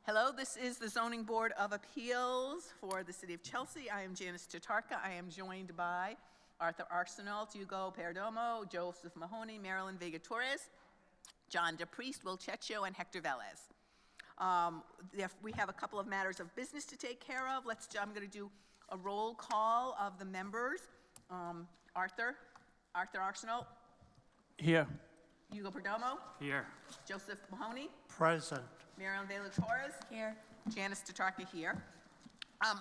Hello, this is the Zoning Board of Appeals for the City of Chelsea. I am Janice Tatarka. I am joined by Arthur Arsenault, Hugo Perdomo, Joseph Mahoney, Marilyn Vega-Torres, John DePriest, Will Cecchio, and Hector Velez. We have a couple of matters of business to take care of. I'm going to do a roll call of the members. Arthur Arsenault. Here. Hugo Perdomo. Here. Joseph Mahoney. Present. Marilyn Vega-Torres. Here. Janice Tatarka here.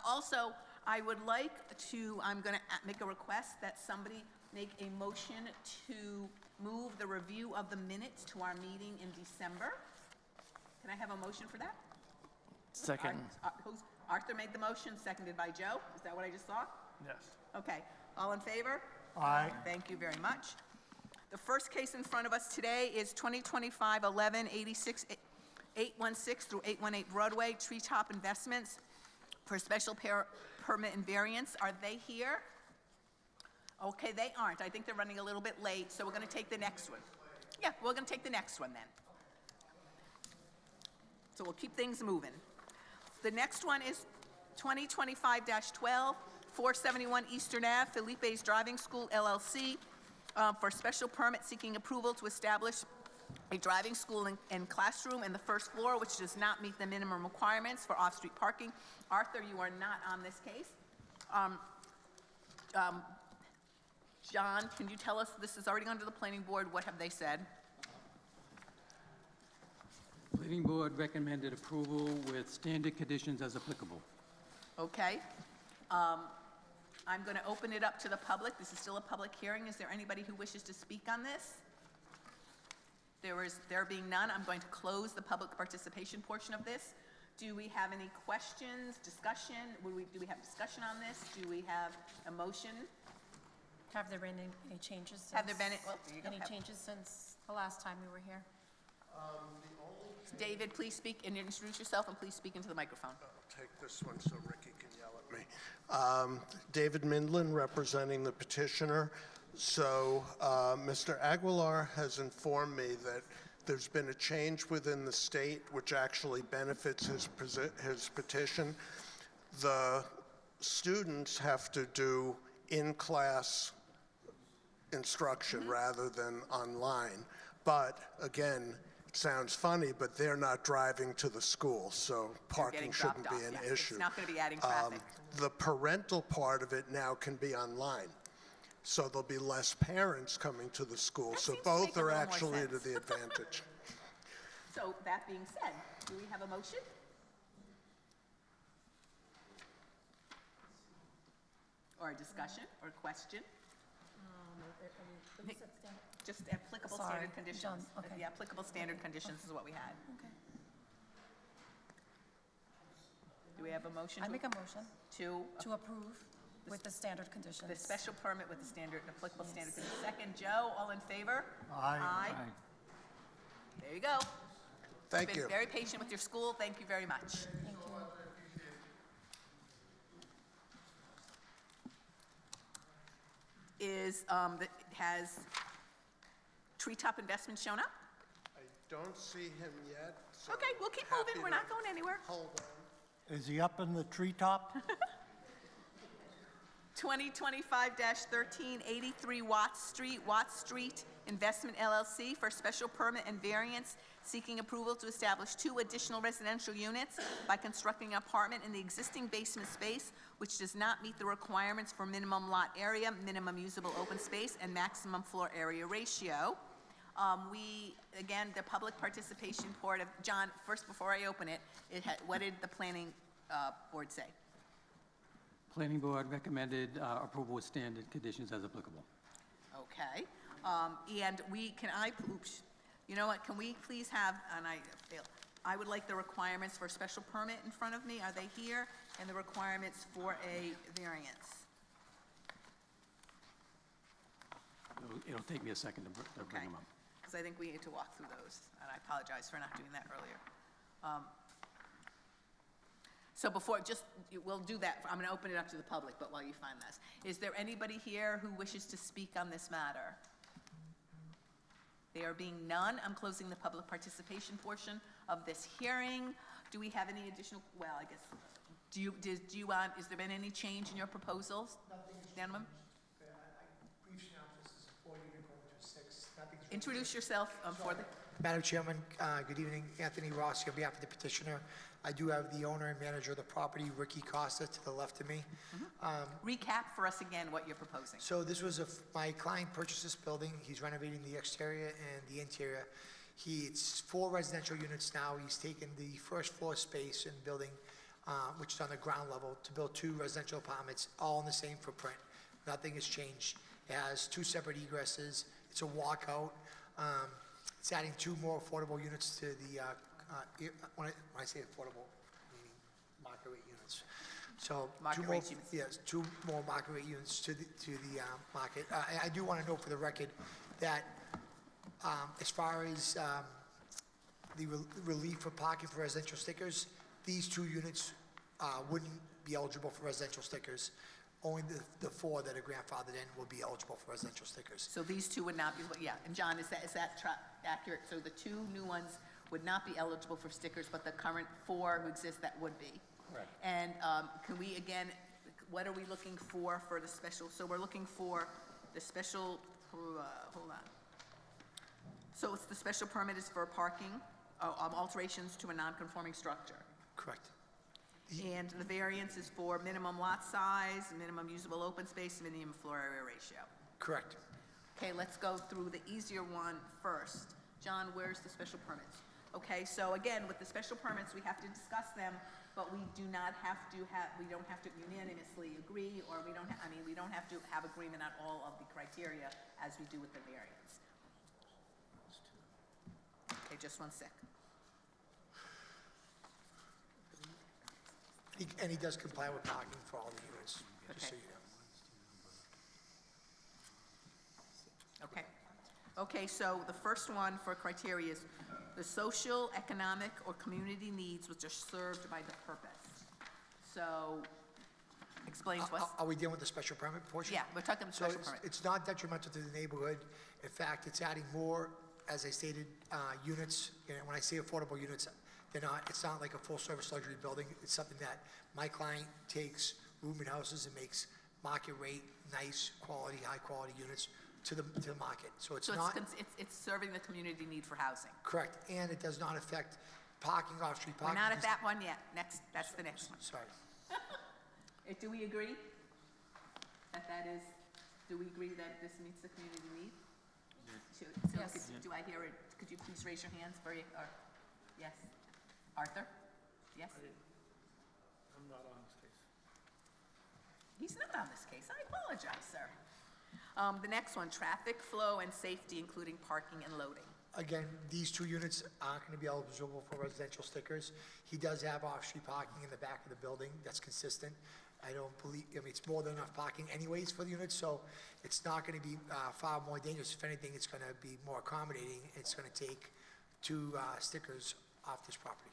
Also, I would like to, I'm going to make a request that somebody make a motion to move the review of the minutes to our meeting in December. Can I have a motion for that? Second. Arthur made the motion, seconded by Joe. Is that what I just saw? Yes. Okay. All in favor? Aye. Thank you very much. The first case in front of us today is 2025-11-86, 816 through 818 Broadway, Treetop Investments for special permit and variance. Are they here? Okay, they aren't. I think they're running a little bit late, so we're going to take the next one. Yeah, we're going to take the next one then. So we'll keep things moving. The next one is 2025-12, 471 Eastern Ave, Felipe's Driving School, LLC, for special permit seeking approval to establish a driving school and classroom in the first floor, which does not meet the minimum requirements for off-street parking. Arthur, you are not on this case. John, can you tell us, this is already gone to the planning board, what have they said? Planning Board recommended approval with standard conditions as applicable. Okay. I'm going to open it up to the public. This is still a public hearing. Is there anybody who wishes to speak on this? There being none, I'm going to close the public participation portion of this. Do we have any questions, discussion? Do we have discussion on this? Do we have a motion? Have there been any changes? Have there been, well, there you go. Any changes since the last time we were here? David, please speak and introduce yourself, and please speak into the microphone. I'll take this one so Ricky can yell at me. David Mindlin, representing the petitioner. So Mr. Aguilar has informed me that there's been a change within the state which actually benefits his petition. The students have to do in-class instruction rather than online. But again, it sounds funny, but they're not driving to the school, so parking shouldn't be an issue. It's not going to be adding traffic. The parental part of it now can be online. So there'll be less parents coming to the school. So seems to make both a are little more actually to sense. the advantage. So that being said, do we have a motion? Or a discussion or a question? Just applicable Sorry, standard conditions. John, okay. The applicable standard conditions is what we had. Okay. Do we have a motion? I make a motion To to approve with the standard conditions. the special permit with the standard, applicable standard conditions. Second, Joe, all in favor? Aye. Aye. There you go. Thank Been you. very patient with your school. Thank you very much. Thank you. Has Treetop Investments shown up? I don't see him yet. So Okay, we'll keep happy moving. We're to not going anywhere. Hold on. Is he up in the treetop? 2025-13, 83 Watts Street Investment LLC for special permit and variance seeking approval to establish 2 additional residential units by constructing an apartment in the existing basement space, which does not meet the requirements for minimum lot area, minimum usable open space, and maximum floor area ratio. Again, the public participation part of, John, first before I open it, what did the planning board say? Planning Board recommended approval with standard conditions as applicable. Okay, and oops, you know what, can we please have, and I would like the requirements for a special permit in front of me, are they here? And the requirements for a variance. It'll take me a second to bring Okay, them up. because I think we need to walk through those, and I apologize for not doing that earlier. So we'll do that, I'm gonna open it up to the public, but while you find this, is there anybody here who wishes to speak on this matter? There being none, I'm closing the public participation portion of this hearing. Do we have any additional, well, I guess, has there been any change in your proposals? Gentlemen? Brief synopsis is a 4-unit going to a 6. Nothing's really Introduce yourself for the, Madam Chairman, good evening. Anthony Rossi on behalf of the petitioner. I do have the owner and manager of the property, Ricky Costa, to the left of me. recap for us again what you're proposing. So this was my client purchased this building. He's renovating the exterior and the interior. It's 4 residential units now. He's taken the first floor space in the building, which is on the ground level, to build 2 residential apartments, all in the same footprint. Nothing has changed. It has 2 separate egresses. It's a walkout. It's adding 2 more affordable units to the, when I say affordable, meaning market rate units. So Market 2 more, rate units. yes, 2 more market rate units to the market. I do want to note for the record that as far as the relief for parking for residential stickers, these 2 units wouldn't be eligible for residential stickers. Only the 4 that are grandfathered in will be eligible for residential stickers. So these 2 would not be, yeah, and John, is that accurate? So the 2 new ones would not be eligible for stickers, but the current 4 who exist, that would be? Correct. And can we, again, what are we looking for the special? So we're looking for the special, hold on. So it's the special permit is for parking, alterations to a non-conforming structure. Correct. And the variance is for minimum lot size, minimum usable open space, minimum floor area ratio. Correct. Okay, let's go through the easier one first. John, where's the special permits? Okay, so again, with the special permits, we have to discuss them, but we do not have to we don't have to unanimously agree, or we don't have to have agreement on all of the criteria as we do with the variance. Okay, just one sec. And he does comply with parking for all the units, just so Okay. you know. Okay. Okay, so the first one for criteria is the social, economic, or community needs which are served by the purpose. So, explain to us. Are we dealing with the special permit portion? Yeah, we're talking So special permit. it's not detrimental to the neighborhood. In fact, it's adding more, as I stated, units. And when I say affordable units, it's not like a full-service luxury building. It's something that my client takes rooming houses and makes market rate, nice quality, high-quality units to the market. So it's So not, it's serving the community need for housing. correct, and it does not affect parking, off-street We're parking. not at that one yet. Next, that's the next one. Sorry. Do we agree? Do we agree that this meets the community need? So Yes. do I hear it? Could you please raise your hands for, yes? Arthur? Yes? I'm not on this case. He's not on this case. I apologize, sir. The next one, traffic flow and safety, including parking and loading. Again, these 2 units aren't going to be eligible for residential stickers. He does have off-street parking in the back of the building. That's consistent. I mean, it's more than enough parking anyways for the units, so it's not going to be far more dangerous. If anything, it's going to be more accommodating. It's going to take 2 stickers off this property.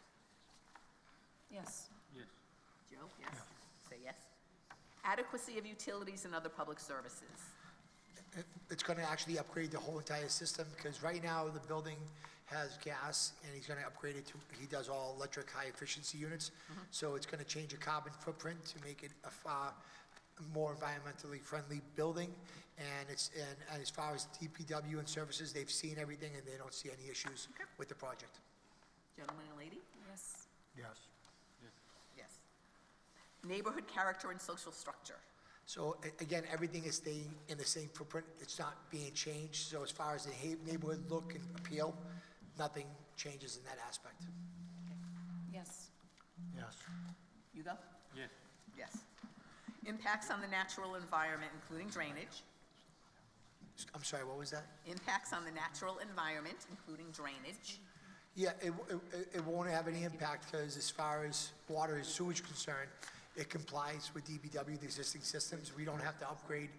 Yes. Yes. Joe, yes? Say yes. Adequacy of utilities and other public services. It's going to actually upgrade the whole entire system, because right now the building has gas, and he's going to upgrade it to, he does all electric high-efficiency units. So it's going to change the carbon footprint to make it a far more environmentally friendly building. And as far as DPW and services, they've seen everything, and they don't see any issues with the project. Gentleman and lady? Yes. Yes. Yes. Neighborhood character and social structure. So again, everything is staying in the same footprint. It's not being changed. So as far as the neighborhood look and appeal, nothing changes in that aspect. Yes. Yes. You go? Yes. Yes. Impacts on the natural environment, including drainage. I'm sorry, what was that? Impacts on the natural environment, including drainage. Yeah, it won't have any impact, because as far as water and sewage concerned, it complies with DPW, the existing systems. We don't have to upgrade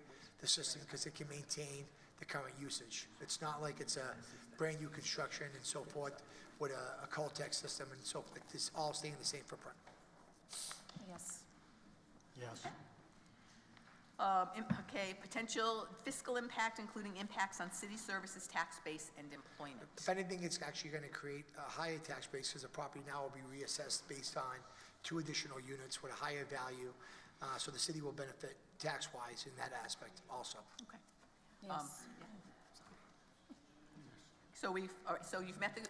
the system because it can maintain the current usage. It's not like it's a brand-new construction and so forth with a Coltech system and so forth. It's all staying in the same footprint. Yes. Yes. Okay, potential fiscal impact, including impacts on city services, tax base, and employment. If anything, it's actually going to create a higher tax base because the property now will be reassessed based on 2 additional units with a higher value. So the city will benefit tax-wise in that aspect also. Okay. Yes. So all right, so we've met the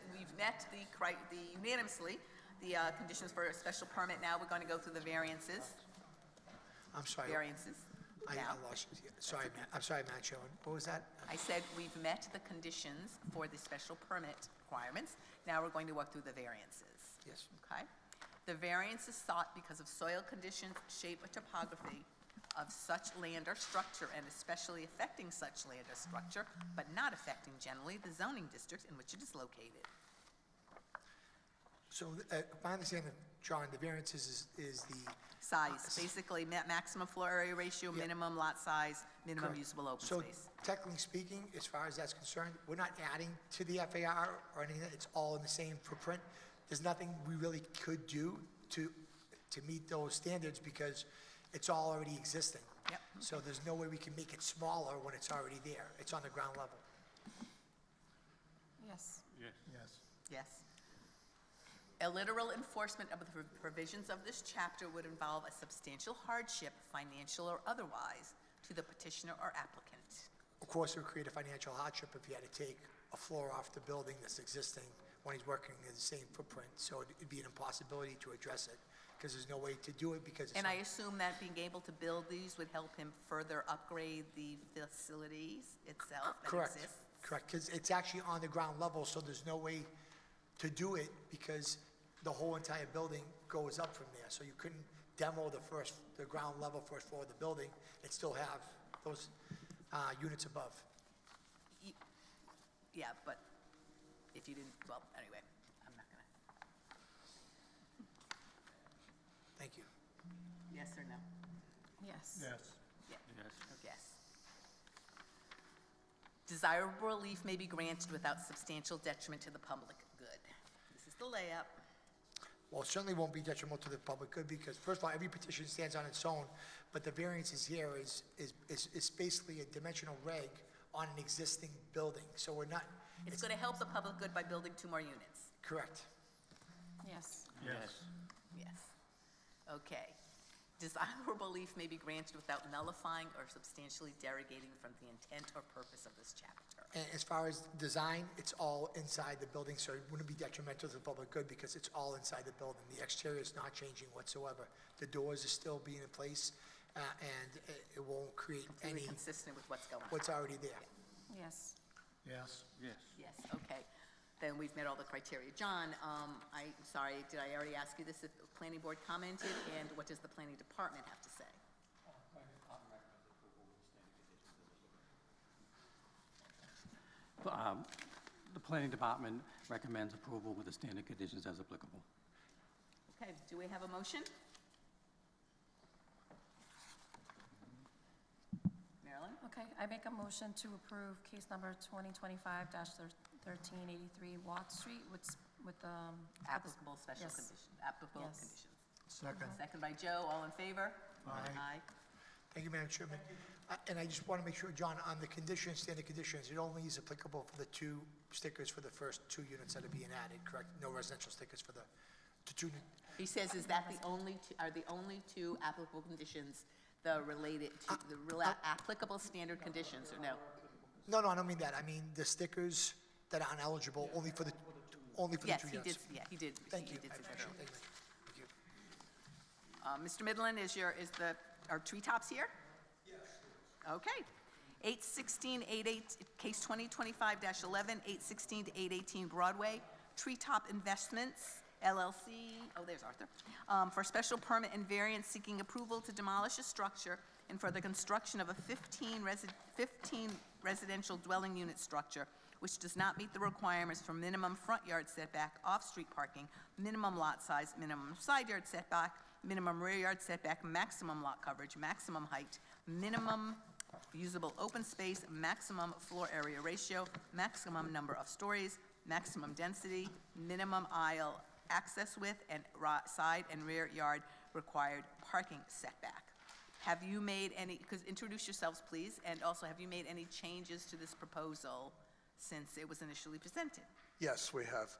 unanimously, the conditions for a special permit. Now we're going to go through the variances. I'm sorry. Variances. I Now, lost you. Sorry, I'm sorry, Madam Chairman. What was that? I said we've met the conditions for the special permit requirements. Now we're going to walk through the variances. Yes. Okay? The variance is sought because of soil conditions, shape, or topography of such land or structure, and especially affecting such land or structure, but not affecting generally the zoning district in which it is located. So my understanding, John, the variances is the Size, basically maximum floor area ratio, Yeah. minimum lot size, minimum Correct. usable open So space. technically speaking, as far as that's concerned, we're not adding to the FAR or anything, it's all in the same footprint. There's nothing we really could do to meet those standards because it's all already existing. Yep. So there's no way we can make it smaller when it's already there. It's on the ground level. Yes. Yes. A literal enforcement of the provisions of this chapter would involve a substantial hardship, financial or otherwise, to the petitioner or applicant. Of course, it would create a financial hardship if he had to take a floor off the building that's existing when he's working in the same footprint. So it'd be an impossibility to address it because there's no way to do it because it's And not- I assume that being able to build these would help him further upgrade the facilities itself that Correct, exists? correct, because it's actually on the ground level, so there's no way to do it because the whole entire building goes up from there. So you couldn't demo the ground level first floor of the building and still have those units above. Yeah, but if you didn't, well, anyway, I'm not gonna, Thank you. yes or no? Yes. Yeah. Yes. Desirable relief may be granted without substantial detriment to the public good. This is the layup. Well, it certainly won't be detrimental to the public good because, first of all, every petition stands on its own, but the variances here is basically a dimensional reg on an existing building. So we're not, It's going to help the public good by building 2 more units. correct. Yes. Yes. Okay. Desirable relief may be granted without nullifying or substantially derogating from the intent or purpose of this chapter. And as far as design, it's all inside the building, so it wouldn't be detrimental to the public good because it's all inside the building. The exterior is not changing whatsoever. The doors are still being in place, and it won't create Really any, consistent with what's going on. what's already there. Yes. Yes. Yes, okay. Then we've met all the criteria. John, I'm sorry, did I already ask you this? If the planning board commented, and what does the planning department have to say? The planning department recommends approval with the standard conditions as applicable. Okay, do we have a motion? Marilyn? Okay, I make a motion to approve case number 2025-1383 Watt Street with Applicable special Yes. conditions, applicable Yes. conditions. Second. Second by Joe, all in favor? Aye. Thank you, Madam Chairman. And I just want to make sure, John, on the conditions, standard conditions, it only is applicable for the 2 stickers for the first 2 units that are being added, correct? No residential stickers for the 2. He says, is that are the only 2 applicable conditions the related to, applicable standard conditions, or no? No, I don't mean that. I mean the stickers that are ineligible only for the 2 Yes, units. he did, yeah, he did. Thank he you. did I say that appreciate earlier. it. Thank you. Mr. Midland, are treetops here? Yes. Okay. 816-88, case 2025-11, 816 to 818 Broadway, Treetop Investments LLC, oh, there's Arthur, for special permit and variance seeking approval to demolish a structure and for the construction of a 15 residential dwelling unit structure, which does not meet the requirements for minimum front yard setback, off-street parking, minimum lot size, minimum side yard setback, minimum rear yard setback, maximum lot coverage, maximum height, minimum usable open space, maximum floor area ratio, maximum number of stories, maximum density, minimum aisle access width, and side and rear yard required parking setback. Have you made any, because introduce yourselves, please, and also have you made any changes to this proposal since it was initially presented? Yes, we have.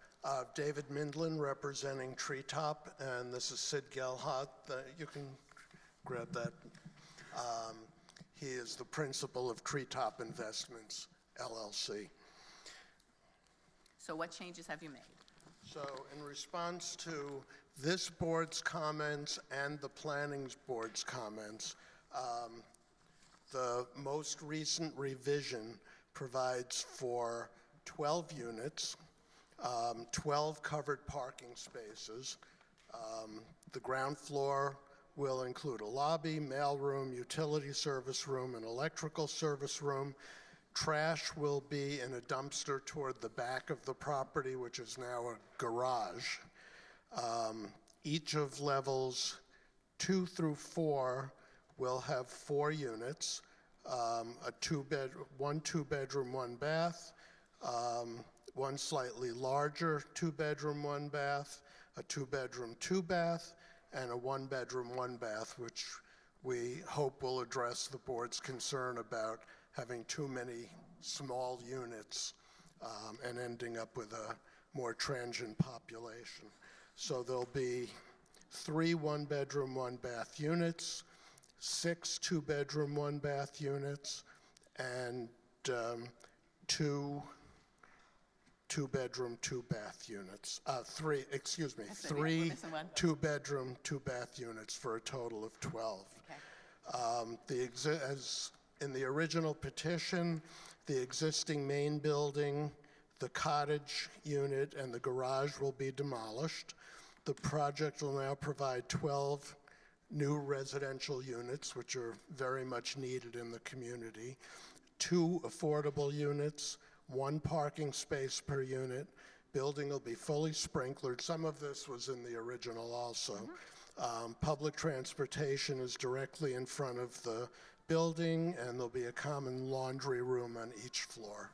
David Mindlin representing Treetop, and this is Sid Gelhart. You can grab that. He is the principal of Treetop Investments, LLC. So what changes have you made? So in response to this board's comments and the planning board's comments, the most recent revision provides for 12 units, 12 covered parking spaces. The ground floor will include a lobby, mailroom, utility service room, and electrical service room. Trash will be in a dumpster toward the back of the property, which is now a garage. Each of levels 2 through 4 will have 4 units, one two-bedroom, one bath, one slightly larger two-bedroom, one bath, a two-bedroom, two-bath, and a one-bedroom, one bath, which we hope will address the board's concern about having too many small units and ending up with a more transient population. So there'll be 3 one-bedroom, one-bath units, 6 two-bedroom, one-bath units, and 2 two-bedroom, two-bath units. 3 we're missing one. two-bedroom, two-bath units for a total of 12. Okay. As in the original petition, the existing main building, the cottage unit, and the garage will be demolished. The project will now provide 12 new residential units, which are very much needed in the community, 2 affordable units, 1 parking space per unit. Building will be fully sprinklered. Some of this was in the original also. Public transportation is directly in front of the building, and there'll be a common laundry room on each floor.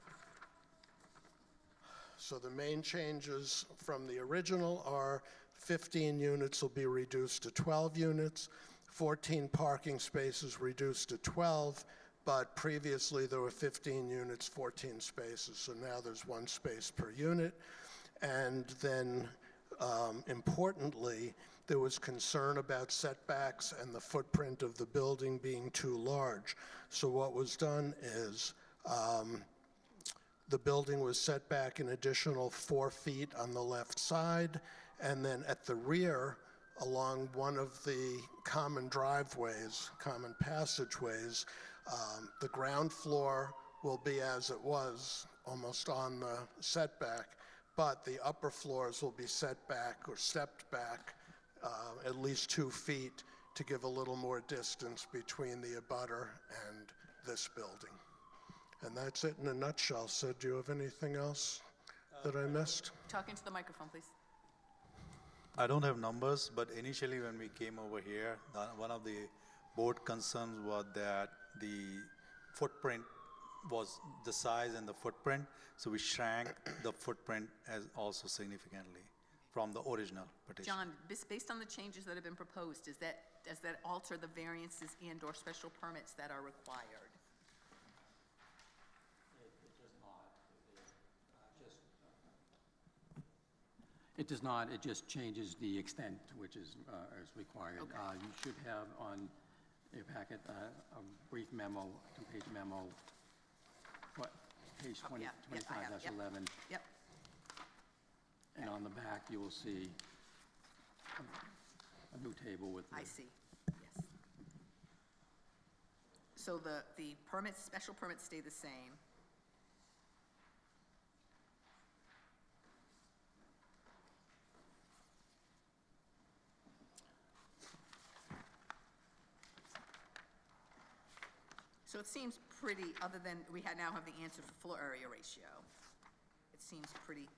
So the main changes from the original are 15 units will be reduced to 12 units, 14 parking spaces reduced to 12, but previously there were 15 units, 14 spaces, so now there's 1 space per unit. And then, importantly, there was concern about setbacks and the footprint of the building being too large. So what was done is the building was set back an additional 4 feet on the left side, and then at the rear, along one of the common driveways, common passageways, the ground floor will be as it was, almost on the setback, but the upper floors will be set back or stepped back at least 2 feet to give a little more distance between the abutter and this building. And that's it in a nutshell. So do you have anything else that I missed? Talk into the microphone, please. I don't have numbers, but initially when we came over here, one of the board concerns was that the footprint was the size and the footprint, so we shrank the footprint as also significantly from the original petition. John, based on the changes that have been proposed, does that alter the variances and/or special permits that are required? It does not, it just changes the extent which is required. Okay. You should have on your packet a brief memo, 2-page memo, page Oh, 20, yeah, yeah, I have it, yep. 25-11. Yep. And on the back, you will see a new table with the... I see, yes. So the permits, special permits stay the same. So it seems pretty, other than, we now have the answer for floor area ratio. It seems pretty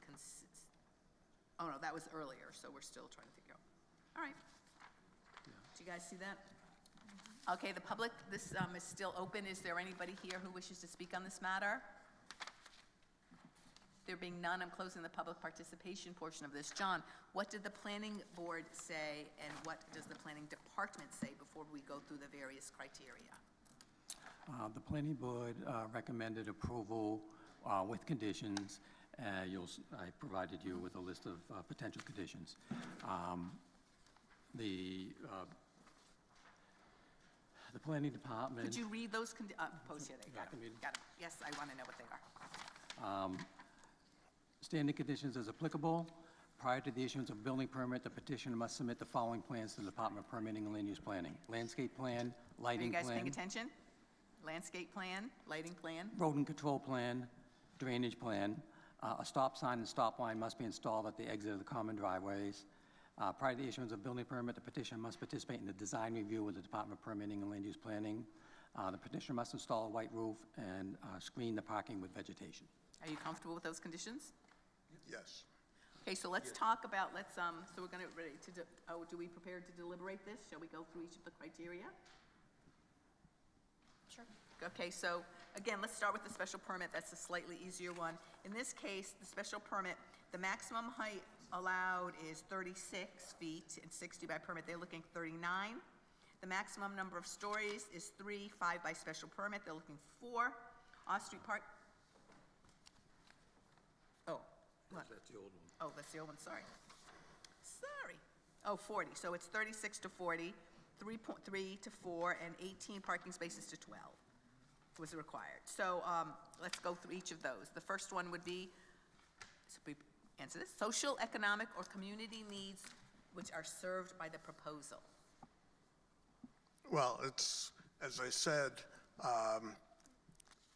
oh no, that was earlier, so we're still trying to figure out. All right. Do you guys see that? Okay, the public, this is still open. Is there anybody here who wishes to speak on this matter? There being none, I'm closing the public participation portion of this. John, what did the planning board say, and what does the planning department say before we go through the various criteria? The planning board recommended approval with conditions. I provided you with a list of potential conditions. The planning department. Could you read those, post here, they Yeah, I got can them. read them. Got them. Yes, I want to know what they are. Standard conditions as applicable. Prior to the issuance of building permit, the petitioner must submit the following plans to the Department of Permitting and Land Use Planning: landscape plan, Are lighting you guys paying plan, attention? Landscape plan, lighting plan? rodent control plan, drainage plan. A stop sign and stop line must be installed at the exit of the common driveways. Prior to the issuance of building permit, the petitioner must participate in the design review with the Department of Permitting and Land Use Planning. The petitioner must install a white roof and screen the parking with vegetation. Are you comfortable with those conditions? Yes. Okay, so let's talk about, so we're going to, ready to, do we prepare to deliberate this? Shall we go through each of the criteria? Sure. Okay, so again, let's start with the special permit. That's a slightly easier one. In this case, the special permit, the maximum height allowed is 36 feet and 60 by permit. They're looking 39. The maximum number of stories is 3, 5 by special permit. They're looking 4. Off-street park. Oh, what? That's the old one. Oh, that's the old one, sorry. Sorry. Oh, 40, so it's 36 to 40, 3.3 to 4, and 18 parking spaces to 12 was required. So let's go through each of those. The first one would be, so we answer this, social, economic, or community needs which are served by the proposal. Well, it's, as I said,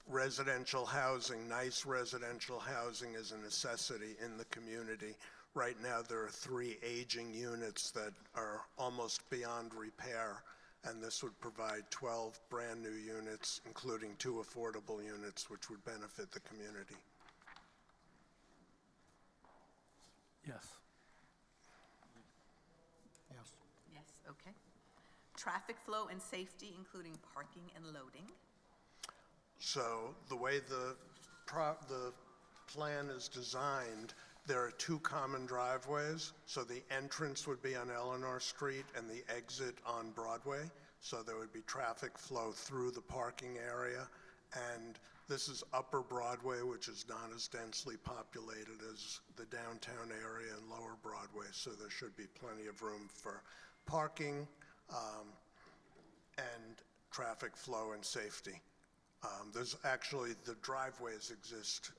residential housing, nice residential housing is a necessity in the community. Right now, there are 3 aging units that are almost beyond repair, and this would provide 12 brand-new units, including 2 affordable units, which would benefit the community. Yes. Yes. Yes, okay. Traffic flow and safety, including parking and loading. So the way the plan is designed, there are 2 common driveways. So the entrance would be on Eleanor Street and the exit on Broadway. So there would be traffic flow through the parking area. And this is Upper Broadway, which is not as densely populated as the downtown area and Lower Broadway. So there should be plenty of room for parking and traffic flow and safety. There's actually, the driveways exist.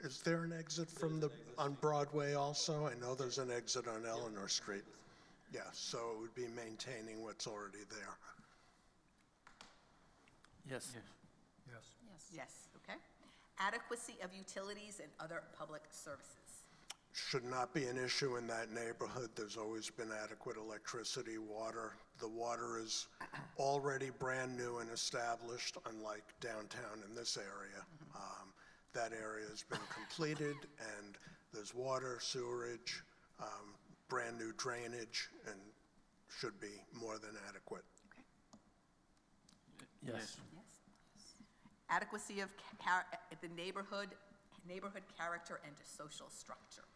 Is there an exit from on Broadway also? I know there's an exit on Eleanor Street. Yeah, so it would be maintaining what's already there. Yes. Yes. Yes. Yes. Yes, okay. Adequacy of utilities and other public services. Should not be an issue in that neighborhood. There's always been adequate electricity, water. The water is already brand new and established, unlike downtown in this area. That area has been completed, and there's water, sewerage, brand new drainage, and should be more than adequate. Okay. Yes. Yes. Adequacy of the neighborhood character and social structure.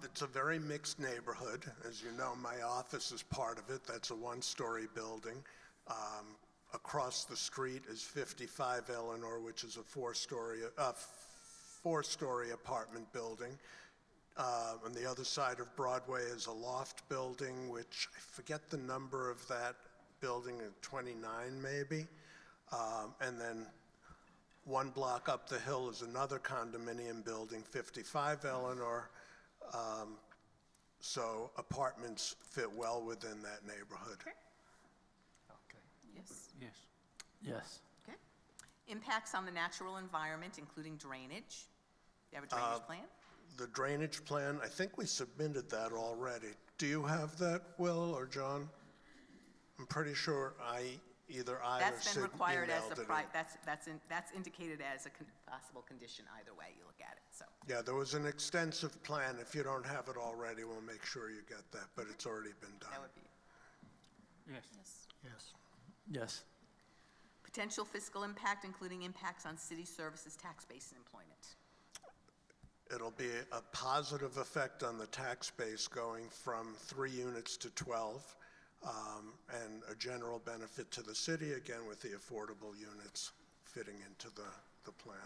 It's a very mixed neighborhood. As you know, my office is part of it. That's a 1-story building. Across the street is 55 Eleanor, which is a 4-story apartment building. On the other side of Broadway is a loft building, which I forget the number of that building, 29 maybe. And then 1 block up the hill is another condominium building, 55 Eleanor. So apartments fit well within that neighborhood. Okay. Okay. Yes. Yes. Yes. Okay. Impacts on the natural environment, including drainage. You have a drainage plan? The drainage plan, I think we submitted that already. Do you have that, Will or John? I'm pretty sure either I or That's Sid been required as emailed a, it in. that's indicated as a possible condition either way you look at it, so. Yeah, there was an extensive plan. If you don't have it already, we'll make sure you get that, but it's already been That done. would be Yes. Yes. Yes. Yes. potential fiscal impact, including impacts on city services, tax base, and employment. It'll be a positive effect on the tax base going from 3 units to 12, and a general benefit to the city, again, with the affordable units fitting into the plan.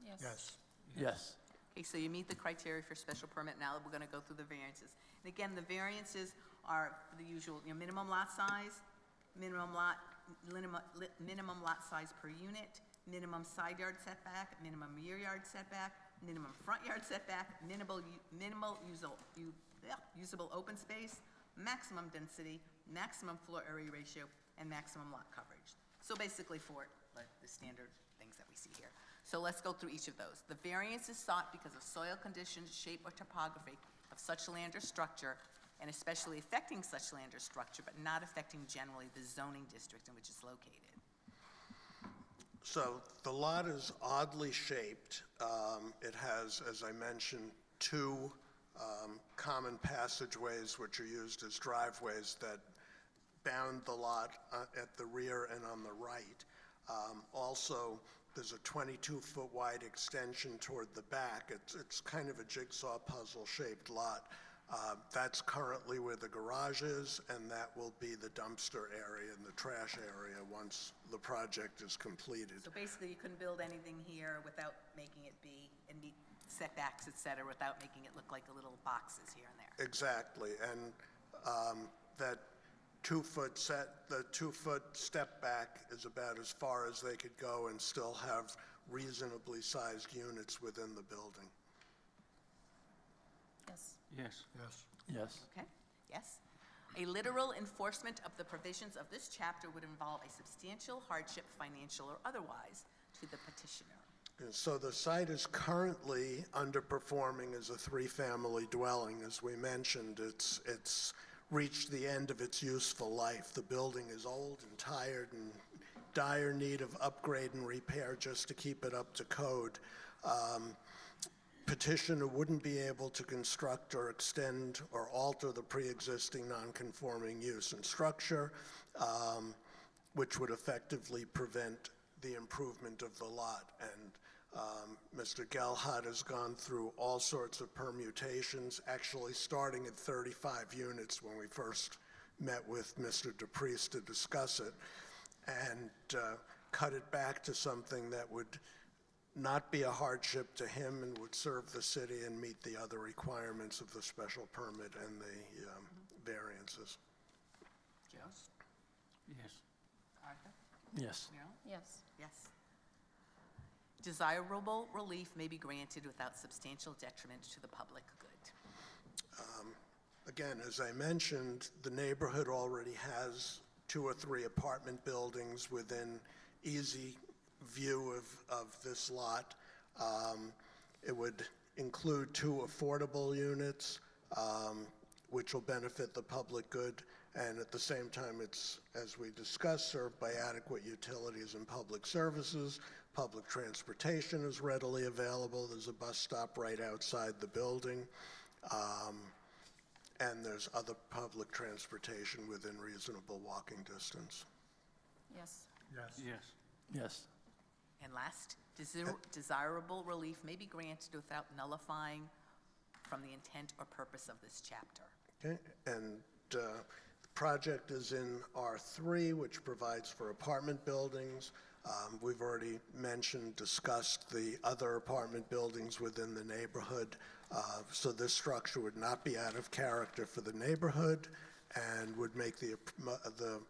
Yes. Yes. Okay, so you meet the criteria for special permit. Now we're going to go through the variances. And again, the variances are the usual, minimum lot size, minimum lot size per unit, minimum side yard setback, minimum rear yard setback, minimum front yard setback, minimal usable open space, maximum density, maximum floor area ratio, and maximum lot coverage. So basically for like the standard things that we see here. So let's go through each of those. The variance is sought because of soil conditions, shape, or topography of such land or structure, and especially affecting such land or structure, but not affecting generally the zoning district in which it's located. So the lot is oddly shaped. It has, as I mentioned, 2 common passageways which are used as driveways that bound the lot at the rear and on the right. Also, there's a 22-foot wide extension toward the back. It's kind of a jigsaw puzzle-shaped lot. That's currently where the garage is, and that will be the dumpster area and the trash area once the project is completed. So basically, you couldn't build anything here without making it be, and meet setbacks, et cetera, without making it look like the little boxes here and there. Exactly, and that 2-foot the 2-foot step back is about as far as they could go and still have reasonably sized units within the building. Yes. Yes. Yes. Okay, yes. A literal enforcement of the provisions of this chapter would involve a substantial hardship, financial or otherwise, to the petitioner. And so the site is currently underperforming as a 3-family dwelling. As we mentioned, it's reached the end of its useful life. The building is old and tired and dire need of upgrade and repair just to keep it up to code. Petitioner wouldn't be able to construct or extend or alter the pre-existing non-conforming use and structure, which would effectively prevent the improvement of the lot. And Mr. Gelhard has gone through all sorts of permutations, actually starting at 35 units when we first met with Mr. DePriest to discuss it, and cut it back to something that would not be a hardship to him and would serve the city and meet the other requirements of the special permit and the variances. Joe? Yes. Arthur? Yes. Meryl? Yes. Yes. Desirable relief may be granted without substantial detriment to the public good. Again, as I mentioned, the neighborhood already has 2 or 3 apartment buildings within easy view of this lot. It would include 2 affordable units, which will benefit the public good, and at the same time, it's, as we discussed, served by adequate utilities and public services. Public transportation is readily available. There's a bus stop right outside the building, and there's other public transportation within reasonable walking distance. Yes. Yes. Yes. And last, desirable relief may be granted without nullifying from the intent or purpose of this chapter. Okay, and the project is in R3, which provides for apartment buildings. We've already discussed the other apartment buildings within the neighborhood. So this structure would not be out of character for the neighborhood and would make the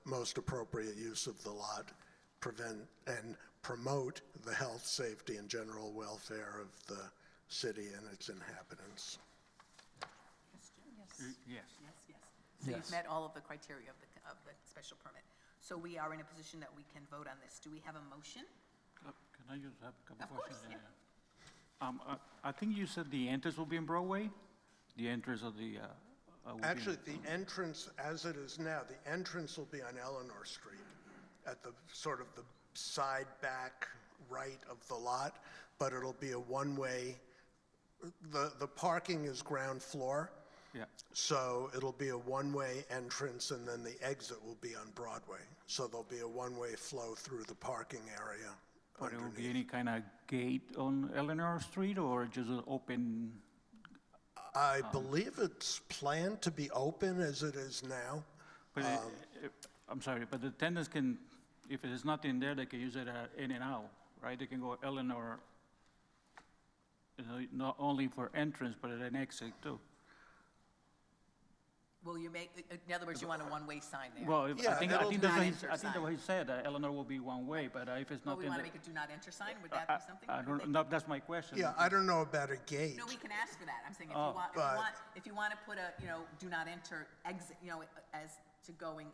most appropriate use of the lot, prevent and promote the health, safety, and general welfare of the city and its inhabitants. Yes, Jim? Yes. Yes. Yes, yes. So Yes. you've met all of the criteria of the special permit. So we are in a position that we can vote on this. Do we have a motion? Can I just have a couple Of course, questions? yeah. I think you said the entrance will be in Broadway? The entrance of the, will be in- Actually, the entrance, as it is now, the entrance will be on Eleanor Street at the sort of the side back right of the lot, but it'll be a one-way. The parking is ground floor, Yeah, so it'll be a one-way entrance, and then the exit will be on Broadway. So there'll be a one-way flow through the parking area But it will be underneath. any kind of gate on Eleanor Street or just an open? I believe it's planned to be open as it is now. But I'm sorry, but the tenants can, if there's nothing there, they can use it in and out, right? They can go Eleanor, not only for entrance, but at an exit too. Will you make, in other words, you want a one-way sign there? Well, Yeah, I think it'll that's be- what Enter I think that's what he said, Eleanor will be one way, but if it's Well, we nothing. want to make a do not enter sign, would that be something? I What do you don't, think? no, that's my question. Yeah, I don't know about a gate. No, we can ask for that. I'm saying if Oh. you want, But- if you want to put a, do not enter exit, as to going,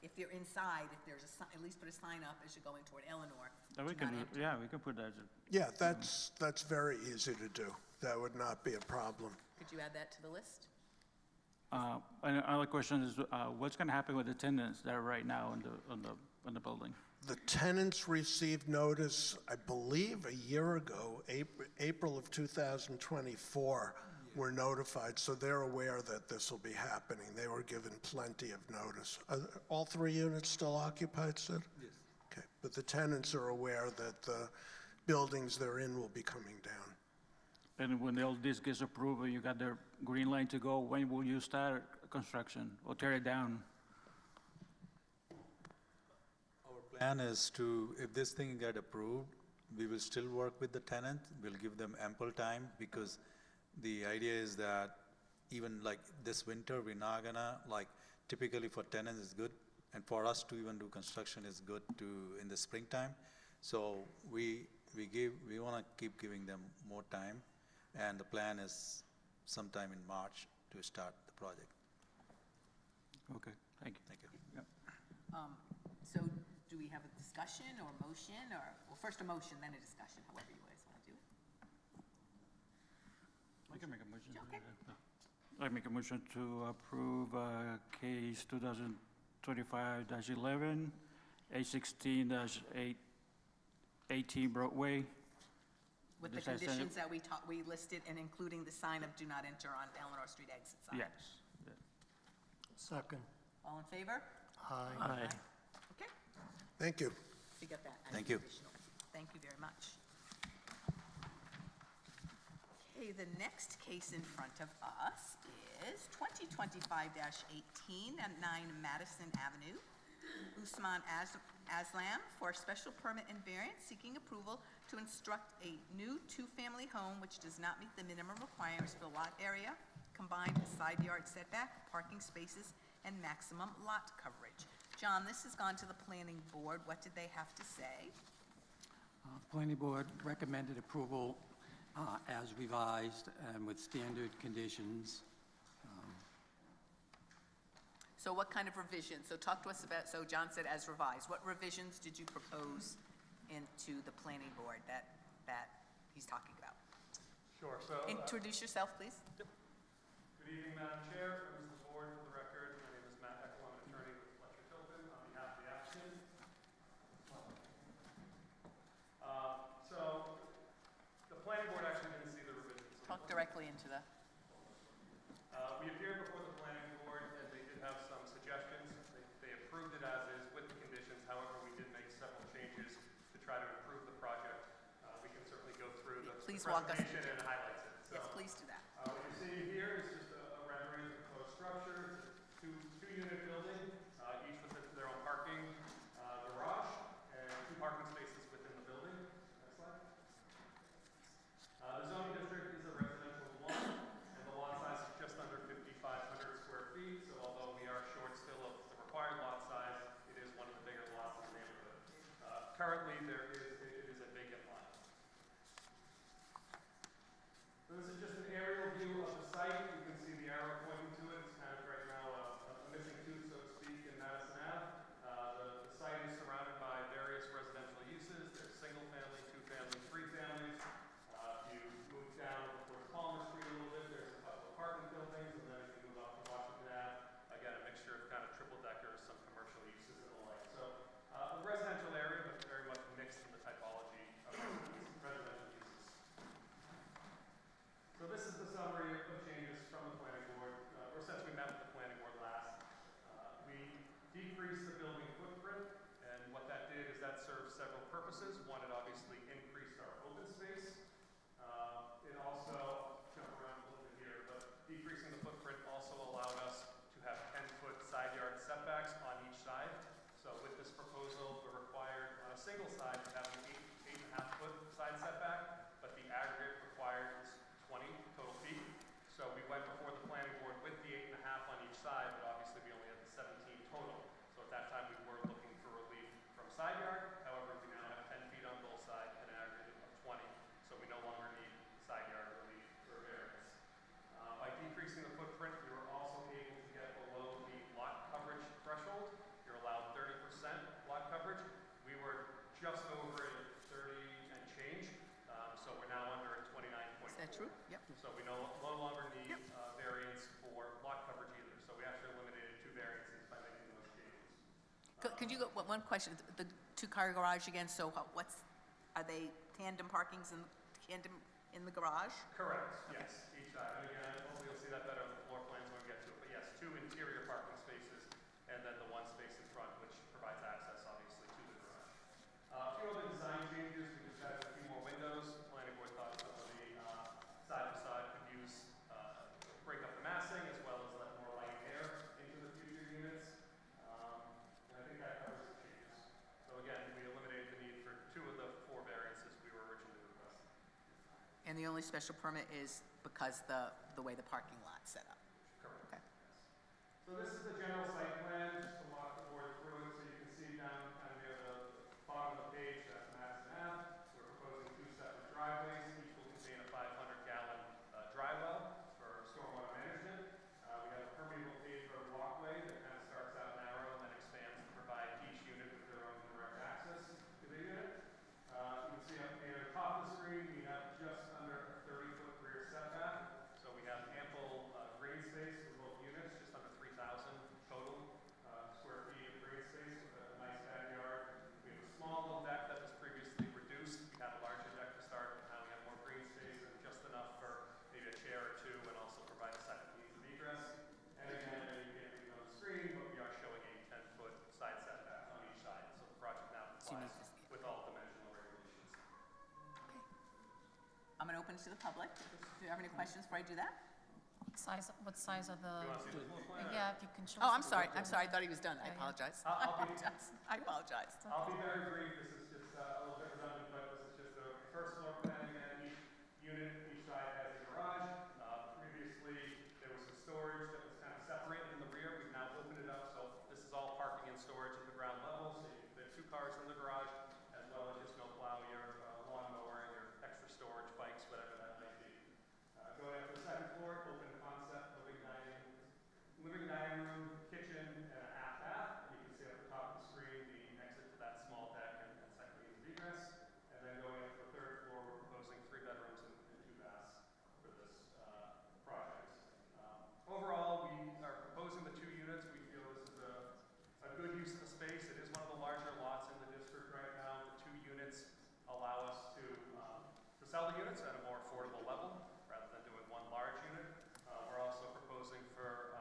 if they're inside, if there's a sign, at least put a sign up as you're going toward Eleanor. We do can, not enter. yeah, we can put that. Yeah, that's very easy to do. That would not be a problem. Could you add that to the list? And another question is, what's going to happen with the tenants that are right now in the building? The tenants received notice, I believe, a year ago, April of 2024, were notified, so they're aware that this will be happening. They were given plenty of notice. Are all 3 units still occupied, Sid? Yes. Okay, but the tenants are aware that the buildings they're in will be coming down. And when all this gets approved, you got the green line to go, when will you start construction or tear it down? Our plan is to, if this thing get approved, we will still work with the tenant. We'll give them ample time because the idea is that even like this winter, we're not gonna, like typically for tenants it's good. And for us to even do construction is good in the springtime. So we wanna keep giving them more time. And the plan is sometime in March to start the project. Okay, thank you. Thank you. Yep. So do we have a discussion or motion, or, well, first a motion, then a discussion, however you guys want to do it? I can make a motion. Okay. I make a motion to approve case 2025-11, A16-18 Broadway. With the Does that sound- conditions that we listed, and including the sign of do not enter on Eleanor Street exit sign? Yes. Second. All in favor? Aye. Okay, Thank you. we got that. as Thank you. additional. Thank you very much. Okay, the next case in front of us is 2025-18 at 9 Madison Avenue. Usman Aslam for special permit and variance seeking approval to instruct a new two-family home which does not meet the minimum requirements for lot area, combined side yard setback, parking spaces, and maximum lot coverage. John, this has gone to the planning board. What did they have to say? Planning Board recommended approval as revised and with standard conditions. So what kind of revisions? So talk to us about, so John said as revised. What revisions did you propose into the planning board that he's talking about? Sure, so, Introduce yourself, please. good evening, Madam Chair, members of the board. For the record, my name is Matt Eckel, I'm an attorney with Fletcher Tilton on behalf of the applicant. So, the planning board actually didn't see the revisions. Talk directly into the, We appeared before the planning board, and they did have some suggestions. They approved it as is with the conditions, however, we did make several changes to try to improve the project. We can certainly go through the Please walk us through. presentation and highlights it. yes, So, please do that. what you're seeing here is just a rendering of the proposed structure. It's a two-unit building, each with their own parking garage and 2 parking spaces within the building. Next slide. The zoning district is a residential 1, and the lot size is just under 5,500 square feet. So although we are short still of the required lot size, it is one of the bigger lots in the neighborhood. Currently, it is a vacant lot. single side, you have an 8.5-foot side setback, but the aggregate required is 20 total feet. So we went before the planning board with the 8.5 on each side, but obviously we only had the 17 total. So at that time, we were looking for relief from side yard. However, we now have 10 feet on both sides and an aggregate of 20. So we no longer need side yard relief or variance. By decreasing the footprint, we were also able to get below the lot coverage threshold. You're allowed 30% lot coverage. We were just over it at 30 and change, so we're now under at 29.4. Is that true? Yep. So we no longer need variance for lot coverage either. So we actually eliminated 2 variances by making those changes. Could you go, one question, the two-car garage again, so are they tandem parkings in the garage? Correct, yes, each side. And again, hopefully you'll see that better on the floor plans when we get to it. But yes, 2 interior parking spaces and then the 1 space in front, which provides access, obviously, to the garage. A few other design changes, we just added a few more windows. The planning board thought some of the side-to-side could break up the massing as well as let more light and air into the future units. And I think that covers the changes. So again, we eliminated the need for 2 of the 4 variances we were originally requesting. And the only special permit is because the way the parking lot's set up? Correct. Okay. So this is the general site plan, just to walk the board through it, so you can see down kind of near the bottom of the page, that's Madison Ave. We're proposing 2 separate driveways, each will contain a 500-gallon dry well for stormwater management. We have a permeable paved road walkway that kind of starts out narrow and then expands to provide each unit with their own direct access to the unit. You can see up near the top of the screen, we have just under a 30-foot rear setback. So we have ample green space for both units, just under 3,000 total square feet of green space with a nice backyard. We have a small little deck that was previously reduced. We had a larger deck to start, but now we have more green space and just enough for maybe a chair or 2 and also provide a second means of egress. And again, you can't read on the screen, but we are showing a 10-foot side setback on each side. So the project now complies with all dimensional regulations. Okay. I'm going to open it to the public. Do you have any questions before I do that? What size of the, You want to see the floor plan? yeah, if you can show Oh, us. I'm sorry, I thought he was done. I Yeah, yeah. apologize. I apologize. I'll be very brief. This is just a little bit redundant, but this is just the first floor plan. Again, each unit, each side has a garage. Previously, there was some storage that was kind of separated in the rear. We've now opened it up, so this is all parking and storage at the ground level. So you can fit 2 cars in the garage, as well as your snowplow, your lawnmower, and your extra storage, bikes, whatever that may be. Going up to the second floor, open concept living dining room, kitchen, and a half bath. You can see at the top of the screen the exit to that small deck and second means of egress. And then going up to the 3rd floor, we're proposing 3 bedrooms and 2 baths for this project. Overall, we are proposing the 2 units. We feel this is a good use of the space. It is one of the larger lots in the district right now. The 2 units allow us to sell the units at a more affordable level rather than doing 1 large unit. We're also proposing for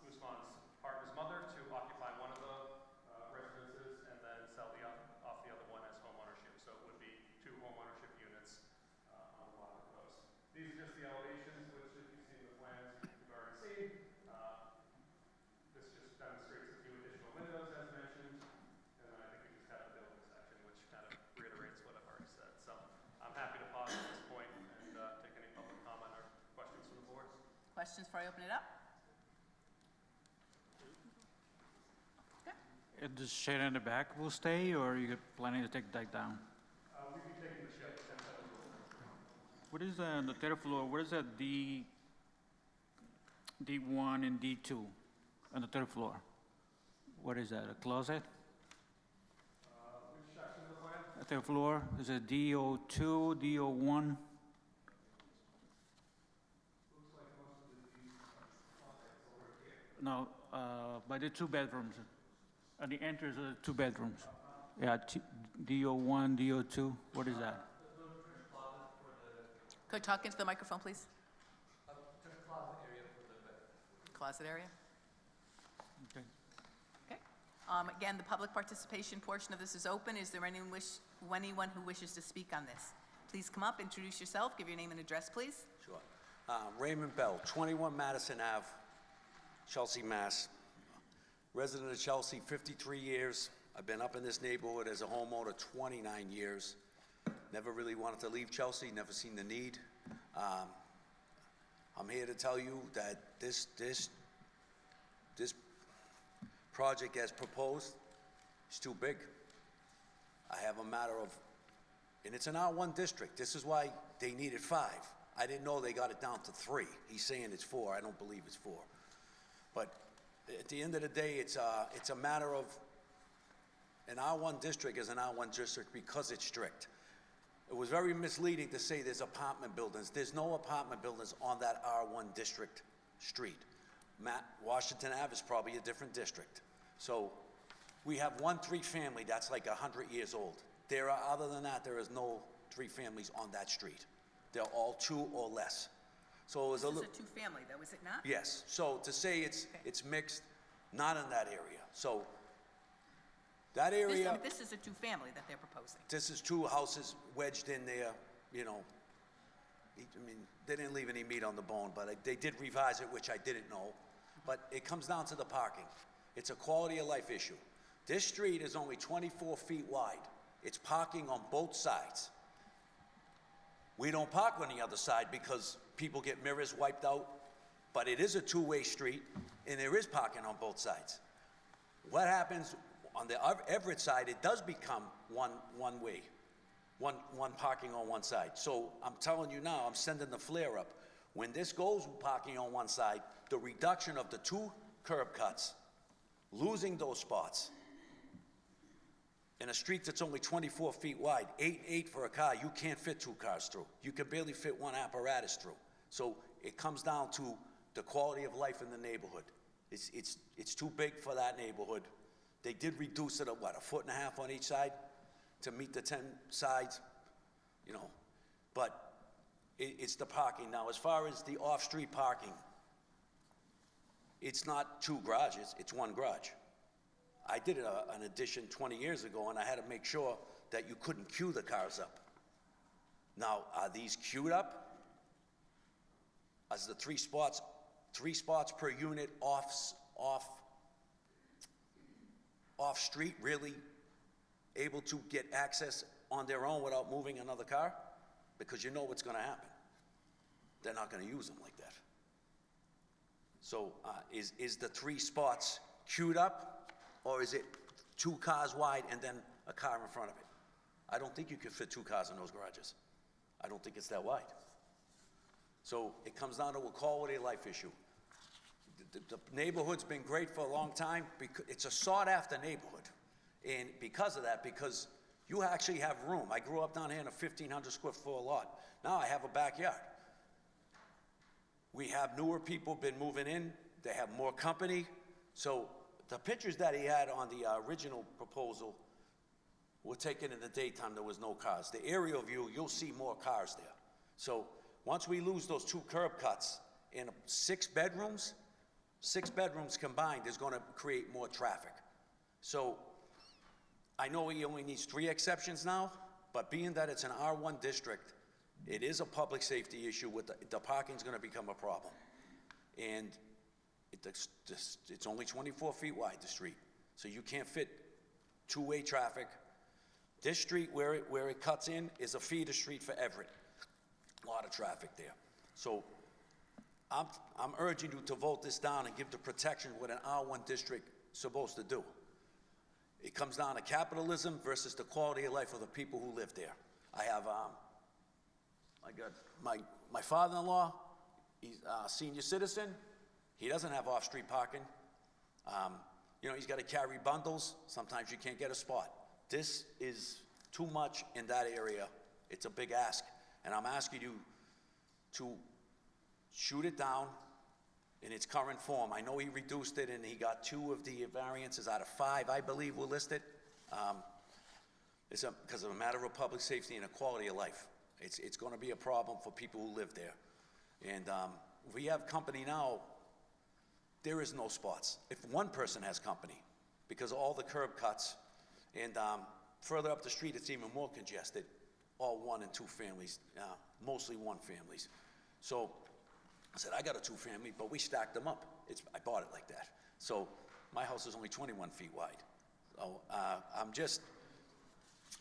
Usman's partner's mother to occupy one of the residences and then sell off the other one as home ownership. So it would be 2 home ownership units on the lot proposed. These are just the elevations, which if you've seen the plans, you've already seen. This just demonstrates a few additional windows as mentioned. And then I think we just have the building section, which kind of reiterates what I've already said. So I'm happy to pause at this point and take any public comment or questions from the board. Questions before I open it up? The shed in the back will stay, or are you planning to take that down? We'll be taking the shed 10 feet. What is on the 3rd floor, what is that D1 and D2 on the 3rd floor? What is that, a closet? Which section of the plan? The 3rd floor, is it DO2, DO1? No, by the 2 bedrooms, at the entrance of the 2 bedrooms. Yeah, DO1, DO2, what is that? Could you talk into the microphone, please? Closet area? Okay. Okay. Again, the public participation portion of this is open. Is there anyone who wishes to speak on this? Please come up, introduce yourself, give your name and address, please. Sure. Raymond Bell, 21 Madison Ave, Chelsea, Mass. Resident of Chelsea, 53 years, I've been up in this neighborhood as a homeowner 29 years. Never really wanted to leave Chelsea, never seen the need. I'm here to tell you that this project as proposed is too big. I have a matter of, and it's an R1 district. This is why they needed 5. I didn't know they got it down to 3. He's saying it's 4. I don't believe it's 4. But at the end of the day, it's a matter of, an R1 district is an R1 district because it's strict. It was very misleading to say there's apartment buildings. There's no apartment buildings on that R1 district street. Washington Ave is probably a different district. So we have one 3-family that's like 100 years old. Other than that, there is no 3 families on that street. They're all 2 or less. So it was a little. This is a 2-family though, is it not? Yes. So to say it's mixed, not in that area. So that area. This is a 2-family that they're proposing. This is 2 houses wedged in there, you know. I mean, they didn't leave any meat on the bone, but they did revise it, which I didn't know. But it comes down to the parking. It's a quality of life issue. This street is only 24 feet wide. It's parking on both sides. We don't park on the other side because people get mirrors wiped out, but it is a 2-way street, and there is parking on both sides. What happens on the Everett side, it does become one way, one parking on one side. So I'm telling you now, I'm sending the flare up. When this goes parking on one side, the reduction of the 2 curb cuts, losing those spots, in a street that's only 24 feet wide, 8 for a car, you can't fit 2 cars through. You can barely fit 1 apparatus through. So it comes down to the quality of life in the neighborhood. It's too big for that neighborhood. They did reduce it, 1.5 foot on each side to meet the 10 sides, you know. But it's the parking. Now, as far as the off-street parking, it's not 2 garages, it's 1 garage. I did an addition 20 years ago, and I had to make sure that you couldn't queue the cars up. Now, are these queued up? As the 3 spots per unit off-street really able to get access on their own without moving another car? Because you know what's going to happen. They're not going to use them like that. So is the 3 spots queued up? Or is it 2 cars wide and then a car in front of it? I don't think you could fit 2 cars in those garages. I don't think it's that wide. So it comes down to a quality of life issue. The neighborhood's been great for a long time. Because it's a sought-after neighborhood. And because of that, because you actually have room. I grew up down here in a 1,500 square foot lot. Now I have a backyard. We have newer people been moving in. They have more company. So the pictures that he had on the original proposal were taken in the daytime. There was no cars. The aerial view, you'll see more cars there. So once we lose those 2 curb cuts and 6 bedrooms combined is going to create more traffic. So I know he only needs 3 exceptions now, but being that it's an R1 district, it is a public safety issue. With the parking's going to become a problem. And it's only 24 feet wide, the street. So you can't fit 2-way traffic. This street, where it cuts in, is a feeder street for Everett. A lot of traffic there. So I'm urging you to vote this down and give the protection what an R1 district is supposed to do. It comes down to capitalism versus the quality of life of the people who live there. I have, I got my father-in-law, he's a senior citizen. He doesn't have off-street parking. You know, he's got to carry bundles. Sometimes you can't get a spot. This is too much in that area. It's a big ask. And I'm asking you to shoot it down in its current form. I know he reduced it and he got 2 of the variances out of 5, I believe, were listed. It's because of a matter of public safety and a quality of life. It's going to be a problem for people who live there. And we have company now. There is no spots. If one person has company, because of all the curb cuts, and further up the street, it's even more congested, all 1 and 2 families, mostly 1 families. So I said, I got a 2-family, but we stacked them up. I bought it like that. So my house is only 21 feet wide.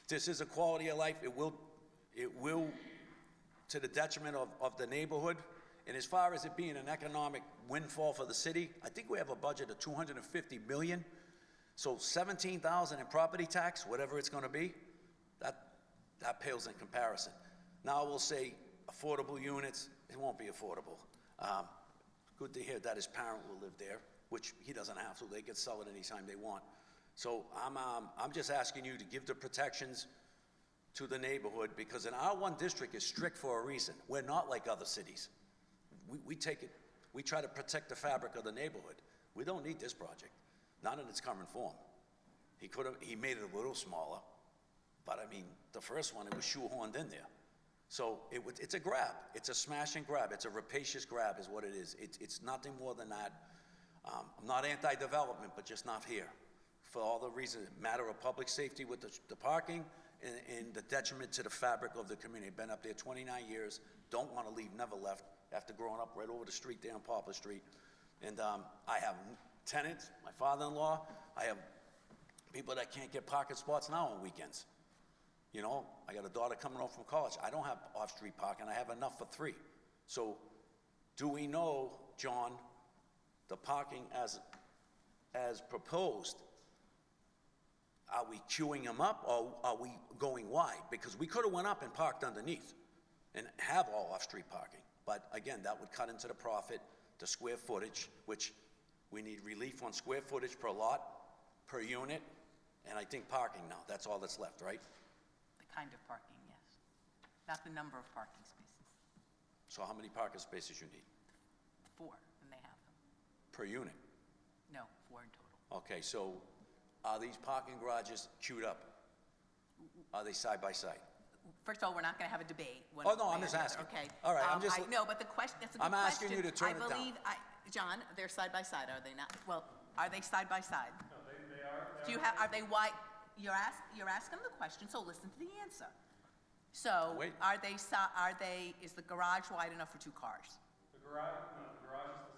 This is a quality of life. It will, to the detriment of the neighborhood. And as far as it being an economic windfall for the city, I think we have a budget of $250 million. So 17,000 in property tax, whatever it's gonna be, that pales in comparison. Now we'll say affordable units, it won't be affordable. Good to hear that his parent will live there, which he doesn't have to. They can sell it anytime they want. So I'm just asking you to give the protections to the neighborhood, because an R1 district is strict for a reason. We're not like other cities. We try to protect the fabric of the neighborhood. We don't need this project, not in its current form. He made it a little smaller, but I mean, the first one, it was shoehorned in there. So it's a grab. It's a smash and grab. It's a rapacious grab is what it is. It's nothing more than that. I'm not anti-development, but just not here. For all the reasons, matter of public safety with the parking and the detriment to the fabric of the community. Been up there 29 years, don't want to leave, never left, after growing up right over the street there on Poplar Street. And I have tenants, my father-in-law, I have people that can't get parking spots now on weekends. You know, I got a daughter coming home from college. I don't have off-street parking. I have enough for 3. So do we know, John, the parking as proposed, are we queuing them up or are we going wide? Because we could have went up and parked underneath and have all off-street parking. But again, that would cut into the profit, the square footage, which we need relief on square footage per lot, per unit, and I think parking now. That's all that's left, right? The kind of parking, yes. Not the number of parking spaces. So how many parking spaces you need 4, and they have them. per unit? No, 4 in total. Okay, so are these parking garages queued up? Are they side by side? First of all, we're not going to have a debate. Oh, no, I'm just asking. Okay. All right, I'm just- No, but the question, that's a good I'm question. asking you to turn it down. I believe, John, they're side by side, are they not? Well, are they side by side? No, they are. Do you have, are they wide? You're asking the question, so listen to the answer. So, Wait. is the garage wide enough for 2 cars? The garage is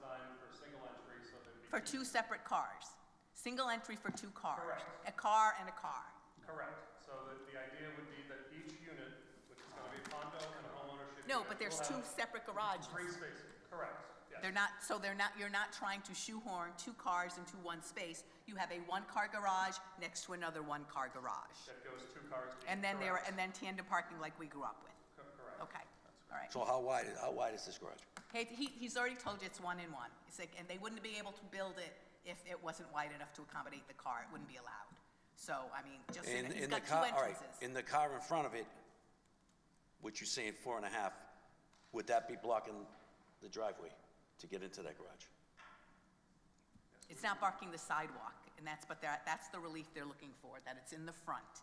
designed for single entry, so there'd be. For 2 separate cars? Single entry for 2 cars? Correct. A car and a car? Correct. So the idea would be that each unit, which is going to be a condo and a homeownership. No, unit, but there's will 2 have separate garages. 3 spaces. Correct. Yes. You're not trying to shoehorn 2 cars into 1 space. You have a 1-car garage next to another 1-car garage. That goes 2 cars. to And each then garage. tandem parking like we grew up with. Correct. Okay, all right. So how wide is this garage? He's already told you it's 1 in 1. It's like, and they wouldn't be able to build it if it wasn't wide enough to accommodate the car. It wouldn't be allowed. So, I mean, just, so you know, he's In the got 2 car, all right, entrances. in the car in front of it, which you're saying 4.5, would that be blocking the driveway to get into that garage? It's not barking the sidewalk, and that's the relief they're looking for, that it's in the front.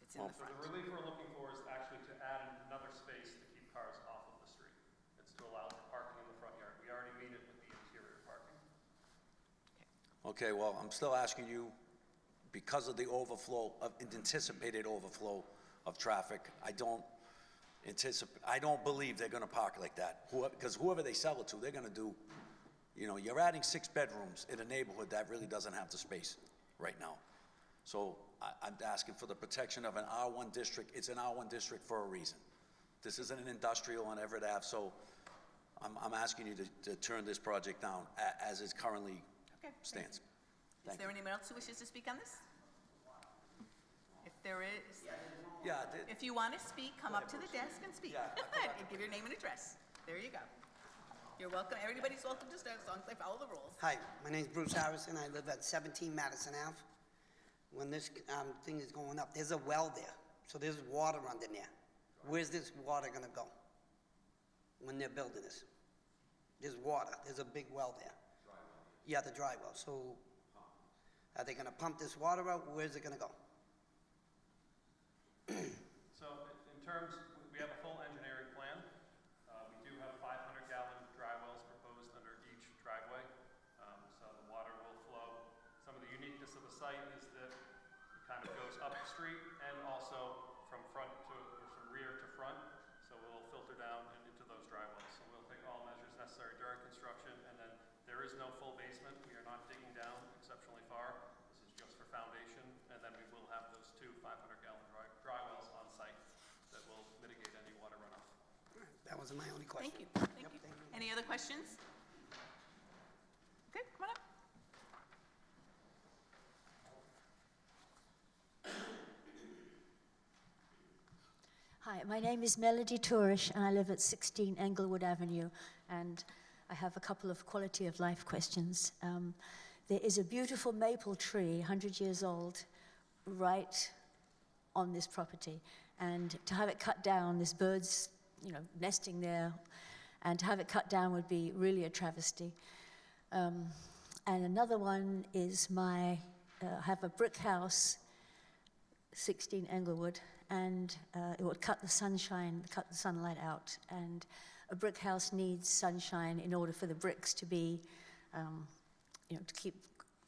It's in the So front. the relief we're looking for is actually to add another space to keep cars off of the street. It's to allow for parking in the front yard. We already meet it with the interior parking. Okay, well, I'm still asking you, because of the overflow, of anticipated overflow of traffic, I don't believe they're gonna park like that. Because whoever they sell it to, they're gonna do, you know, you're adding 6 bedrooms in a neighborhood that really doesn't have the space right now. So I'm asking for the protection of an R1 district. It's an R1 district for a reason. This isn't an industrial on Everett Ave, so I'm asking you to turn this project down as it currently Okay, stands. Is Thank there you. anyone else who wishes to speak on this? If there is, Yeah, if you want to speak, come up to the desk and speak. Yeah, And give your name and address. There you go. You're welcome. Everybody's welcome to start as long as they follow the rules. Hi, my name's Bruce Harrison. I live at 17 Madison Ave. When this thing is going up, there's a well there, so there's water under there. Where's this water gonna go when they're building this? There's water. There's a big well there. Yeah, the dry well. So are they gonna pump this water out? Where's it gonna go? So in terms, we have a full engineering plan. We do have 500-gallon dry wells proposed under each driveway. So the water will flow. Some of the uniqueness of the site is that it kind of goes up the street and also from rear to front. So it will filter down into those dry wells. So we'll take all measures necessary during construction. And then there is no full basement. We are not digging down exceptionally far. This is just for foundation and then we will have those two 500-gallon dry wells on site that will mitigate any water runoff. That was my only question. Thank you, thank you. Any other questions? Okay, come on up. Hi, my name is Melody Tourish, and I live at 16 Englewood Avenue, and I have a couple of quality of life questions. There is a beautiful maple tree, 100 years old, right on this property, and to have it cut down, there's birds, nesting there, and to have it cut down would be really a travesty. And another one is I have a brick house, 16 Englewood, and it would cut the sunlight out. And a brick house needs sunshine in order for the bricks to be, to keep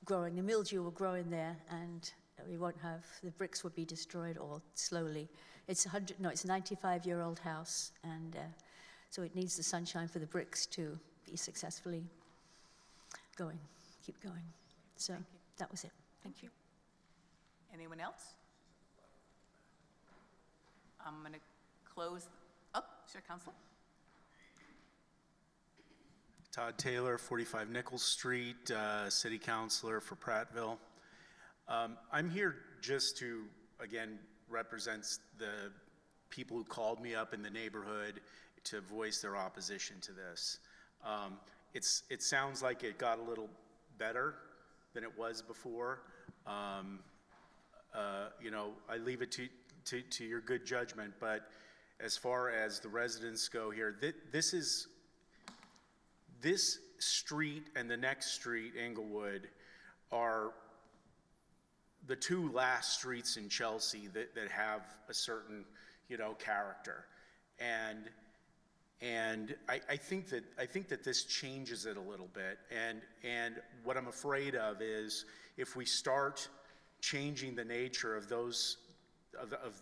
growing. The mildew will grow in there, and the bricks will be destroyed or slowly. It's a 95-year-old house, and so it needs the sunshine for the bricks to be successfully keep going. So that was it. Thank you. Anyone else? I'm going to close. Oh, sure, Councilor. Todd Taylor, 45 Nichols Street, City Councilor for Prattville. I'm here just to, again, represent the people who called me up in the neighborhood to voice their opposition to this. It sounds like it got a little better than it was before. I leave it to your good judgment, but as far as the residents go here, this street and the next street, Englewood, are the two last streets in Chelsea that have a certain, character. And I think that this changes it a little bit. And what I'm afraid of is if we start changing the nature of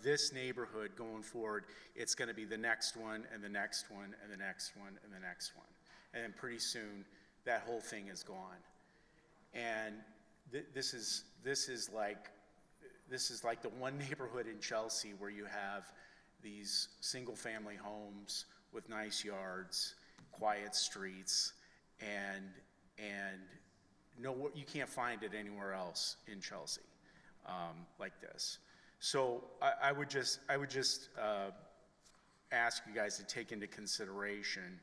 this neighborhood going forward, it's going to be the next one and the next one and the next one and the next one. And then pretty soon that whole thing is gone. And this is like the one neighborhood in Chelsea where you have these single-family homes with nice yards, quiet streets, and you can't find it anywhere else in Chelsea like this. So I would just ask you guys to take into consideration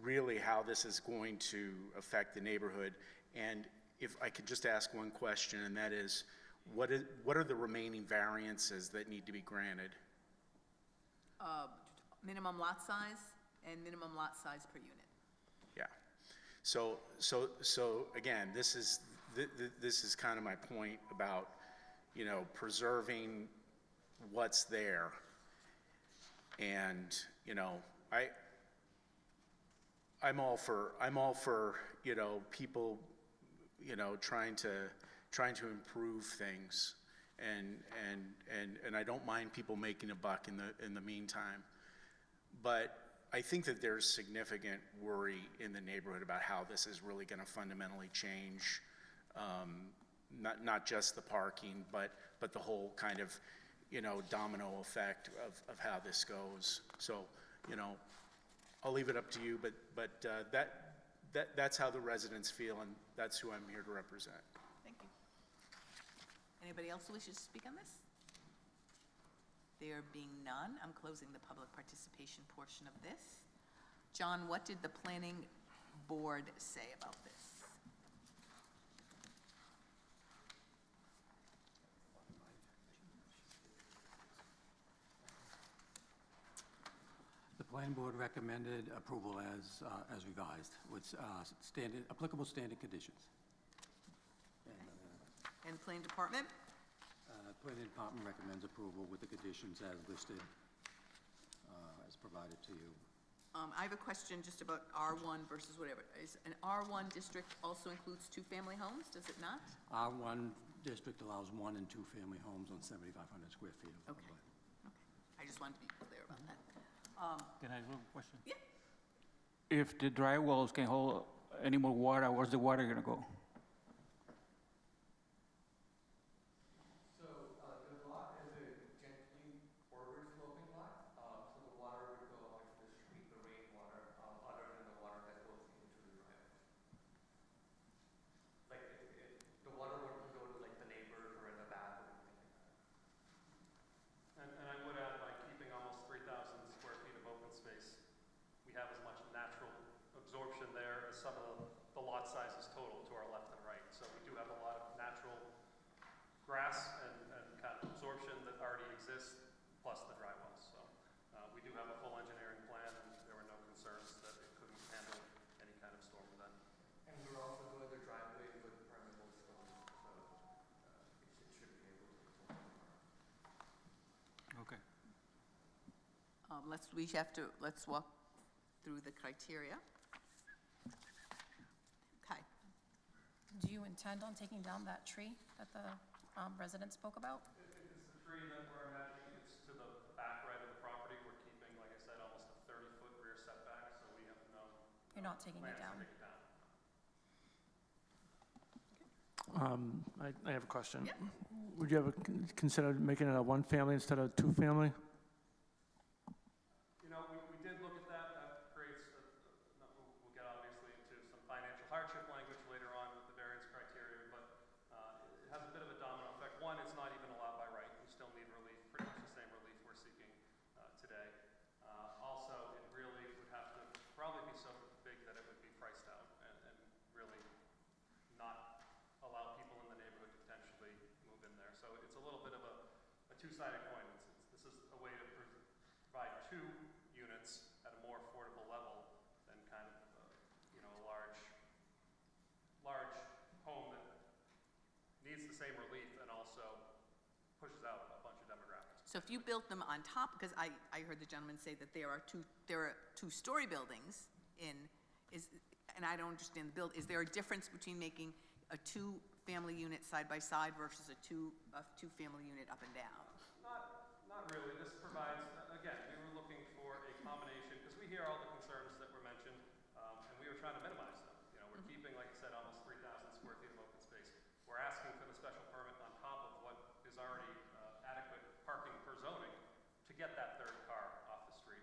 really how this is going to affect the neighborhood. And if I could just ask one question, and that is, what are the remaining variances that need to be granted? Minimum lot size and minimum lot size per unit. Yeah. So again, this is kind of my point about, preserving what's there. And, I'm all for, people, trying to improve things. And I don't mind people making a buck in the meantime. But I think that there's significant worry in the neighborhood about how this is really going to fundamentally change, not just the parking, but the whole kind of, domino effect of how this goes. So, I'll leave it up to you, but that's how the residents feel, and that's who I'm here to represent. Thank you. Anybody else who wishes to speak on this? There being none, I'm closing the public participation portion of this. John, what did the planning board say about this? The planning board recommended approval as revised with applicable standard conditions. And planning department? Planning department recommends approval with the conditions as listed, as provided to you. I have a question just about R1 versus whatever. Is an R1 district also includes two-family homes, does it not? R1 district allows 1 and 2 family homes on 7,500 square feet of Okay. land. Okay. I just wanted to be clear about that. Can I ask one question? Yeah. If the dry wells can hold any more water, where's the water gonna go? have as much natural absorption there as some of the lot sizes total to our left and right. So we do have a lot of natural grass and kind of absorption that already exists, plus the dry wells. So we do have a full engineering plan, and there were no concerns that it couldn't handle any kind of storm event. And we're also doing the driveway with permeable stone, so it should be able to perform. Okay. Let's walk through the criteria. Okay. Do you intend on taking down that tree that the resident spoke about? It's the tree that we're imagining, it's to the back right of the property. We're keeping, like I said, almost a 30-foot rear setback, so we have no You're not taking it plans down? to take it down. I have a question. Yeah. Would you ever consider making it a one-family instead of two-family? You know, we did look at that. That creates, we'll get obviously into some financial hardship language later on with the variance criteria, but it has a bit of a domino effect. One, it's not even allowed by right. We still need relief, pretty much the same relief we're seeking today. Also, it really would have to probably be so big that it would be priced out and really not allow people in the neighborhood to potentially move in there. So it's a little bit of a two-sided coin. This is a way to provide 2 units at a more affordable level than kind of, you know, a large home that needs the same relief and also pushes out a bunch of demographics. So if you built them on top, because I heard the gentleman say that there are two-story buildings and I don't understand the build. Is there a difference between making a 2-family unit side by side versus a two-family unit up and down? Not really. This provides, again, we were looking for a combination, because we hear all the concerns that were mentioned, and we were trying to minimize them. You know, we're keeping, like I said, almost 3,000 square feet of open space. We're asking for the special permit on top of what is already adequate parking per zoning to get that third car off the street.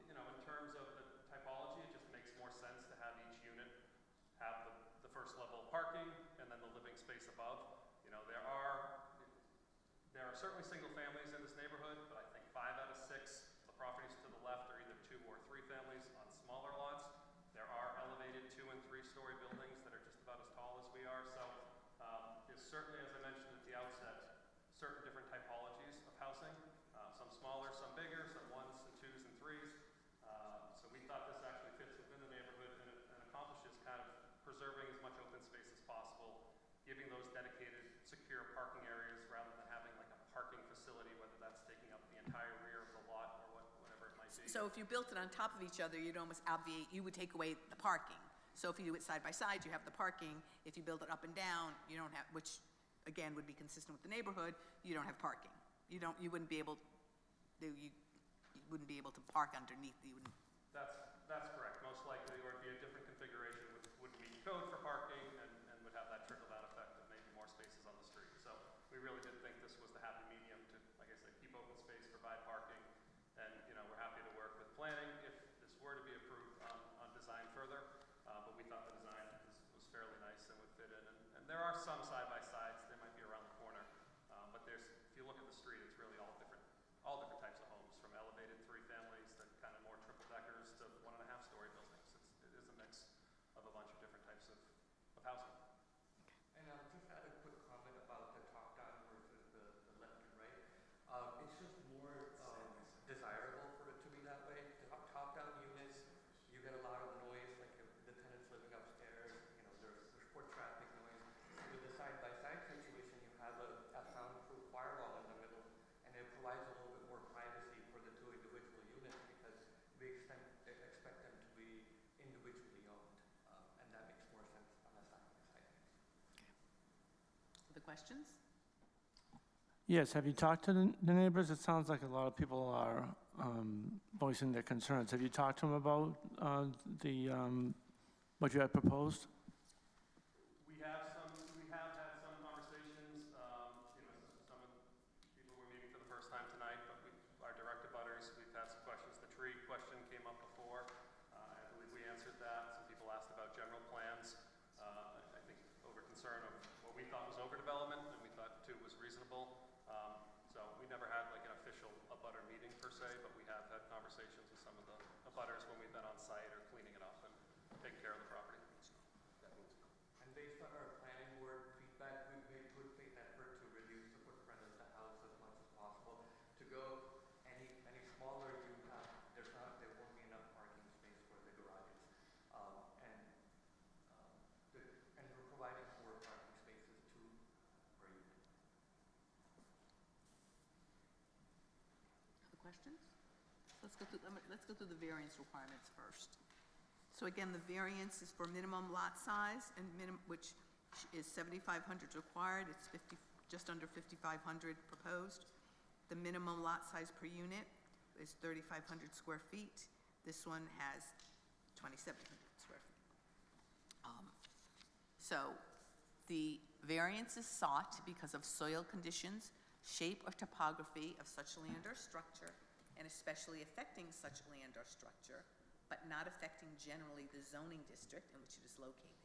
You know, in terms of the typology, it just makes more sense to have each unit have the first level of parking and then the living space above. You know, there are certainly single families in this neighborhood, but I think 5 out of 6 of the properties to the left are either 2 or 3 families on smaller lots. There are elevated 2- and 3-story buildings that are just about as tall as we are. So there's certainly, as I mentioned at the outset, certain different typologies of housing. Some smaller, some bigger, some 1s and 2s and 3s. So we thought this actually fits within the neighborhood and accomplishes kind of preserving as much open space as possible, giving those dedicated, secure parking areas rather than having like a parking facility, whether that's taking up the entire rear of the lot or whatever it might be. So if you built it on top of each other, you'd almost obviate, you would take away the parking. So if you do it side by side, you have the parking. If you build it up and down, you don't have, which again would be consistent with the neighborhood, you don't have parking. You wouldn't be able, you wouldn't be able to park underneath. That's correct. Most likely, or it'd be a different configuration, would meet code for parking and would have that trickle-down effect of making more spaces on the street. So we really did think this was the happy medium to, like I said, keep open space, provide parking, and, you know, we're happy to work with planning if this were to be approved on design further. But we thought the design was fairly nice and would fit in. And there are some side-by-sides. They might be around the corner. But if you look at the street, it's really all different types of homes, from elevated 3 families to kind of more triple-deckers to 1.5-story buildings. It is a mix of a bunch of different types of housing. And just add a quick comment about the top-down versus the left and right. It's just more desirable for it to be that way. The top-down units, you get a lot of noise, like if the tenant's living upstairs, you know, there's foot traffic noise. With the side-by-side situation, you have a soundproof firewall in the middle, and it provides a little bit more privacy for the 2 individual units because we expect them to be individually owned, and that makes more sense on a side-by-side. Other questions? Yes, have you talked to the neighbors? It sounds like a lot of people are voicing their concerns. Have you talked to them about what you had proposed? We have had some conversations. You know, some of the people we're meeting for the first time tonight, but our direct abutters, we've had some questions. The tree question came up before. I believe we answered that. Some people asked about general plans. I think over concern of what we thought was overdevelopment, and we thought too was reasonable. So we never had like an official abutter meeting per se, but we have had conversations with some of the abutters when we've questions? Let's go through the variance requirements first. So again, the variance is for minimum lot size and which is 7,500 required, it's just under 5,500 proposed. The minimum lot size per unit is 3,500 square feet. This one has 2,700 square feet. So the variance is sought because of soil conditions, shape or topography of such land or structure, and especially affecting such land or structure, but not affecting generally the zoning district in which it is located.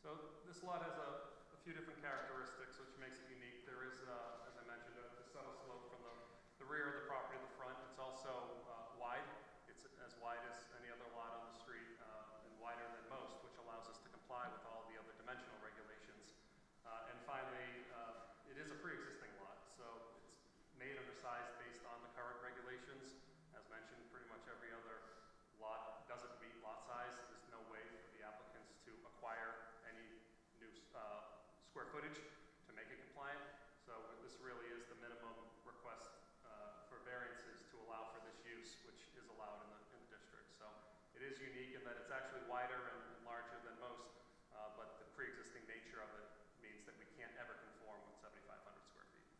So this lot has a few different characteristics which makes it unique. There is, as I mentioned, a subtle slope from the rear of the property to the front. It's also wide. It's as wide as any other lot on the street and wider than most, which allows us to comply with all the other dimensional regulations. And finally, it is a pre-existing lot, so it's made undersized based on the current regulations. As mentioned, pretty much every other lot doesn't meet lot size. There's no way for the applicants to acquire any new square footage to make it compliant. So this really is the minimum request for variances to allow for this use, which is allowed in the district. So it is unique in that it's actually wider and larger than most, but the pre-existing nature of it means that we can't ever conform with 7,500 square feet.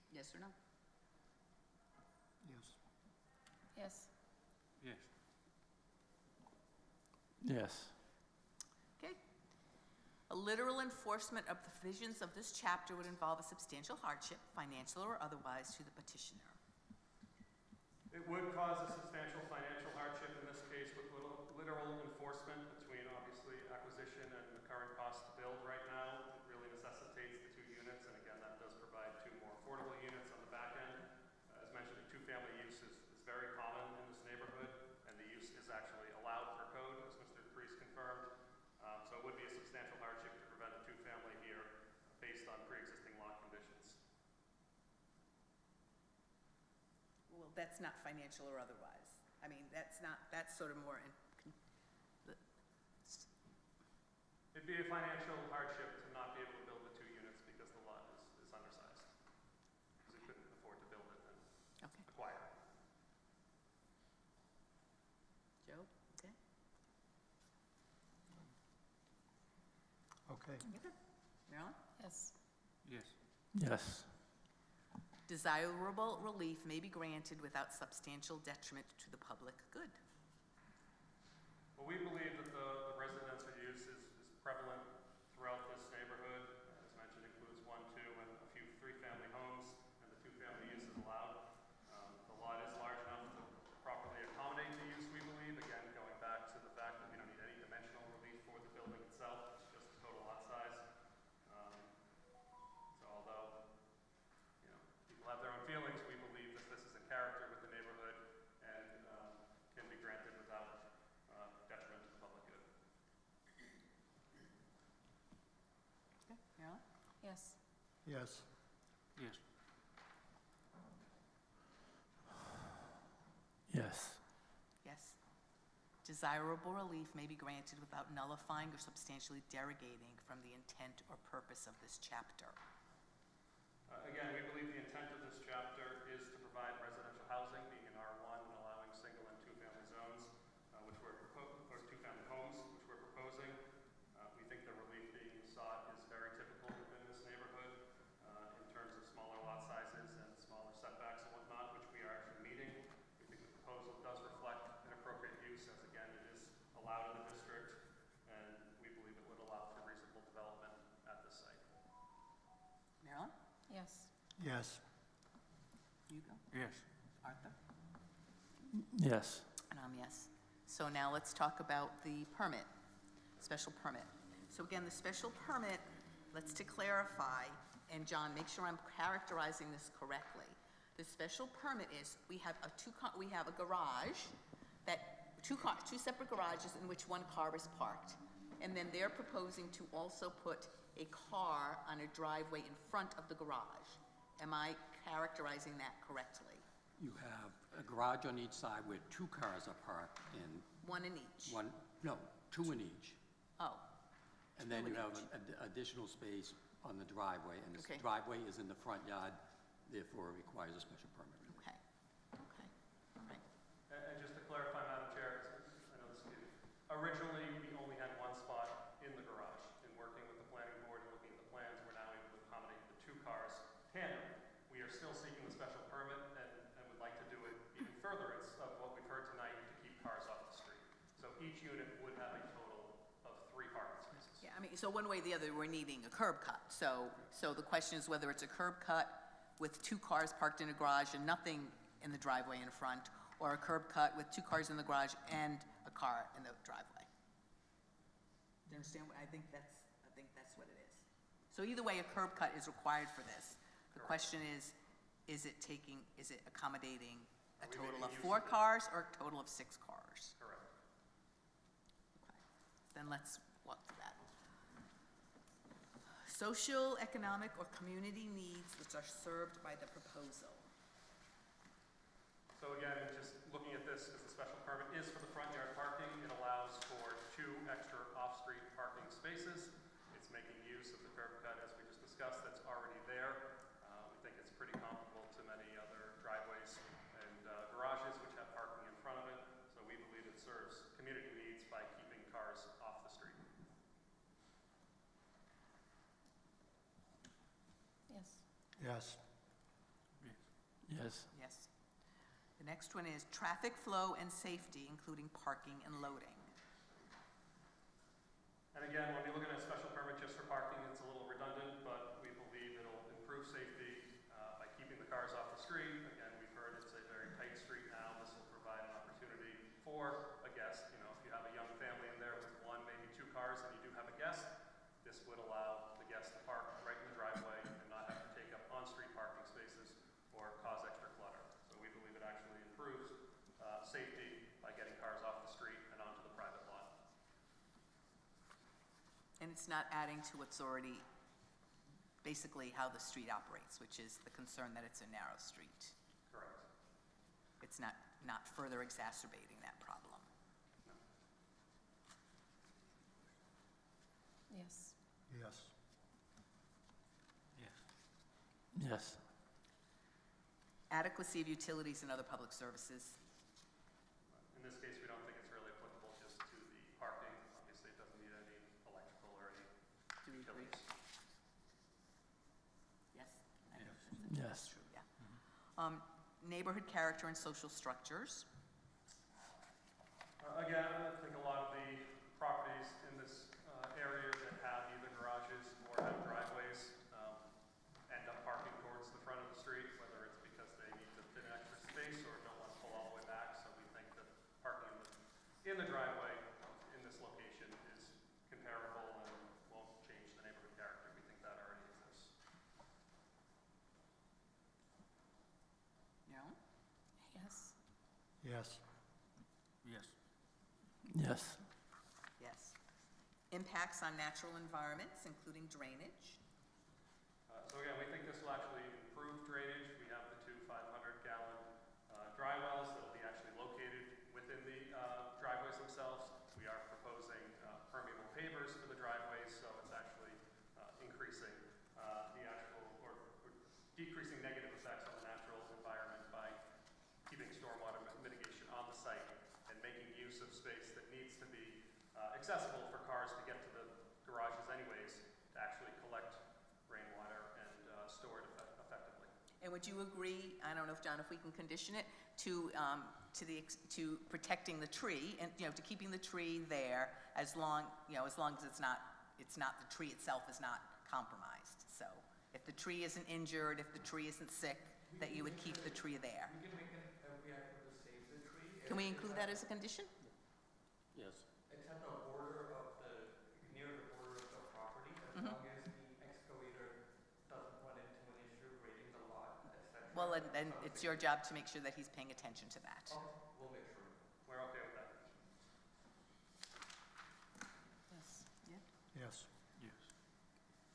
Yes or no? Yes. Yes. Yes. Yes. Okay. A literal enforcement of the provisions of this chapter would involve a substantial hardship, financial or otherwise, to the petitioner. It would cause a substantial financial hardship in this case with literal enforcement between obviously acquisition and the current cost to build right now. It really necessitates the 2 units, and again, that does provide 2 more affordable units on the back end. As mentioned, the 2-family use is very common in this neighborhood, and the use is actually allowed per code, as Mr. Priest confirmed. So it would be a substantial hardship to prevent a 2-family here based on pre-existing lot conditions. Well, that's not financial or otherwise. I mean, that's sort of more, It'd be a financial hardship to not be able to build the 2 units because the lot is undersized. Because we couldn't afford to build it and acquire it. Joe, okay? Okay. Marilyn? Yes. Yes. Yes. Desirable relief may be granted without substantial detriment to the public good. Well, we believe that the residential use is prevalent throughout this neighborhood. As mentioned, includes 1, 2, and a few 3-family homes, and the 2-family use is allowed. The lot is large enough to properly accommodate the use, we believe. Again, going back to the fact that we don't need any dimensional relief for the building itself, it's just the total lot size. So although, people have their own feelings, we believe that this is in character with the neighborhood and can be granted without detriment to the public good. Okay, Marilyn? Yes. Yes. Yes. Yes. Yes. Desirable relief may be granted without nullifying or substantially derogating from the intent or purpose of this chapter. Again, we believe the intent of this chapter is to provide residential housing, being in R1 and allowing single and 2-family zones, which we're or 2-family homes, which we're proposing. We think the relief being sought is very typical within this neighborhood in terms of smaller lot sizes and smaller setbacks and whatnot, which we are actually meeting. We think the proposal does reflect an appropriate use, as again, it is allowed in the district, and we believe it would allow for reasonable development at this site. Marilyn? Yes. Yes. Hugo? Yes. Arthur? Yes. And I'm yes. So now let's talk about the permit, special permit. So again, the special permit, let's to clarify, and John, make sure I'm characterizing this correctly. The special permit is, we have a garage that, two separate garages in which 1 car is parked. And then they're proposing to also put a car on a driveway in front of the garage. Am I characterizing that correctly? You have a garage on each side where 2 cars are parked and 1 in each? 2 in each. Oh. And then 2 in you have each. an additional space on the driveway, and this Okay. driveway is in the front yard, therefore it requires a special permit. Okay, okay, all right. And just to clarify, Madam Chair, 'cause I know this is new. Originally, we only had one spot in the garage. In working with the planning board and looking at the plans, we're now able to accommodate the 2 cars tandem. We are still seeking the special permit and would like to do it even furtherance of what we've heard tonight to keep cars off the street. So each unit would have a total of 3 parking spaces. Yeah, I mean, so one way or the other, we're needing a curb cut. So the question is whether it's a curb cut with 2 cars parked in a garage and nothing in the driveway in front, or a curb cut with 2 cars in the garage and a car in the driveway. Do you understand what, I think that's what it is. So either way, a curb cut is required for this. The question is it accommodating a Are we total making of use 4 of it? cars or a total of 6 cars? Correct. Okay. Then let's walk through that. Social, economic, or community needs which are served by the proposal. So again, just looking at this, as the special permit is for the front yard parking, it allows for 2 extra off-street parking spaces. It's making use of the curb cut, as we just discussed, that's already there. We think it's pretty comparable to many other driveways and garages which have parking in front of it. So we believe it serves community needs by keeping cars off the street. Yes. Yes. Yes. Yes. The next one is traffic flow and safety, including parking and loading. And again, when you're looking at a special permit just for parking, it's a little redundant, but we believe it'll improve safety by keeping the cars off the street. Again, we've heard it's a very tight street now. This will provide an opportunity for a guest. You know, if you have a young family in there with 1, maybe 2 cars, and you do have a guest, this would allow the guest to park right in the driveway and not have to take up on-street parking spaces or cause extra clutter. So we believe it actually improves safety by getting cars off the street and onto the private lot. And it's not adding to what's already basically how the street operates, which is the concern that it's a narrow street. Correct. It's not further exacerbating that problem. Yes. Yes. Yes. Adequacy of utilities and other public services. In this case, we don't think it's really applicable just to the parking. Obviously, it doesn't need any electrical or any Do we agree? utilities. Yes? Yes. True, yeah. Neighborhood character and social structures. Again, I think a lot of the properties in this area that have either garages or have driveways end up parking towards the front of the street, whether it's because they need to fit an extra space or don't want to pull all the way back. So we think that parking in the driveway in this location is comparable and won't change the neighborhood character. We think that already exists. No? Yes. Yes. Yes. Yes. Yes. Impacts on natural environments, including drainage. So again, we think this will actually improve drainage. We have the 2 500-gallon dry wells that will be actually located within the driveways themselves. We are proposing permeable pavers for the driveways, so it's actually increasing the actual or decreasing negative effects on the natural environment by keeping stormwater mitigation on the site and making use of space that needs to be accessible for cars to get to the garages anyways, to actually collect rainwater and store it effectively. And would you agree, I don't know if, John, if we can condition it, to protecting the tree and, to keeping the tree there as long as it's not, the tree itself is not compromised. So if the tree isn't injured, if the tree isn't sick, that you would keep the tree there. We can make every effort to save the tree. Can we include that as a condition? Yes. It's at the border of near the border of the property, as long as the excavator doesn't run into an issue grading the lot, etc. Well, then it's your job to make sure that he's paying attention to that. We'll make sure. We're okay with that. Yes. Yeah. Yes. Yes.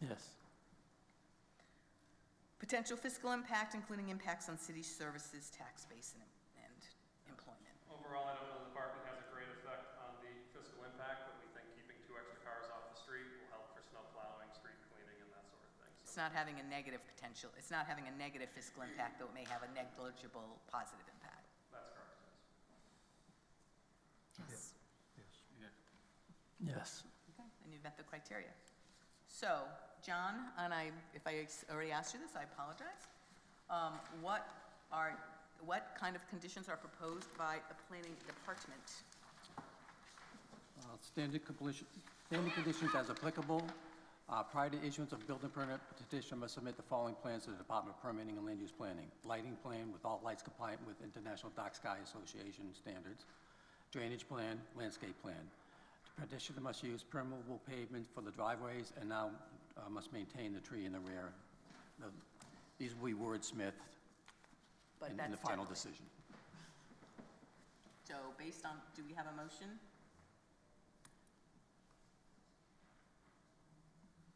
Yes. Potential fiscal impact, including impacts on city services, tax base, and employment. Overall, I don't know that the parking has a great effect on the fiscal impact, but we think keeping 2 extra cars off the street will help for snow plowing, street cleaning, and that sort of thing. It's not having a negative potential, it's not having a negative fiscal impact, though it may have a negligible positive impact. That's correct. Yes. Yes. Okay, and you've met the criteria. So, John, and if I already asked you this, I apologize. What kind of conditions are proposed by the planning department? Standard conditions as applicable. Prior to issuance of building permit, petitioner must submit the following plans to the Department of Permitting and Land Use Planning. Lighting plan with all lights compliant with International Dark Sky Association standards. Drainage plan, landscape plan. The petitioner must use permeable pavement for the driveways and now must maintain the tree in the rear. These will be wordsmithed But in that's the final generally- decision. So based on, do we have a motion?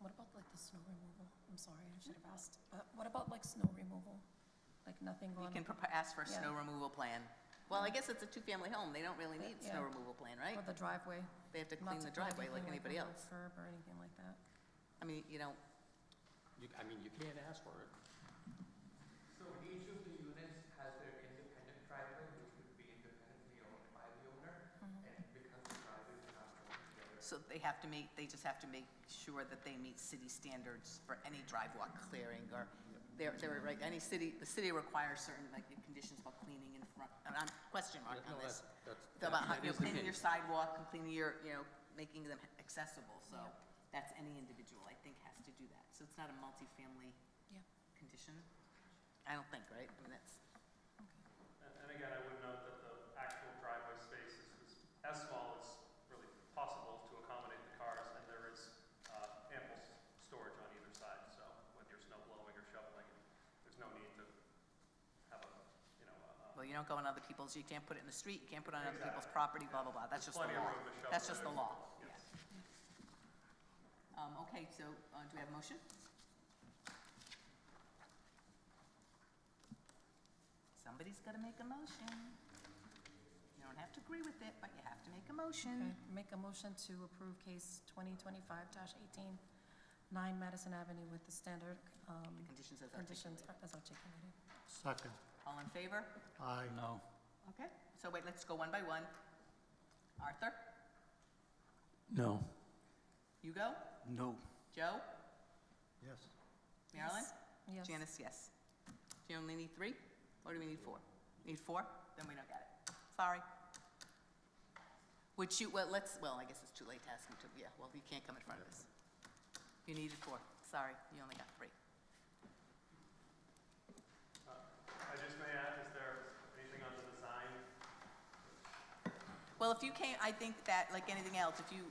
What about like the snow removal? I'm sorry, I should have asked. What about like snow removal? Like nothing You going? can ask for a Yeah. snow removal plan. Well, I guess it's a two-family home, they don't really need snow Yeah. removal plan, right? Or the driveway? They have to Not clean the to plant driveway like anything anybody a else. Curb or anything like that? I mean, you don't, I mean, you can't ask for it. So each of the units has their independent driveway, which would be independently owned by the owner, and because the driveways are not joined together. so they just have to make sure that they meet city standards for any drivewalk clearing, or they're right, the city requires certain, like, conditions about cleaning in front, and I'm question mark on this. About how, that you know, is the cleaning your case. sidewalk and cleaning your, making them accessible, so that's any individual, I think, has to do that. So it's not a multifamily Yeah. condition? I don't think, right? I mean, that's, And again, I would note that the actual driveway space is as small as really possible to accommodate the cars, and there is ample storage on either side. So when you're snow blowing or shoveling, there's no need to have well, you don't go on other people's, you can't put it in the street, you can't put it on other people's Exactly. property, blah, blah, blah. That's just the plenty of law. room to shovel. That's just the there. law, Yes. yeah. Okay, so do we have a motion? Somebody's got to make a motion. You don't have to agree with it, but you have to make a motion. Okay, make a motion to approve case 2025-18, 9 Madison Avenue with the standard Conditions as conditions articulated. as articulated. Second. All in favor? Aye. No. Okay, so wait, let's go one by one. Arthur, No. you go? No. Joe? Yes. Marilyn? Yes. Janice, yes. Do you only need 3, or do we need 4? Need 4? Then we don't get it. Sorry. Would you, well, I guess it's too late to ask him to, yeah, well, you can't come in front of us. You needed 4. Sorry, you only got 3. I just may add, is there anything on the design? Well, if you came, I think that, like anything else, if you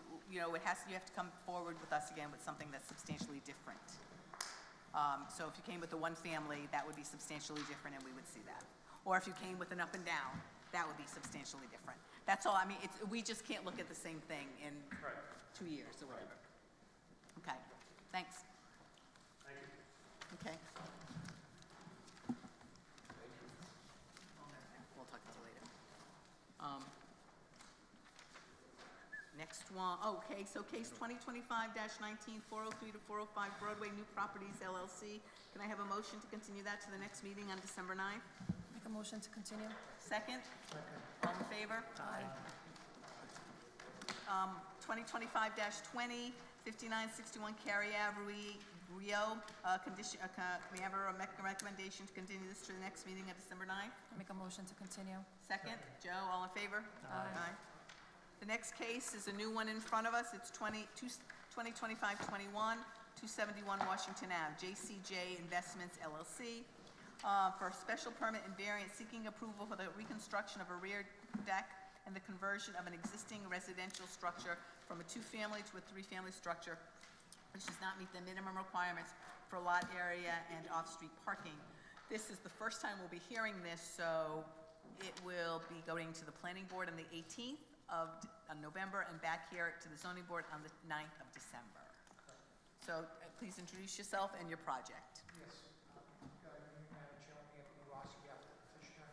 have to come forward with us again with something that's substantially different. So if you came with the one family, that would be substantially different, and we would see that. Or if you came with an up and down, that would be substantially different. That's all, I mean, we just can't look at the same thing in Right. 2 years or whatever. Okay, thanks. Thank you. Okay. We'll talk about it later. Next one, okay, so case 2025-19, 403 to 405 Broadway New Properties LLC. Can I have a motion to continue that to the next meeting on December 9th? Make a motion to continue? Second? All in favor? Aye. 2025-20, 5961 Cary Ave, Rio. Can we have a recommendation to continue this to the next meeting on December 9th? Make a motion to continue? Second? Joe, all in favor? Aye. The next case is a new one in front of us. It's 2025-21, 271 Washington Ave, JCJ Investments LLC, for a special permit and variance seeking approval for the reconstruction of a rear deck and the conversion of an existing residential structure from a 2-family to a 3-family structure, which does not meet the minimum requirements for lot area and off-street parking. This is the first time we'll be hearing this, so it will be going to the planning board on the 18th of November and back here to the zoning board on the 9th of December. So please introduce yourself and your project. Yes. Madam Chairman, Anthony Rossi, the petitioner,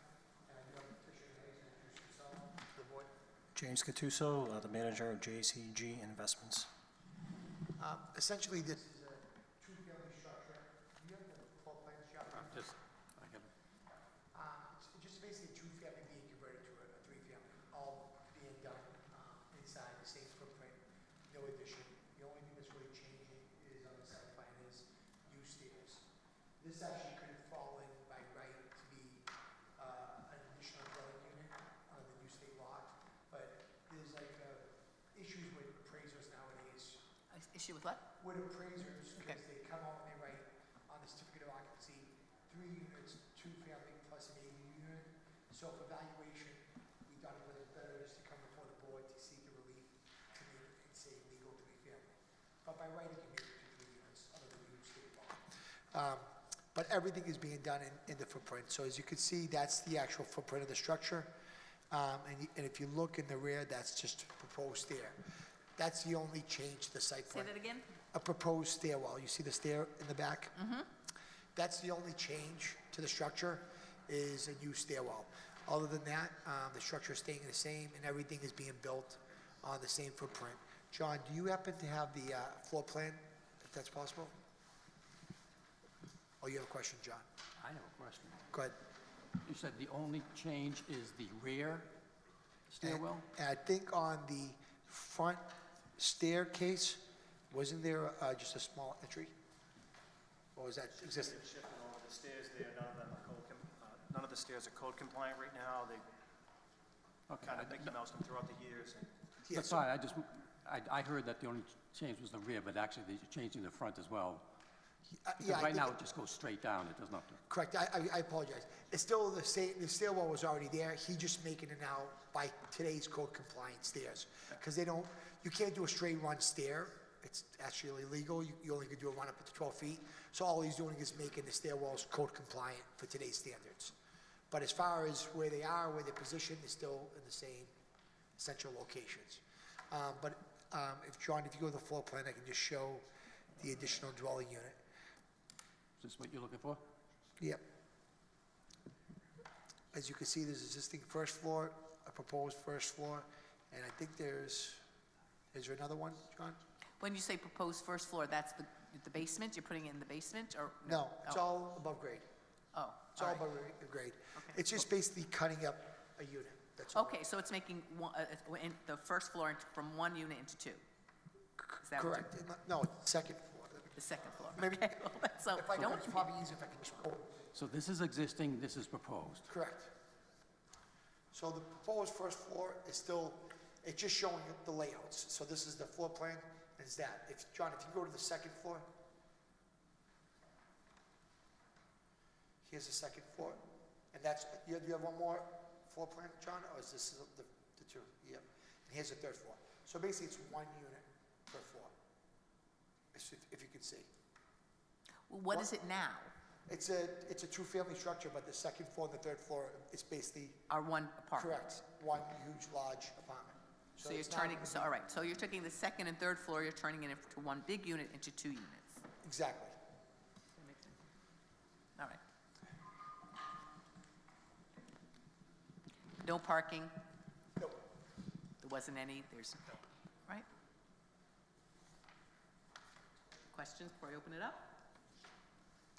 and the other petitioner has introduced himself to the board. James Cattuso, the manager of JCG Investments. Essentially, this is a 2-family structure no addition. The only thing that's really changing is on the site plan is use stairs. This actually could fall in by right to be an additional dwelling unit on the new state lot, but there's like issues with appraisers nowadays. Issue with what? With appraisers, Okay. because they come out and they write on the certificate of occupancy, 3 units, 2-family plus an ADU unit. So for valuation, we thought it was better just to come before the board to seek the relief to make it say legal 3-family. But by right, it can make it to 3 units under the new state law. But everything is being done in the footprint. So as you can see, that's the actual footprint of the structure. And if you look in the rear, that's just proposed stair. That's the only change to the site Say plan. that again? A proposed stairwell. You see the stair in the back? Mm-hmm. That's the only change to the structure, is a new stairwell. Other than that, the structure is staying the same and everything is being built on the same footprint. John, do you happen to have the floor plan, if that's possible? Oh, you have a question, John? I have a question. Go ahead. You said the only change is the rear stairwell? And I think on the front staircase, wasn't there just a small entry? Or was that existing? Shifting over the stairs there, none of the stairs are code compliant right now. They kind of Mickey Mouse them throughout the years. Yeah, That's so- fine, I heard that the only change was the rear, but actually they're changing the front as well. Because Yeah, I right now think- it just goes straight down, it does not. Correct, I apologize. It's still the same, the stairwell was already there, he just making it now by today's code compliant stairs. Because they don't, you can't do a straight run stair, it's actually illegal, you only could do a run up to 12 feet. So all he's doing is making the stairwells code compliant for today's standards. But as far as where they are, where they're positioned, they're still in the same central locations. But if, John, if you go to the floor plan, I can just show the additional dwelling unit. Is this what you're looking for? Yep. As you can see, there's existing first floor, a proposed first floor, and I think is there another one, John? When you say proposed first floor, that's the basement? You're putting it in the basement, or? No, it's Oh. all above grade. Oh, It's all all right. above grade. Okay. It's just basically cutting up a unit, that's all. Okay, so it's making the first floor from 1 unit into 2? Is that what you're- Correct. No, second floor. The second floor? Maybe- Okay, well, that's so, If I don't could, it's probably easier if I can just pull. So this is existing, this is proposed. Correct. So the proposed first floor is still, it's just showing you the layouts. So this is the floor plan, is that. If, John, if you go to the second floor, here's the second floor, and that's, do you have one more floor plan, John, or is this the 2? Yep. And here's the third floor. So basically, it's 1 unit per floor, if you can see. Well, what is it now? It's a 2-family structure, but the second floor and the third floor, it's basically, Our one apartment? correct, one huge, large apartment. So you're it's not turning, gonna so, be- all right, so you're taking the second and third floor, you're turning it into 1 big unit into 2 units? Exactly. All right. No parking? Nope. There wasn't any, there's, right? Questions before I open it up?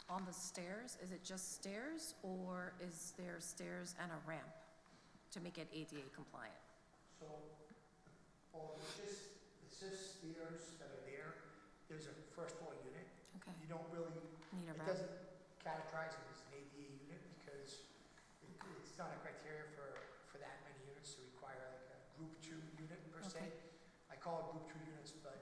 On the stairs, is it just stairs, or is there stairs and a ramp to make it ADA compliant? So, it's just stairs that are there. There's a first floor unit. Okay. You don't really, Need a it ramp? doesn't categorize it as an ADA unit because it's not a criteria for that many units to require like a group 2 unit per se. Okay. I call it group 2 units, but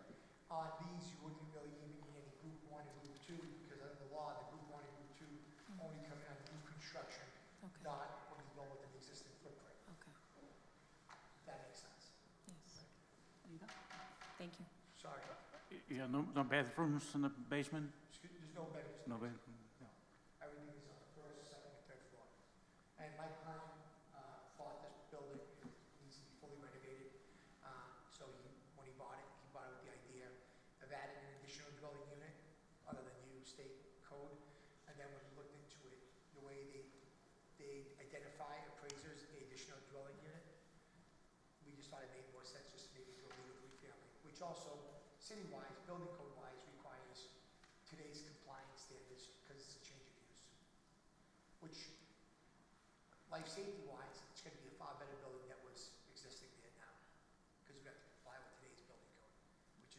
on these, you wouldn't really even need any group 1 and group 2 because under the law, the group 1 and group 2 only come in on new construction, Okay. not when you go with an existing footprint. Okay, If that makes sense. yes. Thank you. Sorry. Yeah, no bathrooms in the basement? There's no bedrooms. No bedroom? Everything is on the first, second, and third floor. And my client thought this building needs to be fully renovated. So when he bought it with the idea of adding an additional dwelling unit other than new state code. And then when he looked into it, the way they identify appraisers, the additional dwelling unit, we just thought it made more sense just to make it to a legal 3-family, which also, city-wise, building code-wise, requires today's compliance standards because it's a change of use. Which, life safety-wise, it's going to be a far better building than was existing there now. Because we have to comply with today's building code, which is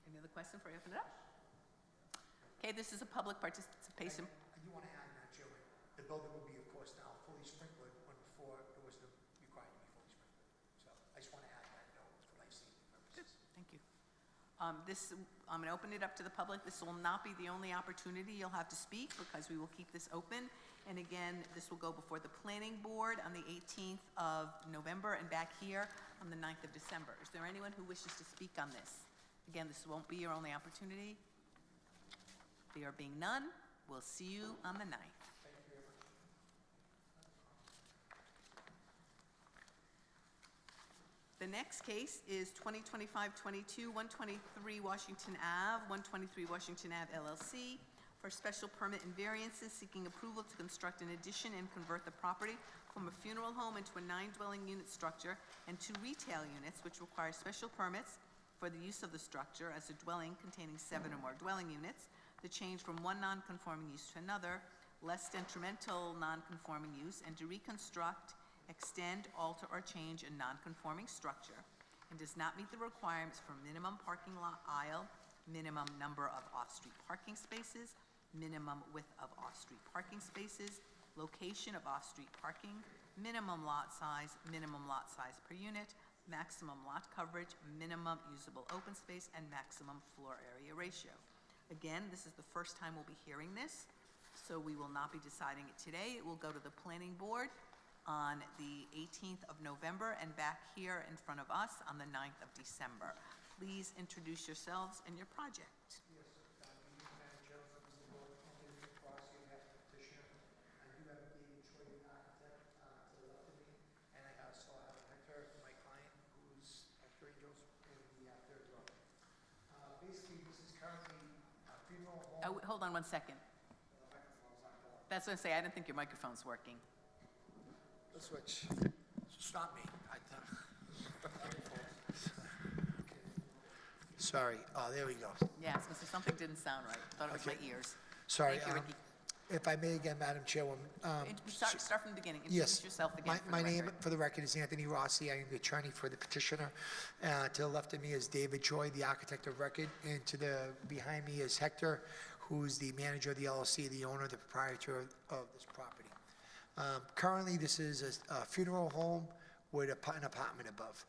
Any other question before you open it up? Okay, this is a public participation. I do want to add, Madam Chairman, the building will be, of course, now fully sprinkled when before it was required to be fully sprinkled. So I just want to add that note for life safety purposes. Thank you. I'm going to open it up to the public. This will not be the only opportunity you'll have to speak because we will keep this open. And again, this will go before the planning board on the 18th of November and back here on the 9th of December. Is there anyone who wishes to speak on this? Again, this won't be your only opportunity. There being none, we'll see you on the 9th. The next case is 2025-22, 123 Washington Ave, 123 Washington Ave LLC, for special permit and variances seeking approval to construct an addition and convert the property from a funeral home into a 9-dwelling unit structure and 2 retail units, which require special permits for the use of the structure as a dwelling containing 7 or more dwelling units, the change from one non-conforming use to another, less detrimental non-conforming use, and to reconstruct, extend, alter, or change a non-conforming structure, and does not meet the requirements for minimum parking lot aisle, minimum number of off-street parking spaces, minimum width of off-street parking spaces, location of off-street parking, minimum lot size per unit, maximum lot coverage, minimum usable open space, and maximum floor area ratio. Again, this is the first time we'll be hearing this, so we will not be deciding it today. It will go to the planning board on the 18th of November and back here in front of us on the 9th of December. Please introduce yourselves and your project. Yes, Madam Chair, members of the board, my name is Nick Rossi, I'm the petitioner. I do have David Choi, the architect, to the left of me, and I also have Hector, my client, who's Hector Angels in the third row. Basically, this is currently a funeral home. Oh, hold on one second. That's what I say, I didn't think your microphone's working. Let's switch. Stop me. Sorry, there we go. Yeah, I was gonna say something didn't sound right. Thought it was my ears. Sorry. Thank you, Ricky. If I may again, Madam Chairwoman. Start from the beginning. Yes. Introduce yourself again for My the name, record. for the record, is Anthony Rossi. I am the attorney for the petitioner. To the left of me is David Choi, the architect of record, and behind me is Hector, who's the manager of the LLC, the owner, the proprietor of this property. Currently, this is a funeral home with an apartment above.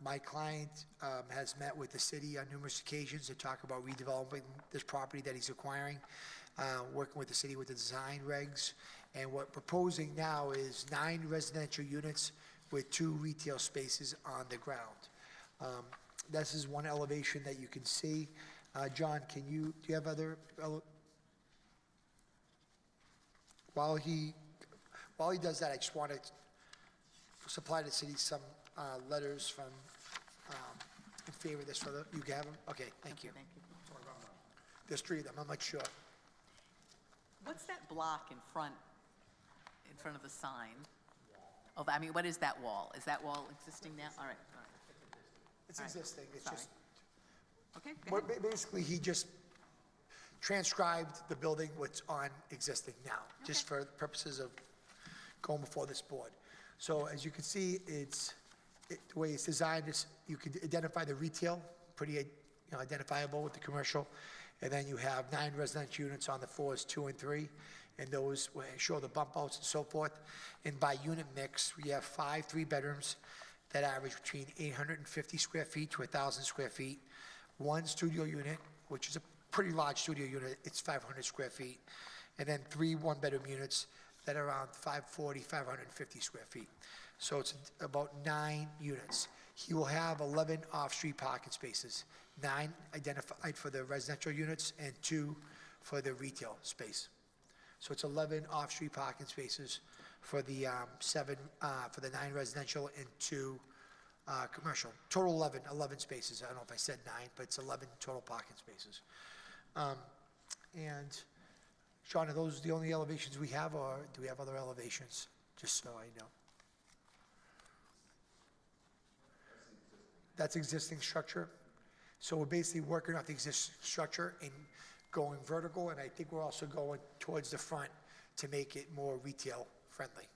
My client has met with the city on numerous occasions to talk about redeveloping this property that he's acquiring, working with the city with the design regs. And what we're proposing now is 9 residential units with 2 retail spaces on the ground. This is one elevation that you can see. John, do you have other? While he does that, I just want to supply the city some letters from, in favor of this. You have them? Okay, thank you. Thank you. There's 3 of them, I'm not sure. What's that block in front of the sign? Oh, I mean, what is that wall? Is that wall existing now? All right. It's All right. existing, it's Sorry. just, Okay, go ahead. basically, he just transcribed the building, what's on existing now, just for purposes of going before this board. So as you can see, the way it's designed is you can identify the retail, pretty identifiable with the commercial. And then you have 9 residential units on the floors 2 and 3, and those will show the bump outs and so forth. And by unit mix, we have 5 3-bedrooms that average between 850 square feet to 1,000 square feet. 1 studio unit, which is a pretty large studio unit, it's 500 square feet. And then 3 1-bedroom units that are around 540, 550 square feet. So it's about 9 units. He will have 11 off-street parking spaces, 9 identified for the residential units and 2 for the retail space. So it's 11 off-street parking spaces for the 9 residential and 2 commercial. Total 11 spaces. I don't know if I said 9, but it's 11 total parking spaces. And Sean, are those the only elevations we have, or do we have other elevations? Just so I know. That's existing structure. So we're basically working off the existing structure and going vertical, and I think we're also going towards the front to make it more retail friendly.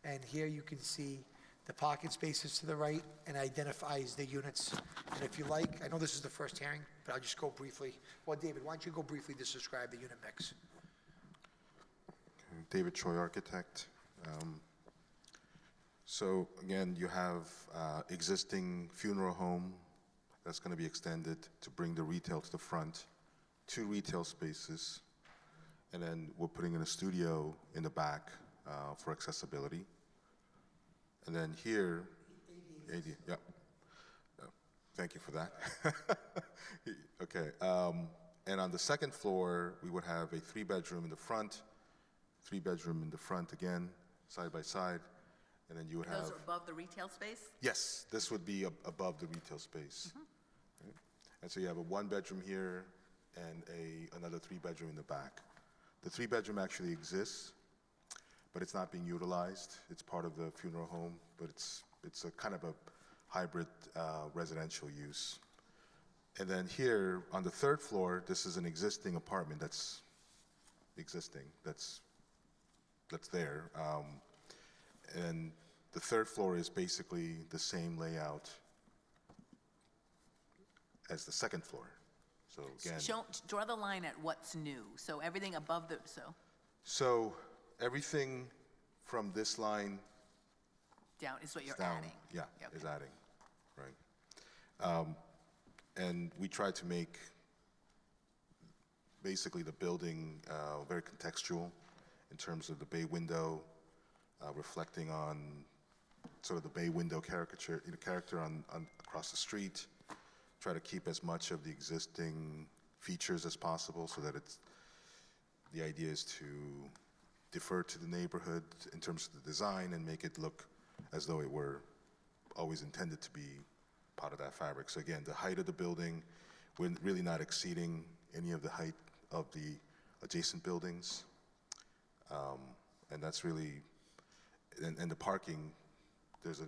And here you can see the parking spaces to the right and identifies the units. And if you like, I know this is the first hearing, but I'll just go briefly. Well, David, why don't you go briefly just describe the unit mix? David Choi, architect. So again, you have existing funeral home that's going to be extended to bring the retail to the front, 2 retail spaces, and then we're putting in a studio in the back for accessibility. And then here, AD, yeah. Thank you for that. Okay. And on the second floor, we would have a 3-bedroom in the front, 3-bedroom in the front again, side by side, and then you would have. Those are above the retail space? Yes, this would be above the retail space. Right? And so you have a 1-bedroom here and another 3-bedroom in the back. The 3-bedroom actually exists, but it's not being utilized. It's part of the funeral home, but it's a kind of a hybrid residential use. And then here on the 3rd floor, this is an existing apartment that's existing, that's there. And the 3rd floor is basically the same layout as the 2nd floor. So again. Draw the line at what's new. So everything above the, So everything from this line down is what you're down, adding? yeah, Okay. is adding, right? And we try to make basically the building very contextual in terms of the bay window, reflecting on sort of the bay window character on across the street. Try to keep as much of the existing features as possible so that the idea is to defer to the neighborhood in terms of the design and make it look as though it were always intended to be part of that fabric. So again, the height of the building, we're really not exceeding any of the height of the adjacent buildings. And that's really, and the parking, there's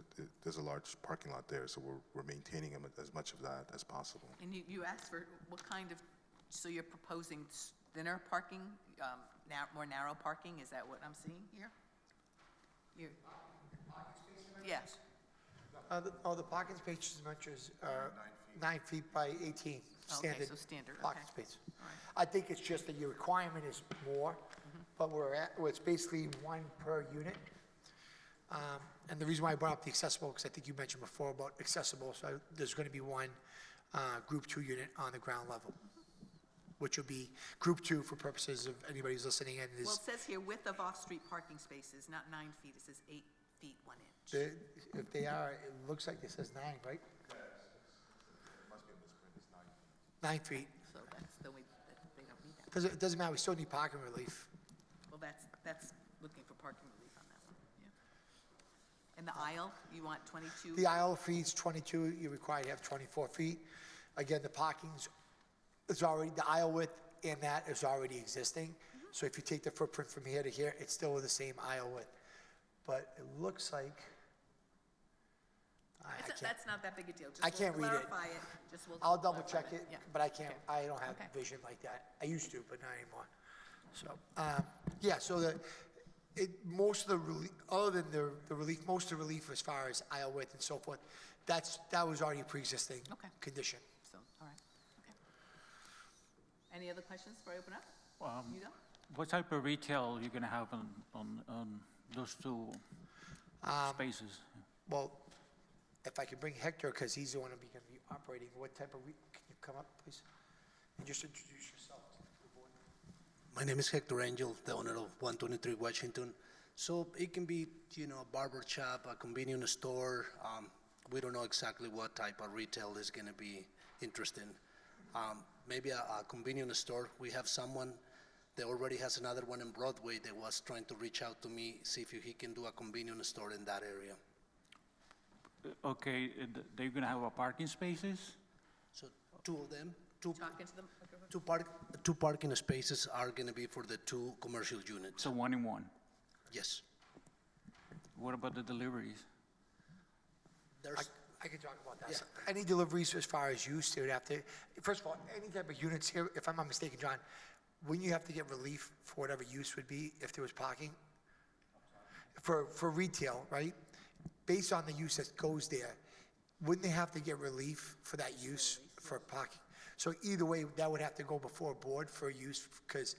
a large parking lot there, so we're maintaining as much of that as possible. And you asked for what kind of, so you're proposing thinner parking, more narrow parking? Is that what I'm seeing here? Yeah. The parking spaces measures are 9 feet by 18, standard. So standard, parking okay. space. I think it's just that your requirement is more, but it's basically 1 per unit. And the reason why I brought up the accessible, because I think you mentioned before about accessible, so there's going to be 1 Group 2 unit on the ground level, which will be Group 2 for purposes of anybody who's listening in. Well, it says here width of off-street parking spaces, not 9 feet, it says 8 feet 1 inch. If they are, it looks like it says 9, right? 9 feet. So that's the way, they don't need that. Because it doesn't matter, we still need parking relief. Well, that's looking for parking relief on that one, yeah. And the aisle, you want 22? The aisle feet's 22, you're required to have 24 feet. Again, the parking's, it's already, the aisle width in that is already existing. So if you take the footprint from here to here, it's still the same aisle width. But it looks like, That's not that big a deal. Just I can't read it. Clarify it. Just we'll I'll double clarify check it, Yeah. but I can't, Okay. I don't have Okay. vision like that. I used to, but not anymore. So, yeah, so most of the relief, other than the relief, most of the relief as far as aisle width and so forth, that was already a pre-existing condition. So, all right, okay. Any other questions before I open up? You go. What type of retail are you going to have on those 2 spaces? Well, if I could bring Hector, because he's the one who's going to be operating, what type of, can you come up, please? And just introduce yourself to the board. My name is Hector Angel, the owner of 123 Washington. So it can be, a barber shop, a convenience store. We don't know exactly what type of retail is going to be interesting. Maybe a convenience store. We have someone that already has another one in Broadway that was trying to reach out to me, see if he can do a convenience store in that area. Okay, they're going to have parking spaces? So 2 of them, Talking to them? Okay. two parking spaces are going to be for the 2 commercial units. So 1 and 1? Yes. What about the deliveries? I can talk about that. Any deliveries as far as use, they would have to, first of all, any type of units here, if I'm not mistaken, John, wouldn't you have to get relief for whatever use would be if there was parking? For retail, right? based on the use that goes there, wouldn't they have to get relief for that use for parking? So either way, that would have to go before a board for use, because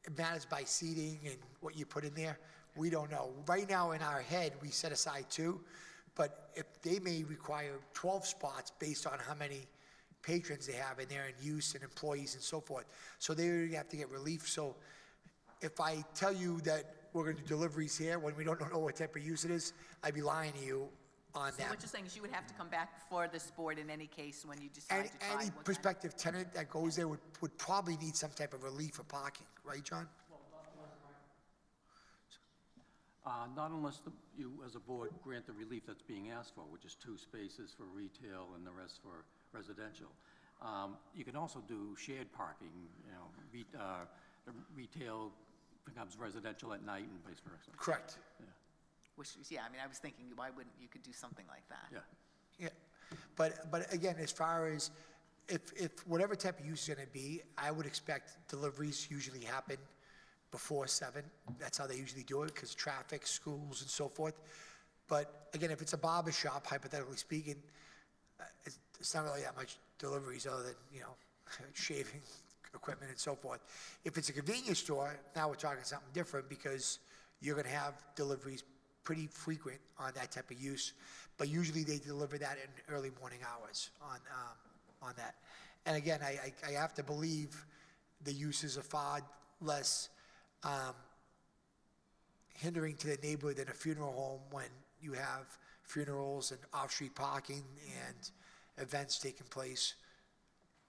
it matters by seating and what you put in there. We don't know. Right now, in our head, we set aside 2, but if they may require 12 spots based on how many patrons they have in there and use and employees and so forth. So they would have to get relief. So if I tell you that we're gonna do deliveries here when we don't know what type of use it is, I'd be lying to you on So that. what you're saying is you would have to come back before this board in any case when you decide to try Any what kind of- prospective tenant that goes there would probably need some type of relief for parking, right, John? Not unless you, as a board, grant the relief that's being asked for, which is 2 spaces for retail and the rest for residential. You can also do shared parking, you know, the retail becomes residential at night and vice versa. Correct. Which is, yeah, I mean, I was thinking, why wouldn't you could do something like that? Yeah. Yeah, but again, as far as if whatever type of use is gonna be, I would expect deliveries usually happen before 7. That's how they usually do it, because traffic, schools, and so forth. But again, if it's a barber shop, hypothetically speaking, it's not really that much deliveries other than, you know, shaving equipment and so forth. If it's a convenience store, now we're talking something different, because you're gonna have deliveries pretty frequent on that type of use, but usually they deliver that in early morning hours on that. And again, I have to believe the uses are far less hindering to the neighborhood than a funeral home when you have funerals and off-street parking and events taking place,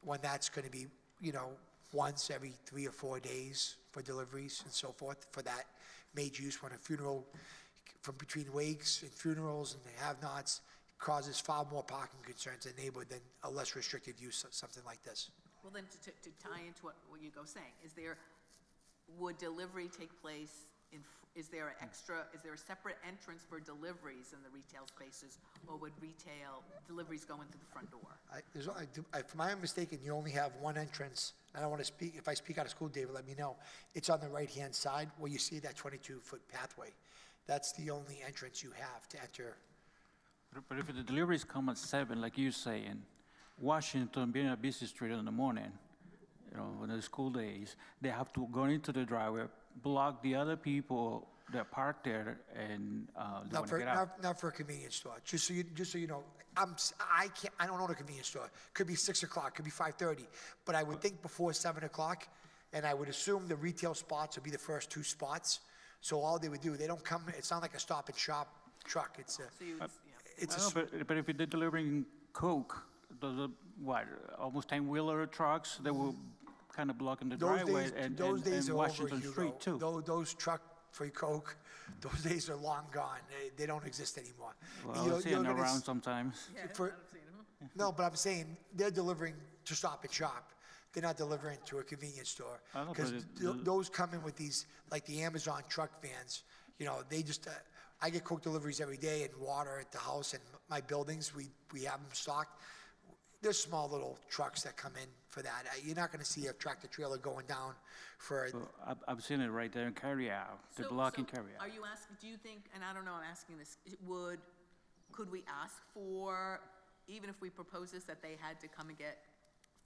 when that's going to be, you know, once every 3 or 4 days for deliveries and so forth for that major use. When a funeral, from between wakes and funerals and the have-nots, causes far more parking concerns in the neighborhood than a less restricted use of something like this. Well, then, to tie into what you go saying, would delivery take place is there a separate entrance for deliveries in the retail spaces, or would deliveries go into the front door? If I'm mistaken, you only have one entrance. I don't want to speak, if I speak out of school, David, let me know. It's on the right-hand side where you see that 22-foot pathway. That's the only entrance you have to enter. But if the deliveries come at 7, like you say, in Washington being a busy street in the morning, you know, when the school days, they have to go into the driveway, block the other people that park there, and they want to get out. Not for a convenience store. Just so you know, I don't own a convenience store. Could be 6 o'clock, could be 5:30, but I would think before 7 o'clock, and I would assume the retail spots would be the first 2 spots. So all they would do, they don't come. It's not like a Stop and Shop truck. It's But if they're delivering Coke, those are almost 10-wheeler trucks that will kind of block in the driveway and Washington Street too. Those truck for Coke, those days are long gone. They don't exist anymore. Well, I see them around sometimes. No, but I'm saying they're delivering to Stop and Shop. They're not delivering to a convenience store. Because those come in with these, like the Amazon truck vans. You know, they just, I get Coke deliveries every day and water at the house and my buildings, we have them stocked. There's small little trucks that come in for that. You're not gonna see a tractor trailer going down for. I've seen it right there in carryout, the blocking carryout. Are you asking, do you think, and I don't know, I'm asking this, could we ask for, even if we propose this, that they had to come and get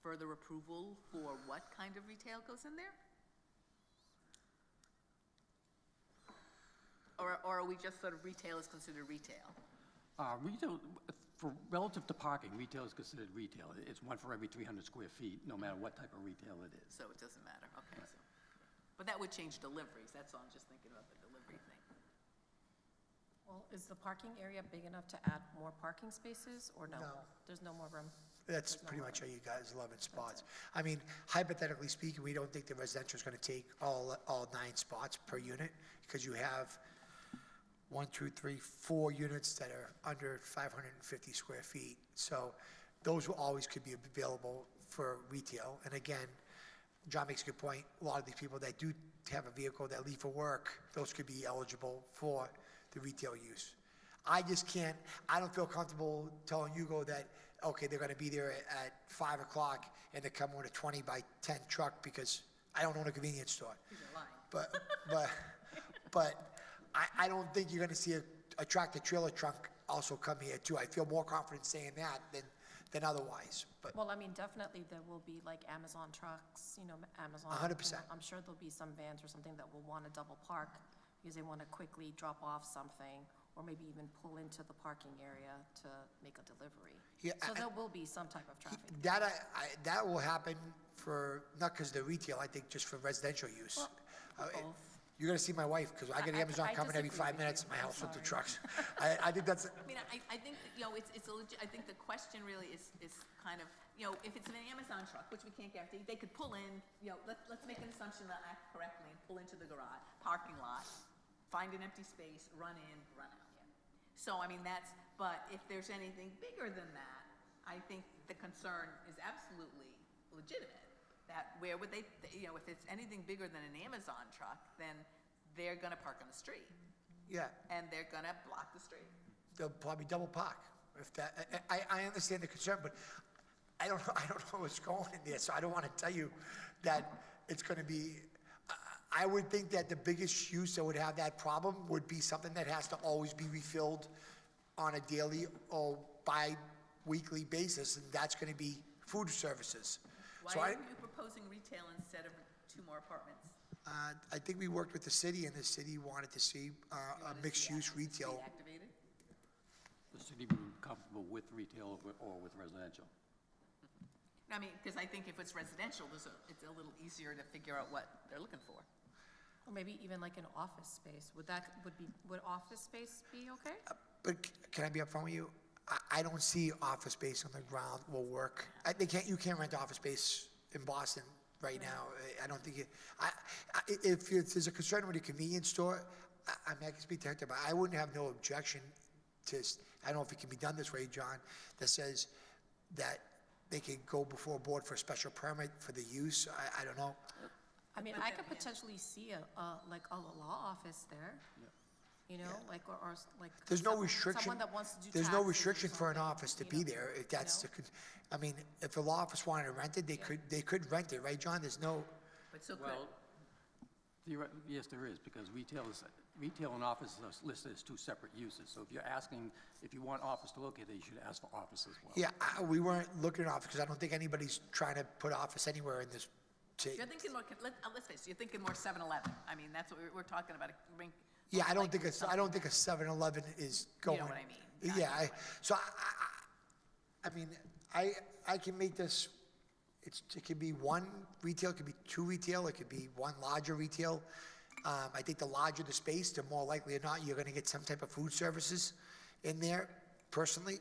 further approval for what kind of retail goes in there? Or are we just sort of retail is considered retail? Retail, relative to parking, retail is considered retail. It's 1 for every 300 square feet, no matter what type of retail it is. So it doesn't matter, okay. So, but that would change deliveries, that's all, I'm just thinking about the delivery thing. Well, is the parking area big enough to add more parking spaces, or no? No. There's no more room? That's pretty much how you guys 11 spots. I mean, hypothetically speaking, we don't think the residential is gonna take all 9 spots per unit, because you have 1, 2, 3, 4 units that are under 550 square feet. So those will always could be available for retail. And again, John makes a good point. A lot of these people that do have a vehicle that leave for work, those could be eligible for the retail use. I just can't, I don't feel comfortable telling Hugo that, okay, they're gonna be there at 5 o'clock and they come with a 20 by 10 truck, because I don't own a convenience store. You're lying. But I don't think you're gonna see a tractor trailer truck also come here too. I feel more confident saying that than otherwise, but Well, I mean, definitely there will be like Amazon trucks, you know, Amazon. 100%. you know, I'm sure there'll be some vans or something that will want to double park because they want to quickly drop off something or maybe even pull into the parking area to make a delivery. Yeah, So there will be some type of traffic. that will happen for, not because they're retail, I think just for residential use. Well, Uh, both. You're gonna see my wife, because I get I- Amazon I coming every disagree 5 with minutes you. in my I'm house with the sorry. trucks. I think that's, I mean, I think, that, you know, it's a legit, I think the question really is kind of, you know, if it's an Amazon truck, which we can't guarantee, they could pull in, you know, let's make an assumption that I act correctly and pull into the garage, parking lot, find an empty space, run in, run out. So, I mean, but if there's anything bigger than that, I think the concern is absolutely legitimate. That where would they, you know, if it's anything bigger than an Amazon truck, then they're gonna park on the street. yeah, And they're gonna block the street. they'll probably double park. If that, I understand the concern, but I don't know what's going in there, so I don't want to tell you that it's going to be, I would think that the biggest use that would have that problem would be something that has to always be refilled on a daily or bi-weekly basis, and that's going to be food services. So Why are you proposing retail instead of 2 more apartments? I think we worked with the city, and the city wanted to see a mixed-use retail. Activated? The city would be comfortable with retail or with residential. I mean, because I think if it's residential, it's a little easier to figure out what they're looking for. Or maybe even like an office space. Would office space be okay? But can I be upfront with you? I don't see office space on the ground will work. You can't rent office space in Boston right now. I don't think if there's a concern with a convenience store, I mean, I can speak to Hector, but I wouldn't have no objection to, I don't know if it can be done this way, John, that says that they could go before a board for a special permit for the use. I don't know. I mean, I could potentially see like a law office there. You know, like, or like. There's no restriction. Someone that wants to do There's no taxes or restriction for an something, office to you be know, there, if that's the, you know? I mean, if the law office wanted to rent it, they could rent it, right, John? There's no, But so could, Well, yes, there is, because retail and office are listed as 2 separate uses. So if you're asking, if you want office to look at it, you should ask for office as well. yeah, we weren't looking at office, because I don't think anybody's trying to put office anywhere in this. you're thinking more, let's face it, you're thinking more 7-Eleven. I mean, that's what we're talking about, Yeah, I don't like think a 7-Eleven is going. You know what I mean? Yeah, I mean, I can make this, it could be 1 retail, it could be 2 retail, it could be 1 larger retail. I think the larger the space, the more likely or not, you're gonna get some type of food services in there, personally.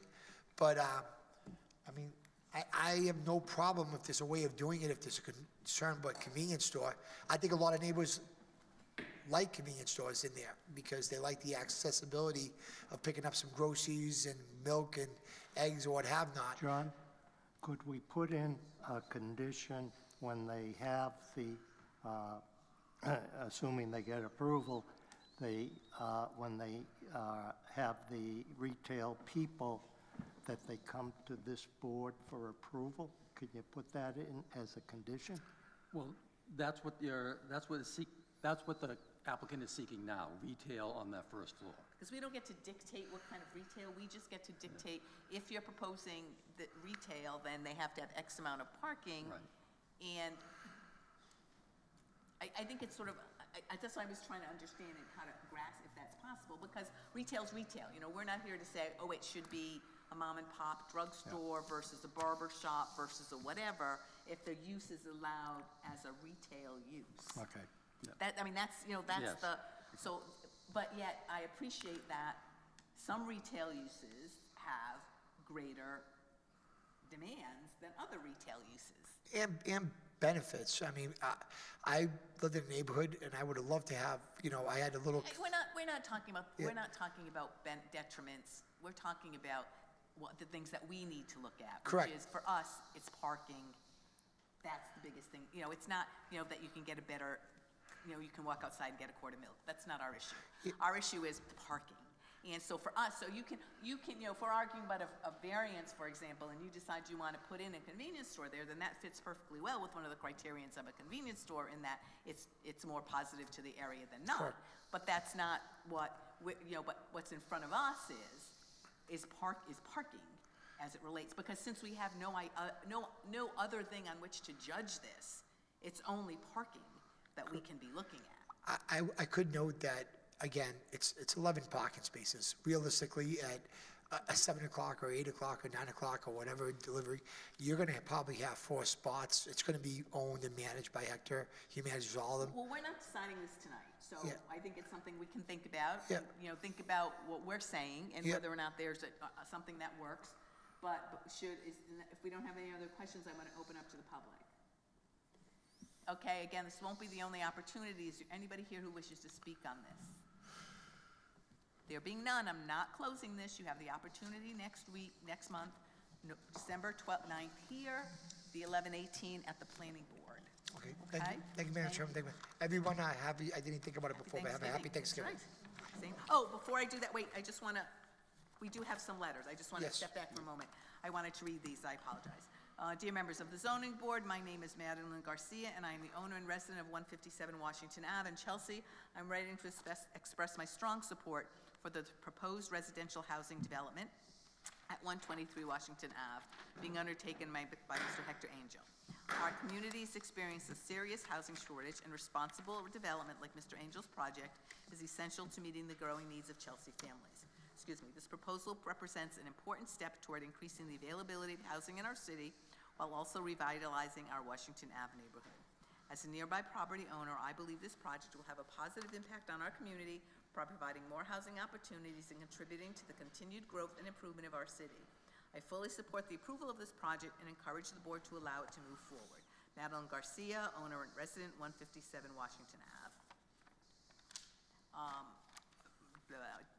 But, I mean, I have no problem if there's a way of doing it, if there's a concern about convenience store. I think a lot of neighbors like convenience stores in there because they like the accessibility of picking up some groceries and milk and eggs or what have not. John, could we put in a condition when they have the, assuming they get approval, when they have the retail people, that they come to this board for approval? Could you put that in as a condition? Well, that's what the applicant is seeking now, retail on that first floor. Because we don't get to dictate what kind of retail, we just get to dictate, if you're proposing the retail, then they have to have X amount of parking. Right. And I think it's sort of, that's why I was trying to understand and how to grasp if that's possible, because retail's retail, you know, we're not here to say, oh, it should be a mom and pop drugstore versus a barber shop versus a whatever, if the use is allowed as a retail use. Okay. That, I mean, that's, you know, that's Yes. so, but yet I appreciate that some retail uses have greater demands than other retail uses. And benefits. I mean, I lived in a neighborhood and I would have loved to have, you know, I had a little. Hey, we're not talking about, Yeah. we're not talking about detriments. We're talking about the things that we need to look at. Correct. Which is, for us, it's parking. That's the biggest thing. You know, it's not, you know, that you can get a better, you know, you can walk outside and get a quart of milk. That's not our issue. Our issue is parking. And so for us, so you can, if we're arguing about a variance, for example, and you decide you want to put in a convenience store there, then that fits perfectly well with one of the criterions of a convenience store in that it's more positive to the area than not. Correct. But that's not what, but what's in front of us is parking as it relates, because since we have no other thing on which to judge this, it's only parking that we can be looking at. I could note that, again, it's 11 parking spaces. Realistically, at a 7 o'clock or 8 o'clock or 9 o'clock or whatever delivery, you're gonna probably have 4 spots. It's gonna be owned and managed by Hector. He manages all of them. Well, we're not deciding this tonight, so Yeah. I think it's something we can think about. Yeah. And, think about what we're saying and Yeah. whether or not there's something that works. But if we don't have any other questions, I want to open up to the public. Okay, again, this won't be the only opportunity. Is there anybody here who wishes to speak on this? There being none, I'm not closing this. You have the opportunity next month, December 9th here, the 11/18 at the planning board. Okay, Okay? thank you, Madam Chairman, thank you. Everyone, I didn't think about it before, but have a happy Thanksgiving. Right. Same. Oh, before I do that, wait, we do have some letters. I just want to Yes. step back for a moment. I wanted to read these, I apologize. Dear members of the zoning board, my name is Madeline Garcia, and I am the owner and resident of 157 Washington Ave in Chelsea. I'm writing to express my strong support for the proposed residential housing development at 123 Washington Ave, being undertaken by Mr. Hector Angel. Our communities experience a serious housing shortage, and responsible development like Mr. Angel's project is essential to meeting the growing needs of Chelsea families. This proposal represents an important step toward increasing the availability of housing in our city while also revitalizing our Washington Ave neighborhood. As a nearby property owner, I believe this project will have a positive impact on our community by providing more housing opportunities and contributing to the continued growth and improvement of our city. I fully support the approval of this project and encourage the board to allow it to move forward. Madeline Garcia, owner and resident, 157 Washington Ave.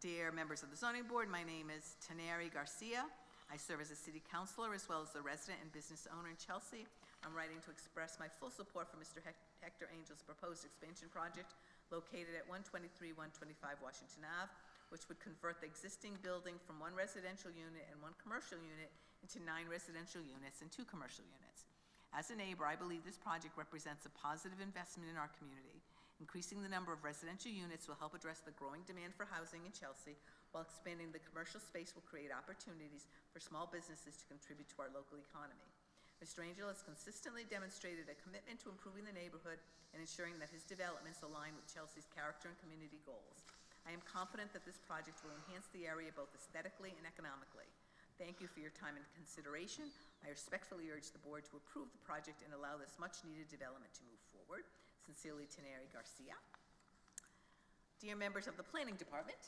Dear members of the zoning board, my name is Taneri Garcia. I serve as a city councilor as well as a resident and business owner in Chelsea. I'm writing to express my full support for Mr. Hector Angel's proposed expansion project located at 123-125 Washington Ave, which would convert the existing building from 1 residential unit and 1 commercial unit into 9 residential units and 2 commercial units. As a neighbor, I believe this project represents a positive investment in our community. Increasing the number of residential units will help address the growing demand for housing in Chelsea, while expanding the commercial space will create opportunities for small businesses to contribute to our local economy. Mr. Angel has consistently demonstrated a commitment to improving the neighborhood and ensuring that his developments align with Chelsea's character and community goals. I am confident that this project will enhance the area both aesthetically and economically. Thank you for your time and consideration. I respectfully urge the board to approve the project and allow this much-needed development to move forward. Sincerely, Taneri Garcia. Dear members of the Planning Department,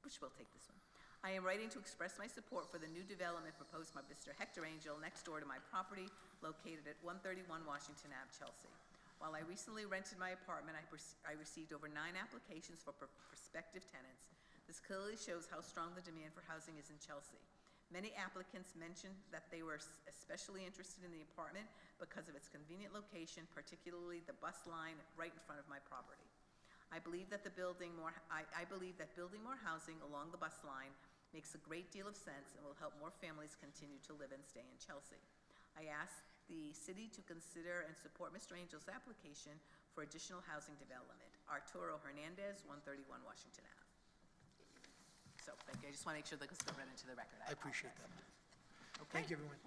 which will take this one, I am writing to express my support for the new development proposed by Mr. Hector Angel next door to my property located at 131 Washington Ave, Chelsea. While I recently rented my apartment, I received over 9 applications for prospective tenants. This clearly shows how strong the demand for housing is in Chelsea. Many applicants mentioned that they were especially interested in the apartment because of its convenient location, particularly the bus line right in front of my property. I believe that building more housing along the bus line makes a great deal of sense and will help more families continue to live and stay in Chelsea. I ask the city to consider and support Mr. Angel's application for additional housing development. Arturo Hernandez, 131 Washington Ave. So, thank you. I just want to make sure that goes read into the record. I appreciate that. Okay. Thank you, everyone.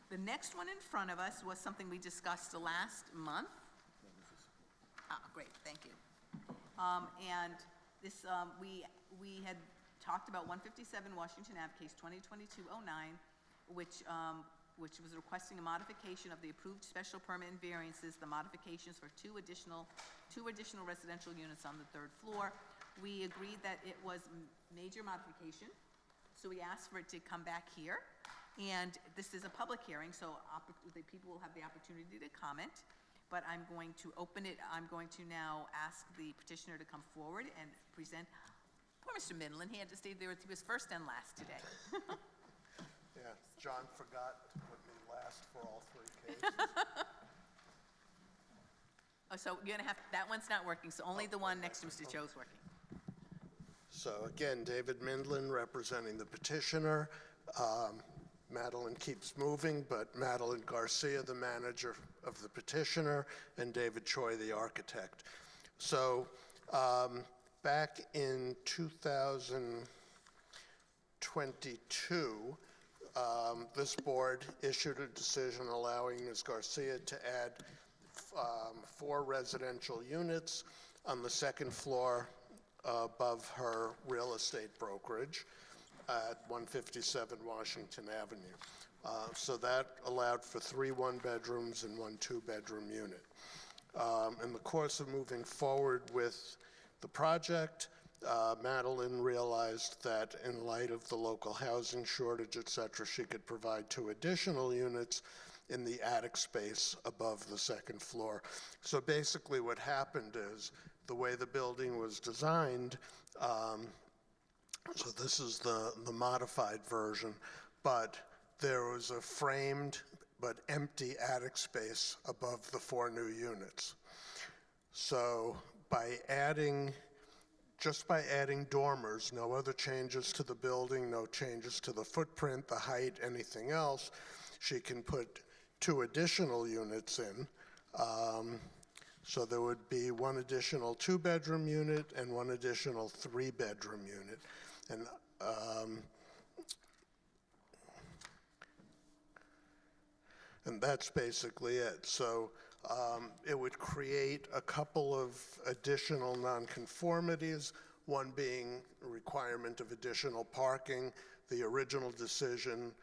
The next one in front of us was something we discussed last month. Great, thank you. And this, we had talked about 157 Washington Ave, case 2022-09, which was requesting a modification of the approved special permit and variances, the modifications for two additional residential units on the 3rd floor. We agreed that it was major modification, so we asked for it to come back here. And this is a public hearing, so the people will have the opportunity to comment. But I'm going to open it. I'm going to now ask the petitioner to come forward and present. Poor Mr. Midland, he had to stay there. He was first and last today. Yeah, John forgot to put me last for all 3 cases. Oh, so you're gonna have, that one's not working, so only the one next to Mr. Cho's working. So again, David Mindlin representing the petitioner. Madeline keeps moving, but Madeline Garcia, the manager of the petitioner, and David Choi, the architect. So back in 2022, this board issued a decision allowing Ms. Garcia to add 4 residential units on the second floor above her real estate brokerage at 157 Washington Avenue. So that allowed for 3 one-bedrooms and 1 two-bedroom unit. In the course of moving forward with the project, Madeline realized that in light of the local housing shortage, et cetera, she could provide 2 additional units in the attic space above the second floor. So basically what happened is the way the building was designed, so this is the modified version, but there was a framed but empty attic space above the 4 new units. So just by adding dormers, no other changes to the building, no changes to the footprint, the height, anything else, she can put 2 additional units in. So there would be 1 additional 2-bedroom unit and 1 additional 3-bedroom unit. And that's basically it. So it would create a couple of additional nonconformities, one being a requirement of additional parking. The original decision,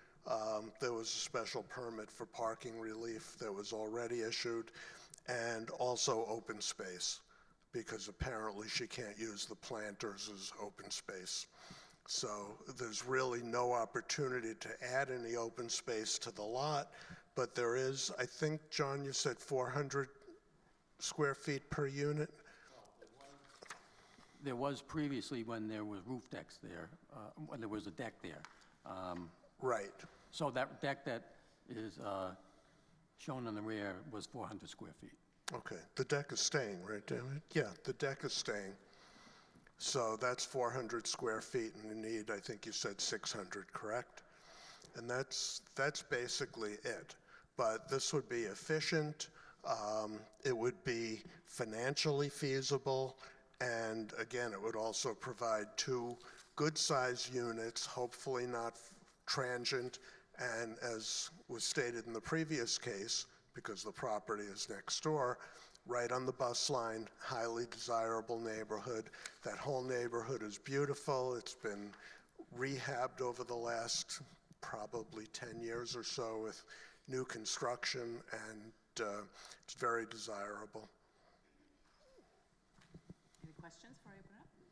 there was a special permit for parking relief that was already issued, and also open space, because apparently she can't use the planters as open space. So there's really no opportunity to add any open space to the lot, but there is, I think, John, you said 400 square feet per unit? There was previously when there was roof decks there, when there was a deck there. Right. So that deck that is shown in the rear was 400 square feet. Okay, the deck is staying, right, David? Yeah, the deck is staying. So that's 400 square feet, and you need, I think you said 600, correct? And that's basically it. But this would be efficient, it would be financially feasible, and again, it would also provide 2 good-sized units, hopefully not transient, and as was stated in the previous case, because the property is next door, right on the bus line, highly desirable neighborhood. That whole neighborhood is beautiful. It's been rehabbed over the last probably 10 years or so with new construction, and it's very desirable. Any questions before I open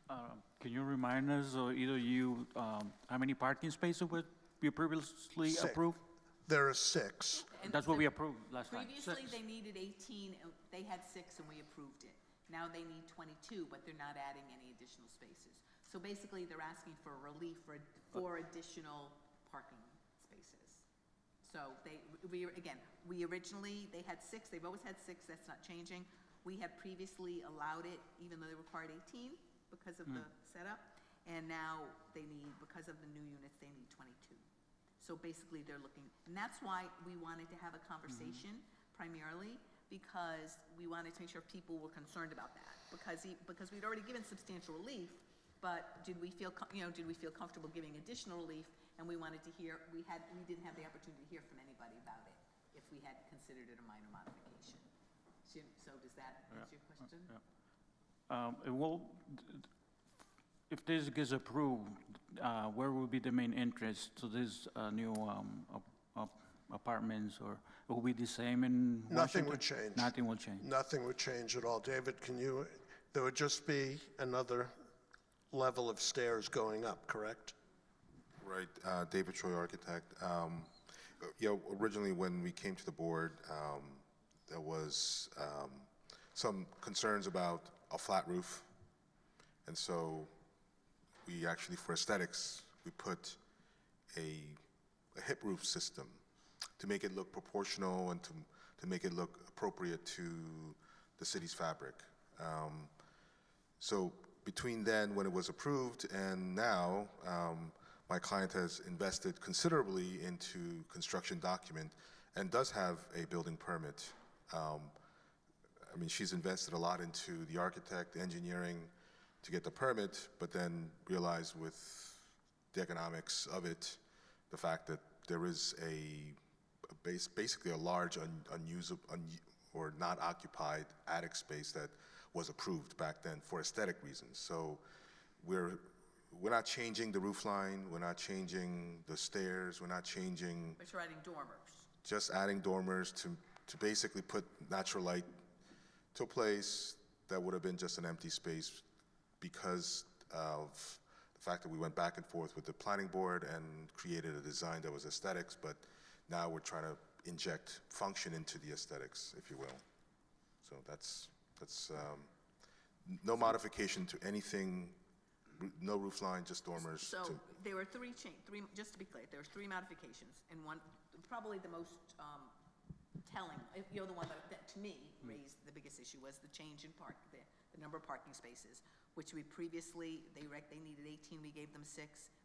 it up? Can you remind us, or either you, how many parking spaces were you previously 6. approved? There are 6. And That's what so we approved last time. Previously, 6. they needed 18, and they had 6 and we approved it. Now they need 22, but they're not adding any additional spaces. So basically, they're asking for relief for 4 additional parking spaces. So we originally, they had 6, they've always had 6, that's not changing. We had previously allowed it, even though they required 18 because of the setup, and now they need, because of the new units, they need 22. So basically, they're looking, and that's why we wanted to have a conversation primarily, because we wanted to make sure people were concerned about that. Because we'd already given substantial relief, but did we feel comfortable giving additional relief? And we wanted to hear, we didn't have the opportunity to hear from anybody about it, if we had considered it a minor modification. So does that answer your question? If this gets approved, where will be the main entrance to this new apartments, or it will be the same in Washington? Nothing would change. Nothing will change. Nothing would change at all. David, there would just be another level of stairs going up, correct? Right, David Choi, architect. Originally when we came to the board, there was some concerns about a flat roof. And so we actually, for aesthetics, we put a hip roof system to make it look proportional and to make it look appropriate to the city's fabric. So between then, when it was approved, and now, my client has invested considerably into construction document and does have a building permit. I mean, she's invested a lot into the architect, engineering to get the permit, but then realized with the economics of it, the fact that there is basically a large unusable or not occupied attic space that was approved back then for aesthetic reasons. So we're not changing the roof line, we're not changing the stairs, we're not changing, But you're adding dormers. just adding dormers to basically put natural light to a place that would have been just an empty space because of the fact that we went back and forth with the planning board and created a design that was aesthetics, but now we're trying to inject function into the aesthetics, if you will. So that's no modification to anything, no roof line, just dormers. So there were three, just to be clear, there were three modifications, and one, probably the most telling, the one that to me raised the biggest issue was the change in the number of parking spaces, which we previously, they needed 18, we gave them 6,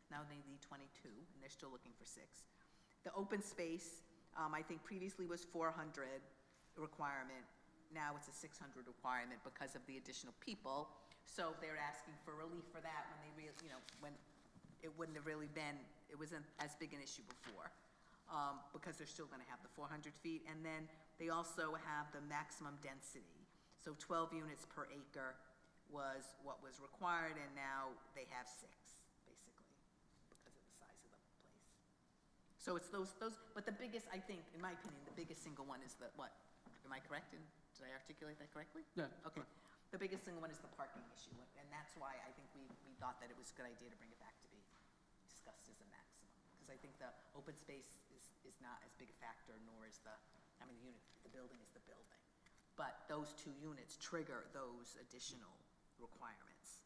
now they need 22, and they're still looking for 6. The open space, I think previously was 400 requirement, now it's a 600 requirement because of the additional people. So they're asking for relief for that when they when it wouldn't have really been, it wasn't as big an issue before, because they're still gonna have the 400 feet. And then they also have the maximum density. So 12 units per acre was what was required, and now they have 6, basically, because of the size of the place. So it's those, but the biggest, I think, in my opinion, the biggest single one is the, what? Am I correct? Did I articulate that correctly? Yeah. Okay. The biggest single one is the parking issue, and that's why I think we thought that it was a good idea to bring it back to be discussed as a maximum. Because I think the open space is not as big a factor, nor is the building is the building. But those 2 units trigger those additional requirements.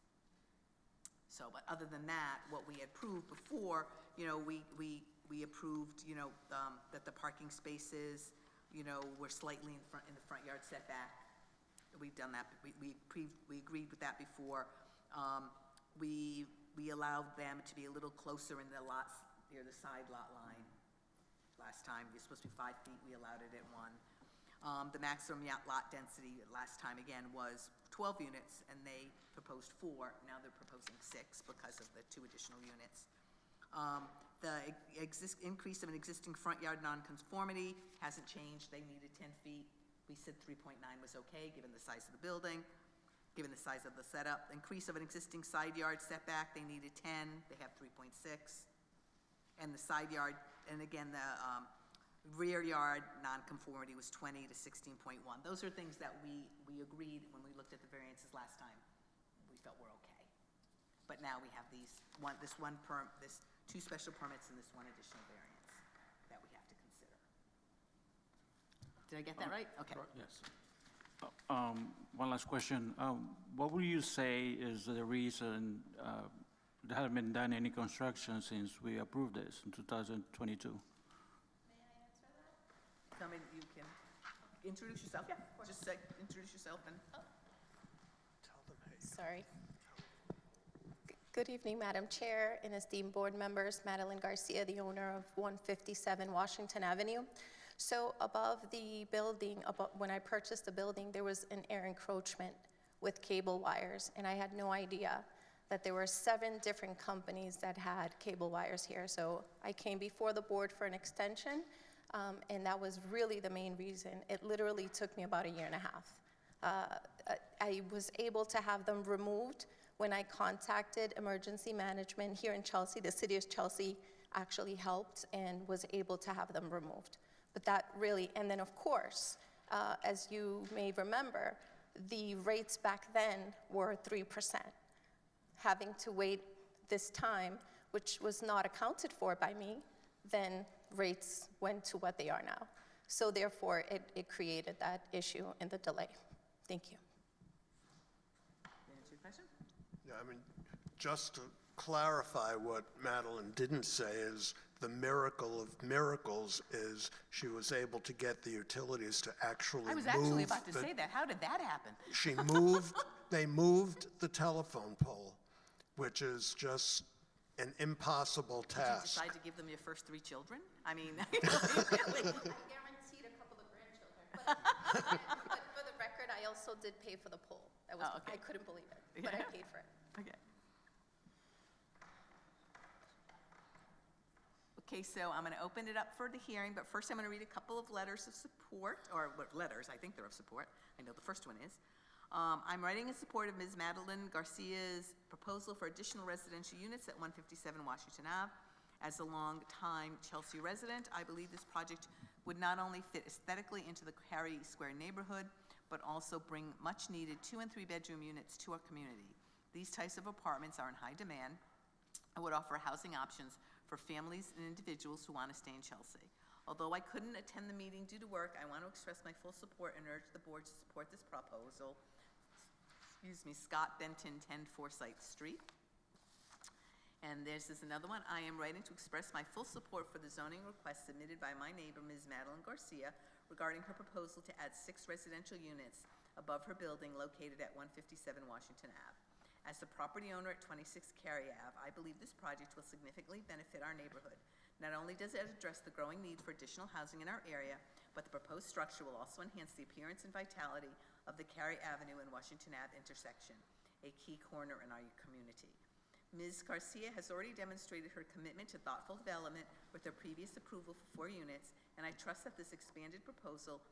So, but other than that, what we had proved before, we approved, that the parking spaces, were slightly in the front yard setback. We've done that, we agreed with that before. We allowed them to be a little closer in the lots, near the side lot line. Last time, it was supposed to be 5 feet, we allowed it at 1. The maximum lot density last time, again, was 12 units, and they proposed 4. Now they're proposing 6 because of the 2 additional units. The increase of an existing front yard nonconformity hasn't changed. They needed 10 feet. We said 3.9 was okay, given the size of the building, given the size of the setup. Increase of an existing side yard setback, they needed 10. They have 3.6. And the side yard, and again, the rear yard nonconformity was 20 to 16.1. Those are things that we agreed when we looked at the variances last time. We felt were okay. But now we have this 2 special permits and this 1 additional variance that we have to consider. Did I get that right? Okay. Yes. One last question. What would you say is the reason there haven't been done any construction since we approved this in 2022? Tell me, you can introduce yourself. Yeah, just say, introduce yourself and Tell them, hey. Sorry. Good evening, Madam Chair and esteemed board members. Madeline Garcia, the owner of 157 Washington Avenue. So above the building, when I purchased the building, there was an air encroachment with cable wires, and I had no idea that there were 7 different companies that had cable wires here. So I came before the board for an extension, and that was really the main reason. It literally took me about 1.5 years. I was able to have them removed when I contacted emergency management here in Chelsea. The city of Chelsea actually helped and was able to have them removed. But that really, and then of course, as you may remember, the rates back then were 3%. Having to wait this time, which was not accounted for by me, then rates went to what they are now. So therefore, it created that issue and the delay. Thank you. answer your question. Yeah, just to clarify what Madeline didn't say is the miracle of miracles is she was able to get the utilities to actually move. I was actually about to say that. How did that happen? She moved They moved the telephone pole, which is just an impossible Did you task. decide to give them your first 3 children? I mean, really? I guaranteed a couple of grandchildren. But for the record, I also did pay for the poll. That was, Oh, okay. I couldn't believe it, but I paid for it. Okay. Okay, so I'm going to open it up for the hearing, but first I'm going to read a couple of letters of support, or what letters, I think they're of support. I know the first one is. I'm writing in support of Ms. Madeline Garcia's proposal for additional residential units at 157 Washington Ave. As a long-time Chelsea resident, I believe this project would not only fit aesthetically into the Cary Square neighborhood, but also bring much-needed 2- and 3-bedroom units to our community. These types of apartments are in high demand and would offer housing options for families and individuals who want to stay in Chelsea. Although I couldn't attend the meeting due to work, I want to express my full support and urge the board to support this proposal. Excuse me, Scott Benton, 10 Forsyth Street. And this is another one. I am writing to express my full support for the zoning request submitted by my neighbor, Ms. Madeline Garcia, regarding her proposal to add 6 residential units above her building located at 157 Washington Ave. As the property owner at 26 Cary Ave, I believe this project will significantly benefit our neighborhood. Not only does it address the growing need for additional housing in our area, but the proposed structure will also enhance the appearance and vitality of the Cary Avenue and Washington Ave intersection, a key corner in our community. Ms. Garcia has already demonstrated her commitment to thoughtful development with her previous approval for 4 units, and I trust that this expanded proposal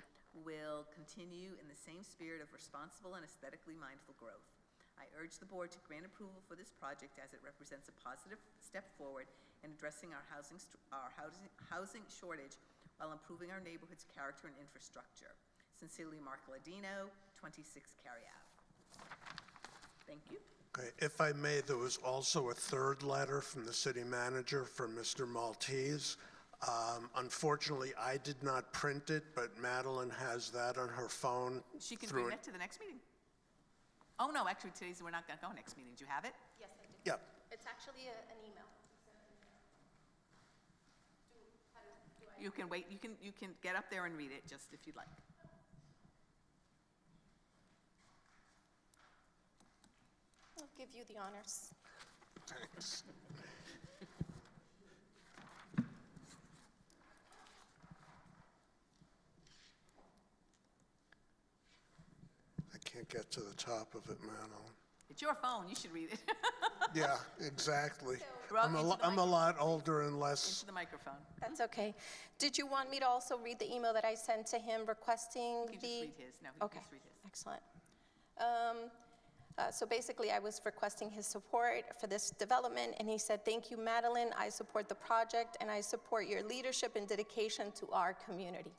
will continue in the same spirit of responsible and aesthetically mindful growth. I urge the board to grant approval for this project as it represents a positive step forward in addressing our housing shortage while improving our neighborhood's character and infrastructure. Sincerely, Mark Ladino, 26 Cary Ave. Thank you. Okay, if I may, there was also a third letter from the city manager for Mr. Maltese. Unfortunately, I did not print it, but Madeline has that on her phone. She can through bring that to the next meeting. Oh, no, actually, we're not going to go next meeting. Do you have it? Yes, I do. Yep. It's actually an email. You can wait, you can get up there and read it, just if you'd like. I'll give you the honors. Thanks. I can't get to the top of it, Madeline. It's your phone, you should read it. Yeah, exactly. Well, I'm into the a lot older and less. Into the microphone. That's okay. Did you want me to also read the email that I sent to him requesting You can the? just read his. No, you Okay, can just read his. excellent. So basically, I was requesting his support for this development, and he said, "Thank you, Madeline. I support the project, and I support your leadership and dedication to our community."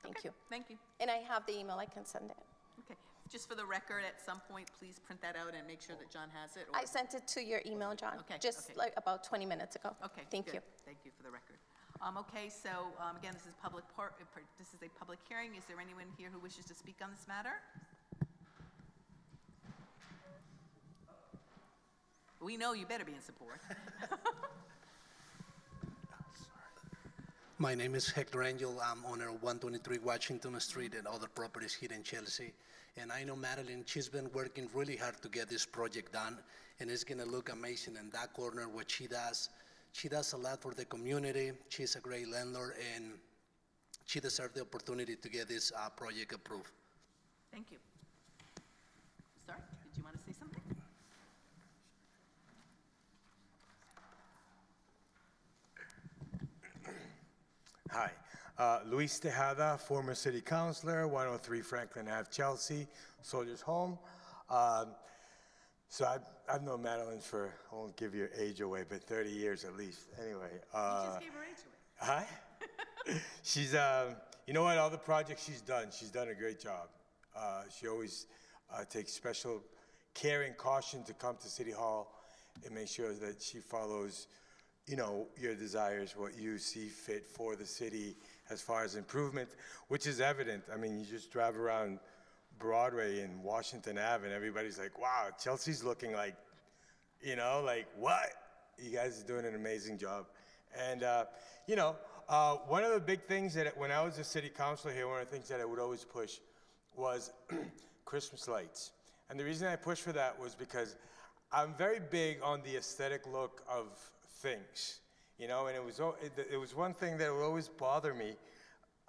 Thank you. Thank you. And I have the email. I can send it. Okay, just for the record, at some point, please print that out and make sure that John has it. or- I sent it to your email, John. Okay, Just okay. like about 20 minutes ago. Okay, Thank good. you. Thank you for the record. Okay, so again, this is this is a public hearing. Is there anyone here who wishes to speak on this matter? We know you better be in support. My name is Hector Angel. I'm owner of 123 Washington Street and other properties here in Chelsea. And I know Madeline, she's been working really hard to get this project done, and it's gonna look amazing in that corner, what she does. She does a lot for the community. She's a great landlord, and she deserves the opportunity to get this project approved. Thank you. Sorry, did you want to say something? Hi, Luis Tejada, former city councilor, 103 Franklin Ave, Chelsea, Soldiers Home. So I've known Madeline for, I won't give your age away, but 30 years at least. Anyway. You just gave her age away. Hi? She's, you know what, all the projects she's done a great job. She always takes special care and caution to come to City Hall and make sure that she follows, you know, your desires, what you see fit for the city as far as improvement, which is evident. I mean, you just drive around Broadway and Washington Ave and everybody's like, wow, Chelsea's looking like, you know, like what? You guys are doing an amazing job. And, you know, one of the big things that when I was a city councilor here, one of the things that I would always push was Christmas lights. And the reason I pushed for that was because I'm very big on the aesthetic look of things, you know, and it was one thing that would always bother me.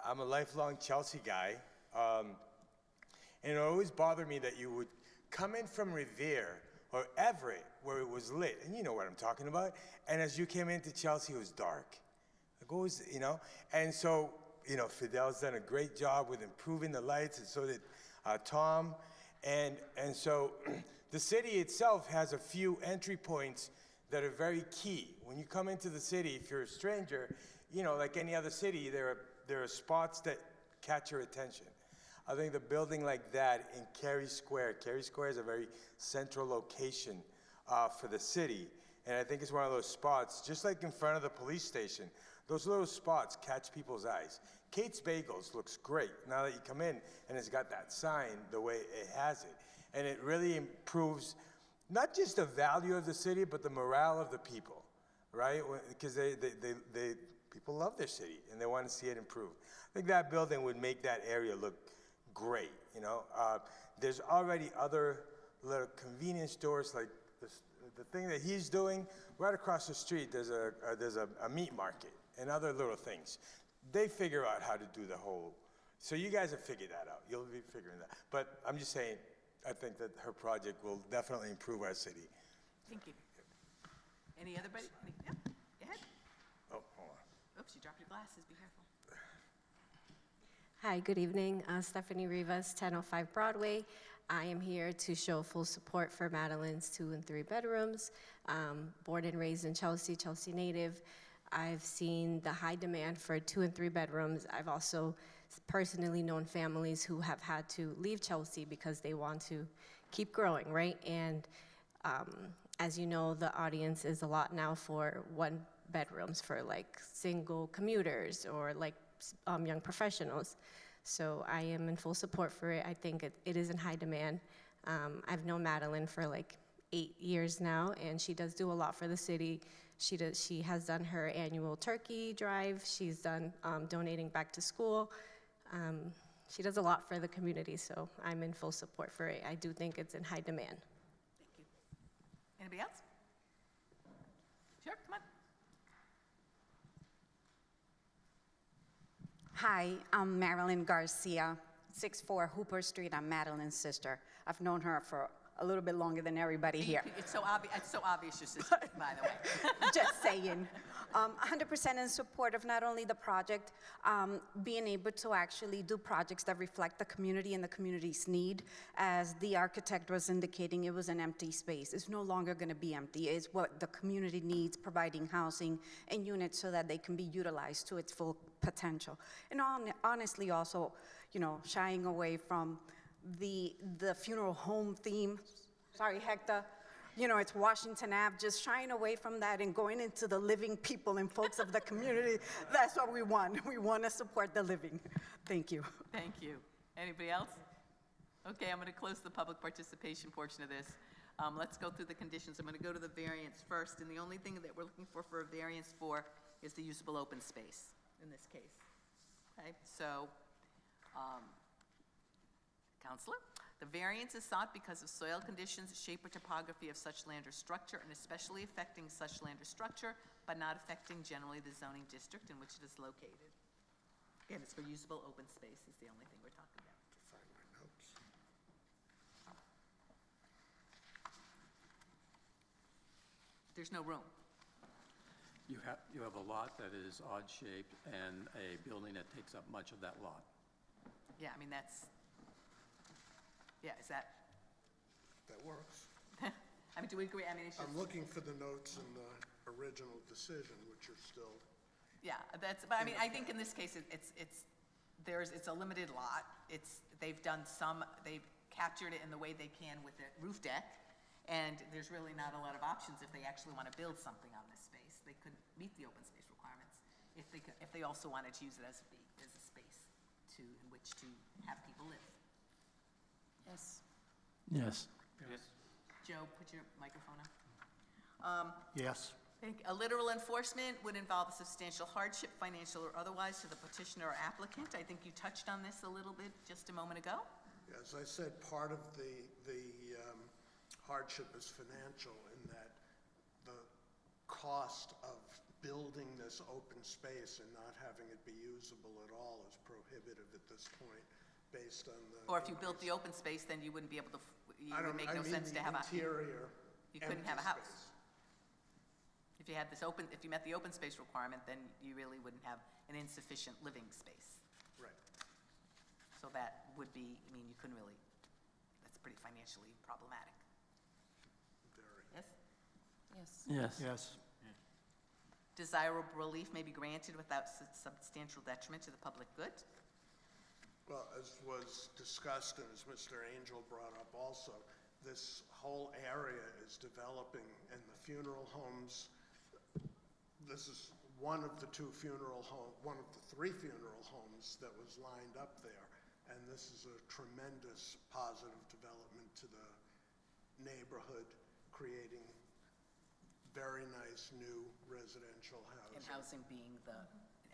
I'm a lifelong Chelsea guy, and it always bothered me that you would come in from Revere or Everett, where it was lit, and you know what I'm talking about, and as you came into Chelsea, it was dark. Like always, you know, and so, you know, Fidel's done a great job with improving the lights, and so did Tom, and so the city itself has a few entry points that are very key. When you come into the city, if you're a stranger, you know, like any other city, there are spots that catch your attention. I think the building like that in Cary Square is a very central location for the city, and I think it's one of those spots, just like in front of the police station, those little spots catch people's eyes. Kate's Bagels looks great now that you come in and it's got that sign the way it has it. And it really improves not just the value of the city, but the morale of the people, right? Because people love their city and they want to see it improve. I think that building would make that area look great, you know? There's already other little convenience stores like the thing that he's doing. Right across the street, there's a meat market and other little things. They figure out how to do the whole, so you guys have figured that out. You'll be figuring that. But I'm just saying, I think that her project will definitely improve our city. Thank you. Any other, yeah, go ahead. Oh, hold on. Oops, you dropped your glasses, be careful. Hi, good evening. Stephanie Rivas, 1005 Broadway. I am here to show full support for Madeline's 2 and 3 bedrooms. Born and raised in Chelsea, Chelsea native. I've seen the high demand for 2 and 3 bedrooms. I've also personally known families who have had to leave Chelsea because they want to keep growing, right? And as you know, the audience is a lot now for 1 bedrooms for like single commuters or like young professionals. So I am in full support for it. I think it is in high demand. I've known Madeline for like 8 years now, and she does do a lot for the city. She has done her annual turkey drive. She's done donating back to school. She does a lot for the community, so I'm in full support for it. I do think it's in high demand. Thank you. Anybody else? Sure, come on. Hi, I'm Marilyn Garcia, 64 Hooper Street. I'm Madeline's sister. I've known her for a little bit longer than everybody here. It's so obvious your sister, by the way. Just saying. 100% in support of not only the project, being able to actually do projects that reflect the community and the community's need. As the architect was indicating, it was an empty space. It's no longer going to be empty. It's what the community needs, providing housing and units so that they can be utilized to its full potential. And honestly also, you know, shying away from the funeral home theme. Sorry, Hector. You know, it's Washington Ave, just shying away from that and going into the living people and folks of the community. That's what we want. We want to support the living. Thank you. Thank you. Anybody else? Okay, I'm going to close the public participation portion of this. Let's go through the conditions. I'm going to go to the variance first, and the only thing that we're looking for a variance for is the usable open space in this case. Okay, so, Counselor? The variance is sought because of soil conditions, shape or topography of such land or structure, and especially affecting such land or structure, but not affecting generally the zoning district in which it is located. Again, it's for usable open space is the only thing we're talking about. Find my notes. There's no room. You have a lot that is odd-shaped and a building that takes up much of that lot. Yeah, I mean, that's, yeah, is that? That works. I mean, do we agree? I mean, it's just. I'm looking for the notes in the original decision, which are still. Yeah, that's, but I mean, I think in this case, it's a limited lot. They've captured it in the way they can with the roof deck, and there's really not a lot of options if they actually want to build something on this space. They couldn't meet the open space requirements if they also wanted to use it as a space in which to have people live. Yes. Yes. Yes. Joe, put your microphone on. Yes. I think a literal enforcement would involve a substantial hardship, financial or otherwise, to the petitioner or applicant. I think you touched on this a little bit just a moment ago. As I said, part of the hardship is financial in that the cost of building this open space and not having it be usable at all is prohibitive at this point, based on the... Or if you built the open space, then you wouldn't be able to, it would make no sense to have a... interior, You couldn't have a empty house. space. If you had this open, if you met the open space requirement, then you really wouldn't have an insufficient living space. Right. So that would be, I mean, you couldn't really, that's pretty financially problematic. Very. Yes? Yes. Yes. Yes. Desirable relief may be granted without substantial detriment to the public good. Well, as was discussed and as Mr. Angel brought up also, this whole area is developing, and the funeral homes, this is one of the three funeral homes that was lined up there, and this is a tremendous positive development to the neighborhood, creating very nice new residential housing. And housing being the,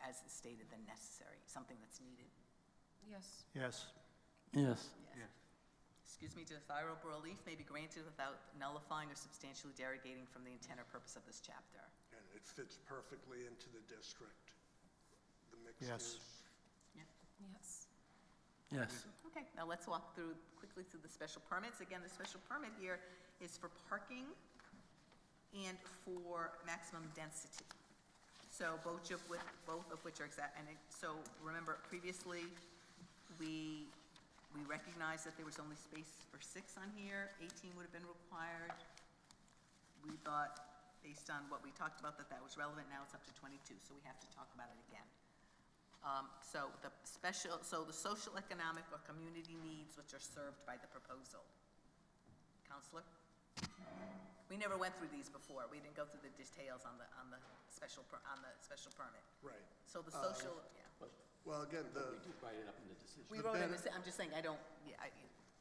as stated, the necessary, something that's needed. Yes. Yes. Yes. Yes. Excuse me, desirable relief may be granted without nullifying or substantially derogating from the intent or purpose of this chapter. And it fits perfectly into the district, the mixed Yes. use. Yes. Yes. Okay, now let's walk quickly through the special permits. Again, the special permit here is for parking and for maximum density. So both of which are exact, and so remember previously, we recognized that there was only space for 6 on here, 18 would have been required. We thought, based on what we talked about, that was relevant, now it's up to 22, so we have to talk about it again. So the social, economic, or community needs which are served by the proposal. Counselor? We never went through these before. We didn't go through the details on the special permit. Right. So the social, yeah. Well, again, We did write it up in the decision. We wrote it, I'm just saying, I don't, yeah,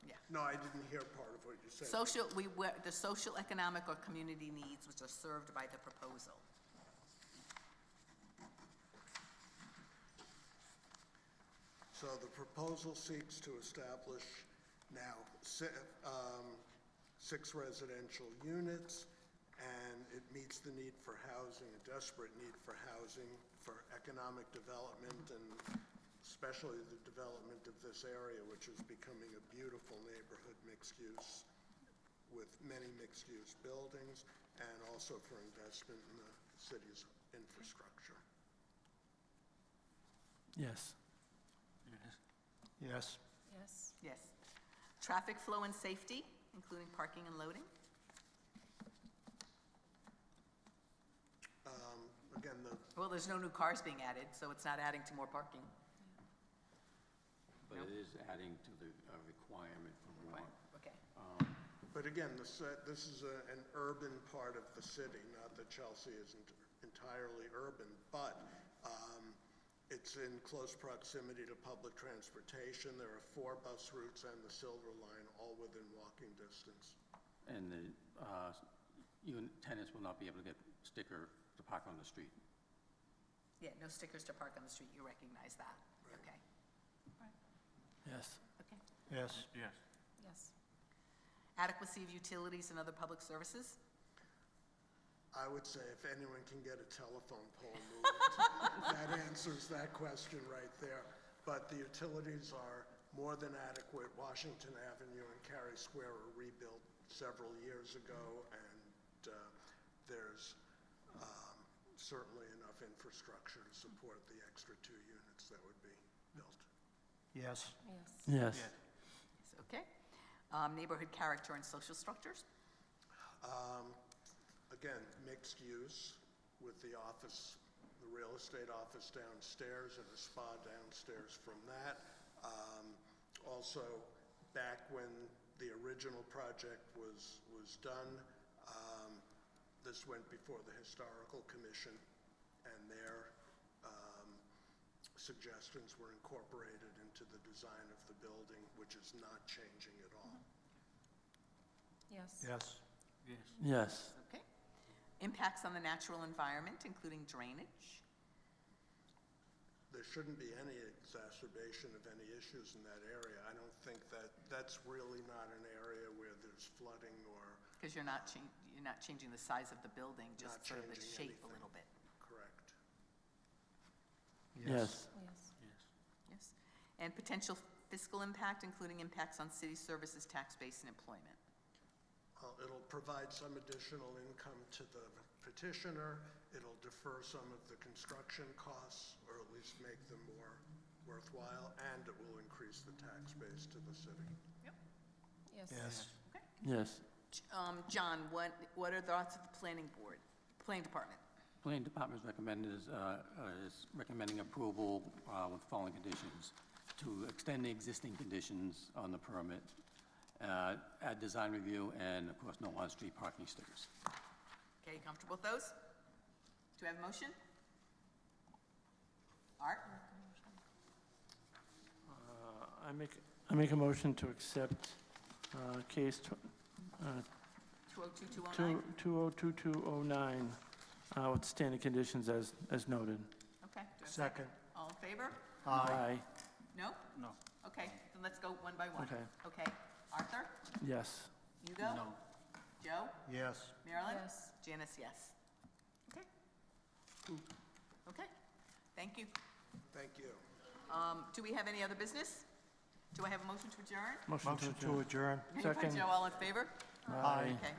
yeah. No, I didn't hear part of what you said. The social, economic, or community needs which are served by the proposal. So the proposal seeks to establish now 6 residential units, and it meets the need for housing, a desperate need for housing, for economic development, and especially the development of this area, which is becoming a beautiful neighborhood mixed use with many mixed use buildings, and also for investment in the city's infrastructure. Yes. Yes. Yes. Yes. Traffic flow and safety, including parking and loading. Again, Well, there's no new cars being added, so it's not adding to more parking. But it is adding to the requirement for more. Okay. But again, this is an urban part of the city, not that Chelsea isn't entirely urban, but it's in close proximity to public transportation. There are 4 bus routes and the Silver Line, all within walking distance. And the tenants will not be able to get sticker to park on the street. Yeah, no stickers to park on the street, you recognize that. Okay. Yes. Okay. Yes. Yes. Yes. Adequacy of utilities and other public services. I would say if anyone can get a telephone pole moved, that answers that question right there. But the utilities are more than adequate. Washington Avenue and Cary Square were rebuilt several years ago, and there's certainly enough infrastructure to support the extra 2 units that would be built. Yes. Yes. Yes. Yes, okay. Neighborhood character and social structures. Again, mixed use with the office, the real estate office downstairs and a spa downstairs from that. Also, back when the original project was done, this went before the Historical Commission, and their suggestions were incorporated into the design of the building, which is not changing at all. Yes. Yes. Yes. Yes. Okay. Impacts on the natural environment, including drainage. There shouldn't be any exacerbation of any issues in that area. I don't think that's really not an area where there's flooding or Because you're not changing the size of the building, just Not sort of the changing shape a anything. little bit. Correct. Yes. Yes. And potential fiscal impact, including impacts on city services, tax base, and employment. It'll provide some additional income to the petitioner. It'll defer some of the construction costs, or at least make them more worthwhile, and it will increase the tax base to the city. Yes. Okay. Yes. John, what are the thoughts of the planning department? Planning Department is recommending approval with following conditions: to extend the existing conditions on the permit, add design review, and of course, no on-street parking stickers. Okay, you comfortable with those? Do we have a motion? Art? I make a motion to accept case 202209? 202209 with standard conditions as noted. Okay. Do I have a Second. All in favor? Aye. No? No. Okay, then let's go one by one. Okay. Okay. Arthur? Yes. Hugo? No. Joe? Yes. Marilyn? Yes. Janice, yes. Okay. Okay, thank you. Thank you. Do we have any other business? Do I have a motion to adjourn? Motion to adjourn. Made by Second. Joe, all in favor? Aye. Okay,